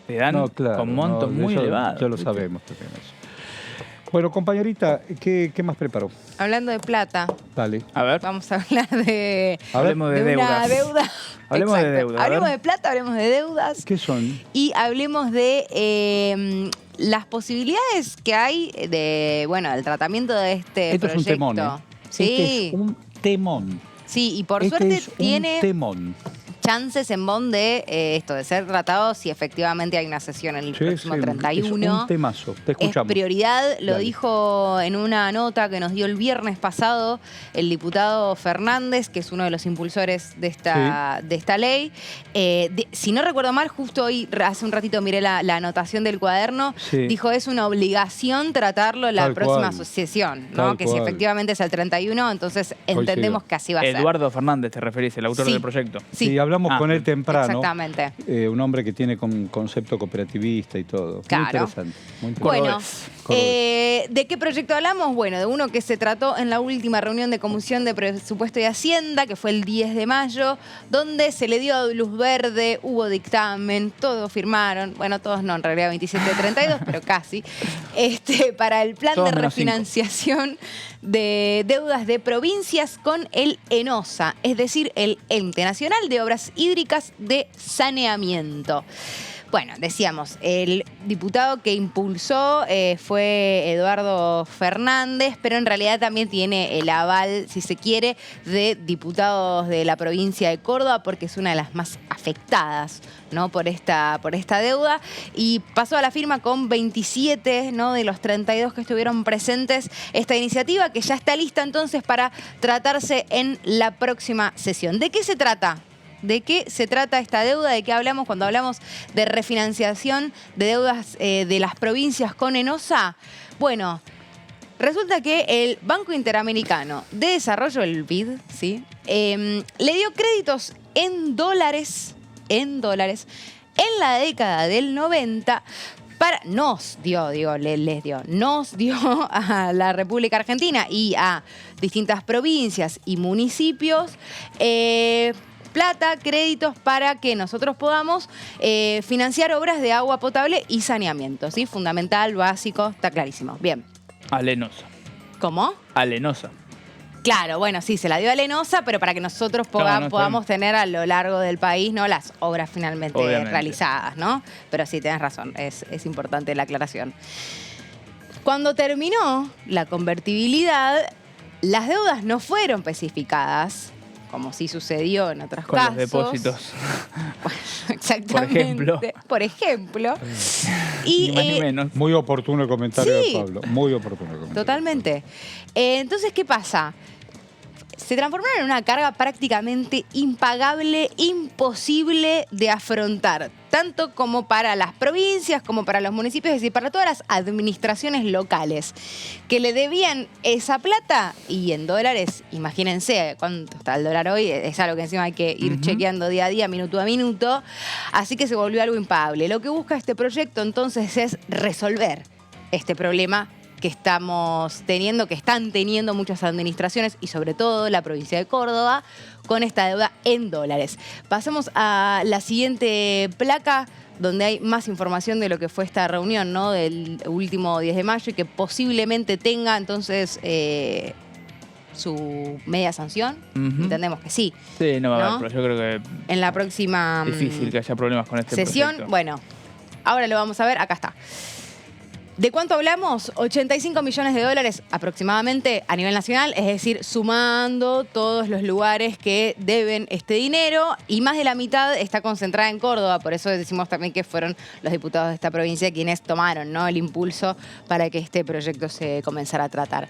te dan con montos muy elevados. Ya lo sabemos también eso. Bueno, compañerita, ¿qué más preparó? Hablando de plata, Dale. A ver. vamos a hablar de, Hablemos de una deudas. deuda. Hablemos de Exacto. deuda. a Hablemos ver. de plata, hablemos de deudas. ¿Qué son? Y hablemos de las posibilidades que hay del tratamiento de este Esto proyecto. es un temón, ¿eh? Sí. Este es un temón. Sí, y por Este suerte es un tiene temón. chances en Bonn de de ser tratado si efectivamente hay una sesión el próximo 31. Es un temazo, te Es escuchamos. prioridad, lo Dale. dijo en una nota que nos dio el viernes pasado el diputado Fernández, que es uno de los impulsores de esta ley. Si no recuerdo mal, justo hoy, hace un ratito miré la anotación del cuaderno, Sí. dijo es una obligación tratarlo en la Tal próxima cual. sesión, ¿no? Tal Que si cual. efectivamente es el 31, entonces entendemos que así va a ser. Eduardo Fernández, te referís, el autor Sí. del proyecto. Sí, hablamos con él temprano. Exactamente. Un hombre que tiene concepto cooperativista y todo. Claro. Muy interesante. Muy interesante. Bueno, ¿de qué proyecto hablamos? Bueno, de uno que se trató en la última reunión de Comisión de Presupuesto y Hacienda, que fue el 10 de mayo, donde se le dio luz verde, hubo dictamen, todos firmaron, bueno, todos no, en realidad 27 de 32, pero casi, para el plan Todos de menos 5. refinanciación de deudas de provincias con el ENOSA, es decir, el Ente Nacional de Obras Hídricas de Saneamiento. Bueno, decíamos, el diputado que impulsó fue Eduardo Fernández, pero en realidad también tiene el aval, si se quiere, de diputados de la provincia de Córdoba, porque es una de las más afectadas, ¿no? por esta deuda. Y pasó a la firma con 27, ¿no? de los 32 que estuvieron presentes esta iniciativa, que ya está lista entonces para tratarse en la próxima sesión. ¿De qué se trata? ¿De qué se trata esta deuda? ¿De qué hablamos cuando hablamos de refinanciación de deudas de las provincias con ENOSA? Bueno, resulta que el Banco Interamericano de Desarrollo, el BID, ¿sí? Le dio créditos en dólares en la década del 90 nos dio a la República Argentina y a distintas provincias y municipios plata, créditos para que nosotros podamos financiar obras de agua potable y saneamiento, ¿sí? Fundamental, básico, está clarísimo. Bien. Alenosa. ¿Cómo? Alenosa. Claro, bueno, sí, se la dio a Lenosa, pero para que nosotros podamos tener a lo largo del país, ¿no? Las obras finalmente realizadas, ¿no? Pero sí, tenés razón, es importante la aclaración. Cuando terminó la convertibilidad, las deudas no fueron especificadas, como sí sucedió en otros casos. Con los depósitos. Bueno, exactamente. Por ejemplo. Ni más ni menos. Muy oportuno el comentario Sí. de Pablo. Muy oportuno el comentario. Totalmente. Entonces, ¿qué pasa? Se transformaron en una carga prácticamente impagable, imposible de afrontar, tanto como para las provincias, como para los municipios, es decir, para todas las administraciones locales que le debían esa plata y en dólares, imagínense cuánto está el dólar hoy, es algo que encima hay que ir chequeando día a día, minuto a minuto, así que se volvió algo impagable. Lo que busca este proyecto entonces es resolver este problema que estamos teniendo, que están teniendo muchas administraciones y sobre todo la provincia de Córdoba con esta deuda en dólares. Pasemos a la siguiente placa donde hay más información de lo que fue esta reunión, ¿no? Del último 10 de mayo y que posiblemente tenga entonces su media sanción. Entendemos que sí. Sí, no va a ¿no? haber, pero yo creo que En la próxima difícil que haya problemas con este sesión, proyecto. bueno, ahora lo vamos a ver, acá está. ¿De cuánto hablamos? 85 millones de dólares aproximadamente a nivel nacional, es decir, sumando todos los lugares que deben este dinero y más de la mitad está concentrada en Córdoba, por eso decimos también que fueron los diputados de esta provincia quienes tomaron, ¿no? el impulso para que este proyecto se comenzara a tratar.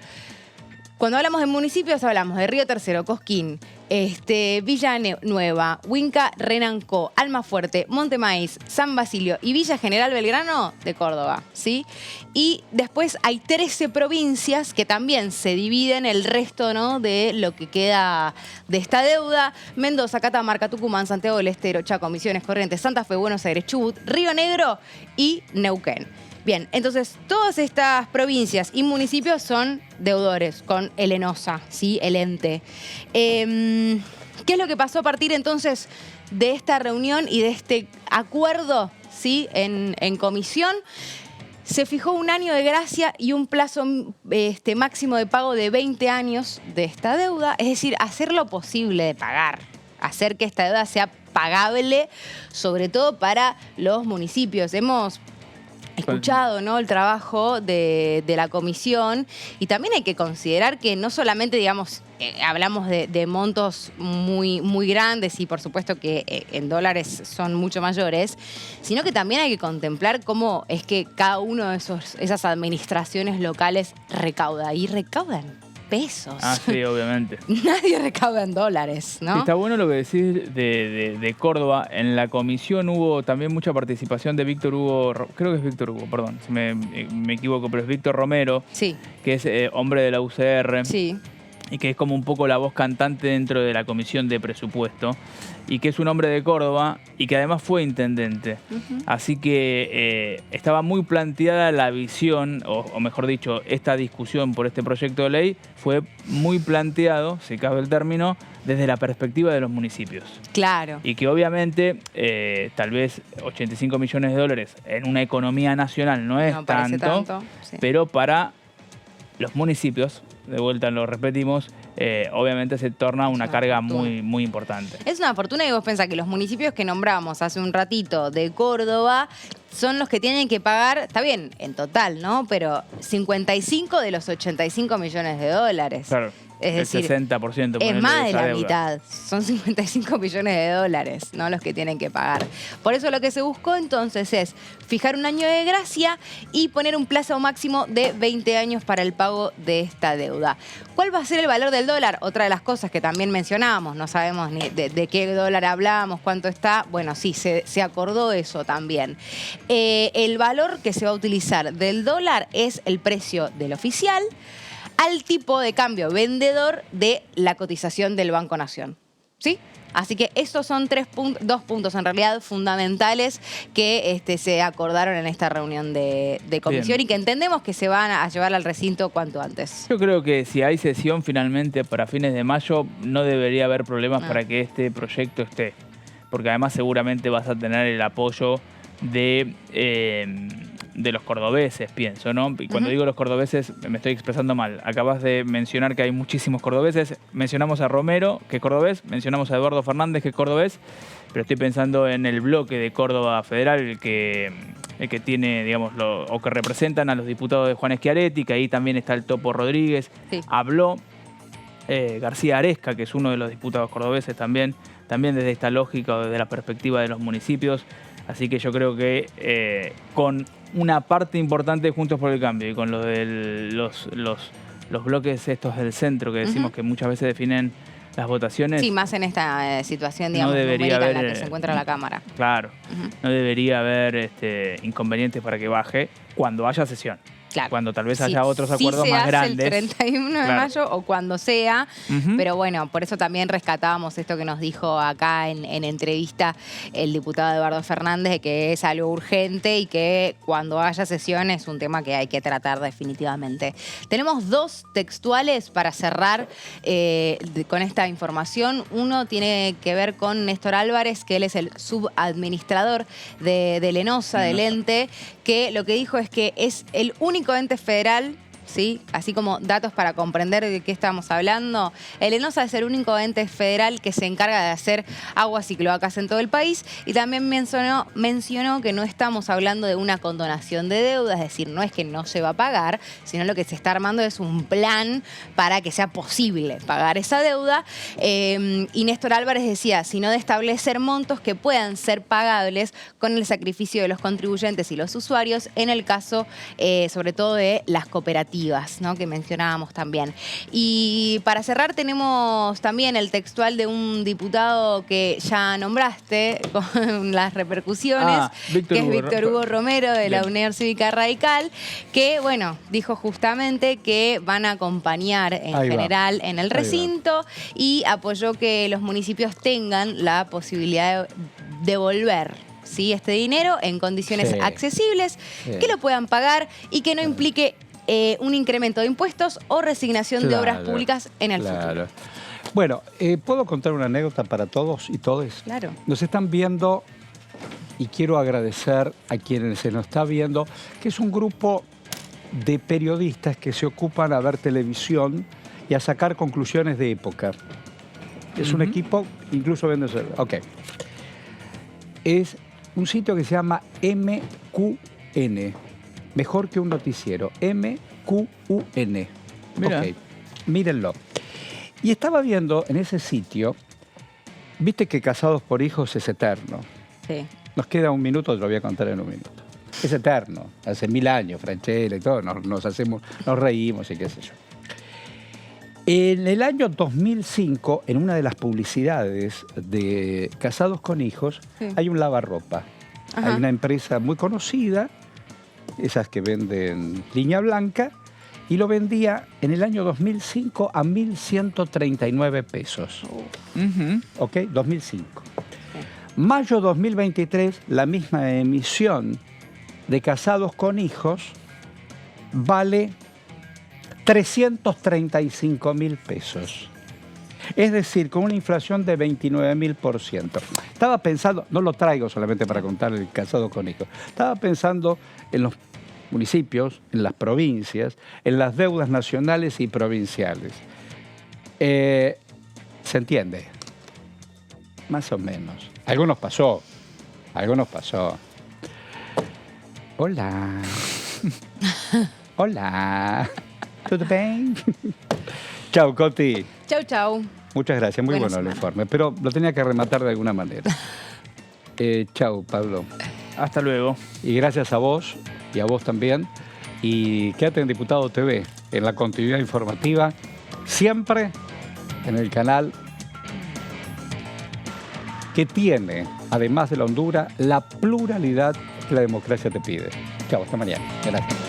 Cuando hablamos de municipios, hablamos de Río Tercero, Cosquín, Villa Nueva, Huinca, Renancó, Almafuerte, Monte Maíz, San Basilio y Villa General Belgrano de Córdoba, ¿sí? Y después hay 13 provincias que también se dividen el resto, ¿no? de lo que queda de esta deuda. Mendoza, Catamarca, Tucumán, Santiago del Estero, Chaco, Misiones, Corrientes, Santa Fe, Buenos Aires, Chubut, Río Negro y Neuquén. Bien, entonces todas estas provincias y municipios son deudores con el ENOSA, ¿sí? el ente. ¿Qué es lo que pasó a partir entonces de esta reunión y de este acuerdo, ¿sí? en comisión? Se fijó un año de gracia y un plazo máximo de pago de 20 años de esta deuda, es decir, hacer lo posible de pagar, hacer que esta deuda sea pagable, sobre todo para los municipios. Hemos escuchado, ¿no?, el trabajo de la comisión, y también hay que considerar que no solamente, digamos, hablamos de montos muy, muy grandes y por supuesto que en dólares son mucho mayores, sino que también hay que contemplar cómo es que cada uno de esas administraciones locales recauda, y recaudan pesos. Ah, sí, obviamente. Nadie recauda en dólares, ¿no? Sí, está bueno lo que decís de Córdoba. En la comisión hubo también mucha participación de Víctor Hugo, creo que es Víctor Hugo, perdón, si me equivoco, pero es Víctor Romero, sí, que es hombre de la UCR. Sí. Y que es como un poco la voz cantante dentro de la comisión de presupuesto, y que es un hombre de Córdoba y que además fue intendente. Así que estaba muy planteada la visión, o mejor dicho, esta discusión por este proyecto de ley fue muy planteado, si cabe el término, desde la perspectiva de los municipios. Claro. Y que obviamente tal vez 85 millones de dólares en una economía nacional no es tanto, sí, pero para los municipios, de vuelta lo repetimos, obviamente se torna una carga muy, muy importante. Es una fortuna, y vos pensás que los municipios que nombramos hace un ratito de Córdoba son los que tienen que pagar, está bien, en total, ¿no? Pero 55 de los 85 millones de dólares. Claro. Es decir, el 60%. Es más de la deuda. mitad. Son 55 millones de dólares, ¿no?, los que tienen que pagar. Por eso lo que se buscó entonces es fijar un año de gracia y poner un plazo máximo de 20 años para el pago de esta deuda. ¿Cuál va a ser el valor del dólar? Otra de las cosas que también mencionábamos, no sabemos ni de qué dólar hablamos, cuánto está. Bueno, sí, se acordó eso también. El valor que se va a utilizar del dólar es el precio del oficial al tipo de cambio vendedor de la cotización del Banco Nación. ¿Sí? Así que estos son dos puntos en realidad fundamentales que se acordaron en esta reunión de comisión. Bien. Y que entendemos que se van a llevar al recinto cuanto antes. Yo creo que si hay sesión finalmente para fines de mayo, no debería haber problemas para que este proyecto esté. Porque además seguramente vas a tener el apoyo de los cordobeses, pienso, ¿no? Y cuando digo los cordobeses me estoy expresando mal. Acabas de mencionar que hay muchísimos cordobeses. Mencionamos a Romero, que es cordobés. Mencionamos a Eduardo Fernández, que es cordobés. Pero estoy pensando en el bloque de Córdoba Federal, el que tiene, digamos, o que representan a los diputados de Juan Schiaretti, que ahí también está el Topo Rodríguez. Sí. Habló García Aresca, que es uno de los diputados cordobeses también desde esta lógica o desde la perspectiva de los municipios. Así que yo creo que con una parte importante de Juntos por el Cambio y con lo de los bloques estos del centro que decimos que muchas veces definen las votaciones. Sí, más en esta situación, digamos, numérica en la que se encuentra la Cámara. Claro, no debería haber inconvenientes para que baje cuando haya sesión. Claro. Cuando tal vez haya otros acuerdos más grandes. El 31 de mayo o cuando sea. Pero bueno, por eso también rescatábamos esto que nos dijo acá en entrevista el diputado Eduardo Fernández, de que es algo urgente y que cuando haya sesión es un tema que hay que tratar definitivamente. Tenemos dos textuales para cerrar con esta información. Uno tiene que ver con Néstor Álvarez, que él es el subadministrador de Lenosa, del ente, que lo que dijo es que es el único ente federal, ¿sí?, así como datos para comprender de qué estamos hablando. El Lenosa es el único ente federal que se encarga de hacer aguas y cloacas en todo el país, y también mencionó que no estamos hablando de una condonación de deuda, es decir, no es que no se va a pagar, sino lo que se está armando es un plan para que sea posible pagar esa deuda. Y Néstor Álvarez decía, sino de establecer montos que puedan ser pagables con el sacrificio de los contribuyentes y los usuarios, en el caso sobre todo de las cooperativas, ¿no?, que mencionábamos también. Y para cerrar tenemos también el textual de un diputado que ya nombraste con las repercusiones, que es Víctor Hugo Romero, de la Unión Cívica Radical, que, bueno, dijo justamente que van a acompañar en general en el recinto, y apoyó que los municipios tengan la posibilidad de devolver, ¿sí?, este dinero en condiciones accesibles, que lo puedan pagar y que no implique un incremento de impuestos o resignación de obras públicas en el futuro. Bueno, ¿puedo contar una anécdota para todos y todes? Claro. Nos están viendo y quiero agradecer a quienes se nos está viendo, que es un grupo de periodistas que se ocupan a ver televisión y a sacar conclusiones de época. Es un equipo, incluso vendiendo. Ok. Es un sitio que se llama MQN. Mejor que un noticiero. MQN. Mira. Ok. Mírenlo. Y estaba viendo en ese sitio, viste que Casados por Hijos es eterno. Sí. Nos queda un minuto, te lo voy a contar en un minuto. Es eterno. Hace 1000 años, Franchella y todo, nos reímos y qué sé yo. En el año 2005, en una de las publicidades de Casados con Hijos, Sí. hay un lavarropa. Ajá. Hay una empresa muy conocida, esas que venden línea blanca, y lo vendía en el año 2005 a 1.139 pesos. ¿Ok? 2005. Mayo 2023, la misma emisión de Casados con Hijos vale 335.000 pesos. Es decir, con una inflación de 29.000%. Estaba pensando, no lo traigo solamente para contar el Casado con Hijos, estaba pensando en los municipios, en las provincias, en las deudas nacionales y provinciales. ¿Se entiende? Más o menos. Algunos pasó. Hola. Hola. ¿Todo bien? Chau, Coti. Chau, chau. Muchas gracias, muy Buena bueno el semana. informe, pero lo tenía que rematar de alguna manera. Chau, Pablo. Hasta luego. Y gracias a vos y a vos también. Y quédate en Diputado TV, en la continuidad informativa, siempre en el canal que tiene, además de la hondura, la pluralidad que la democracia te pide. Chau, hasta mañana. Gracias.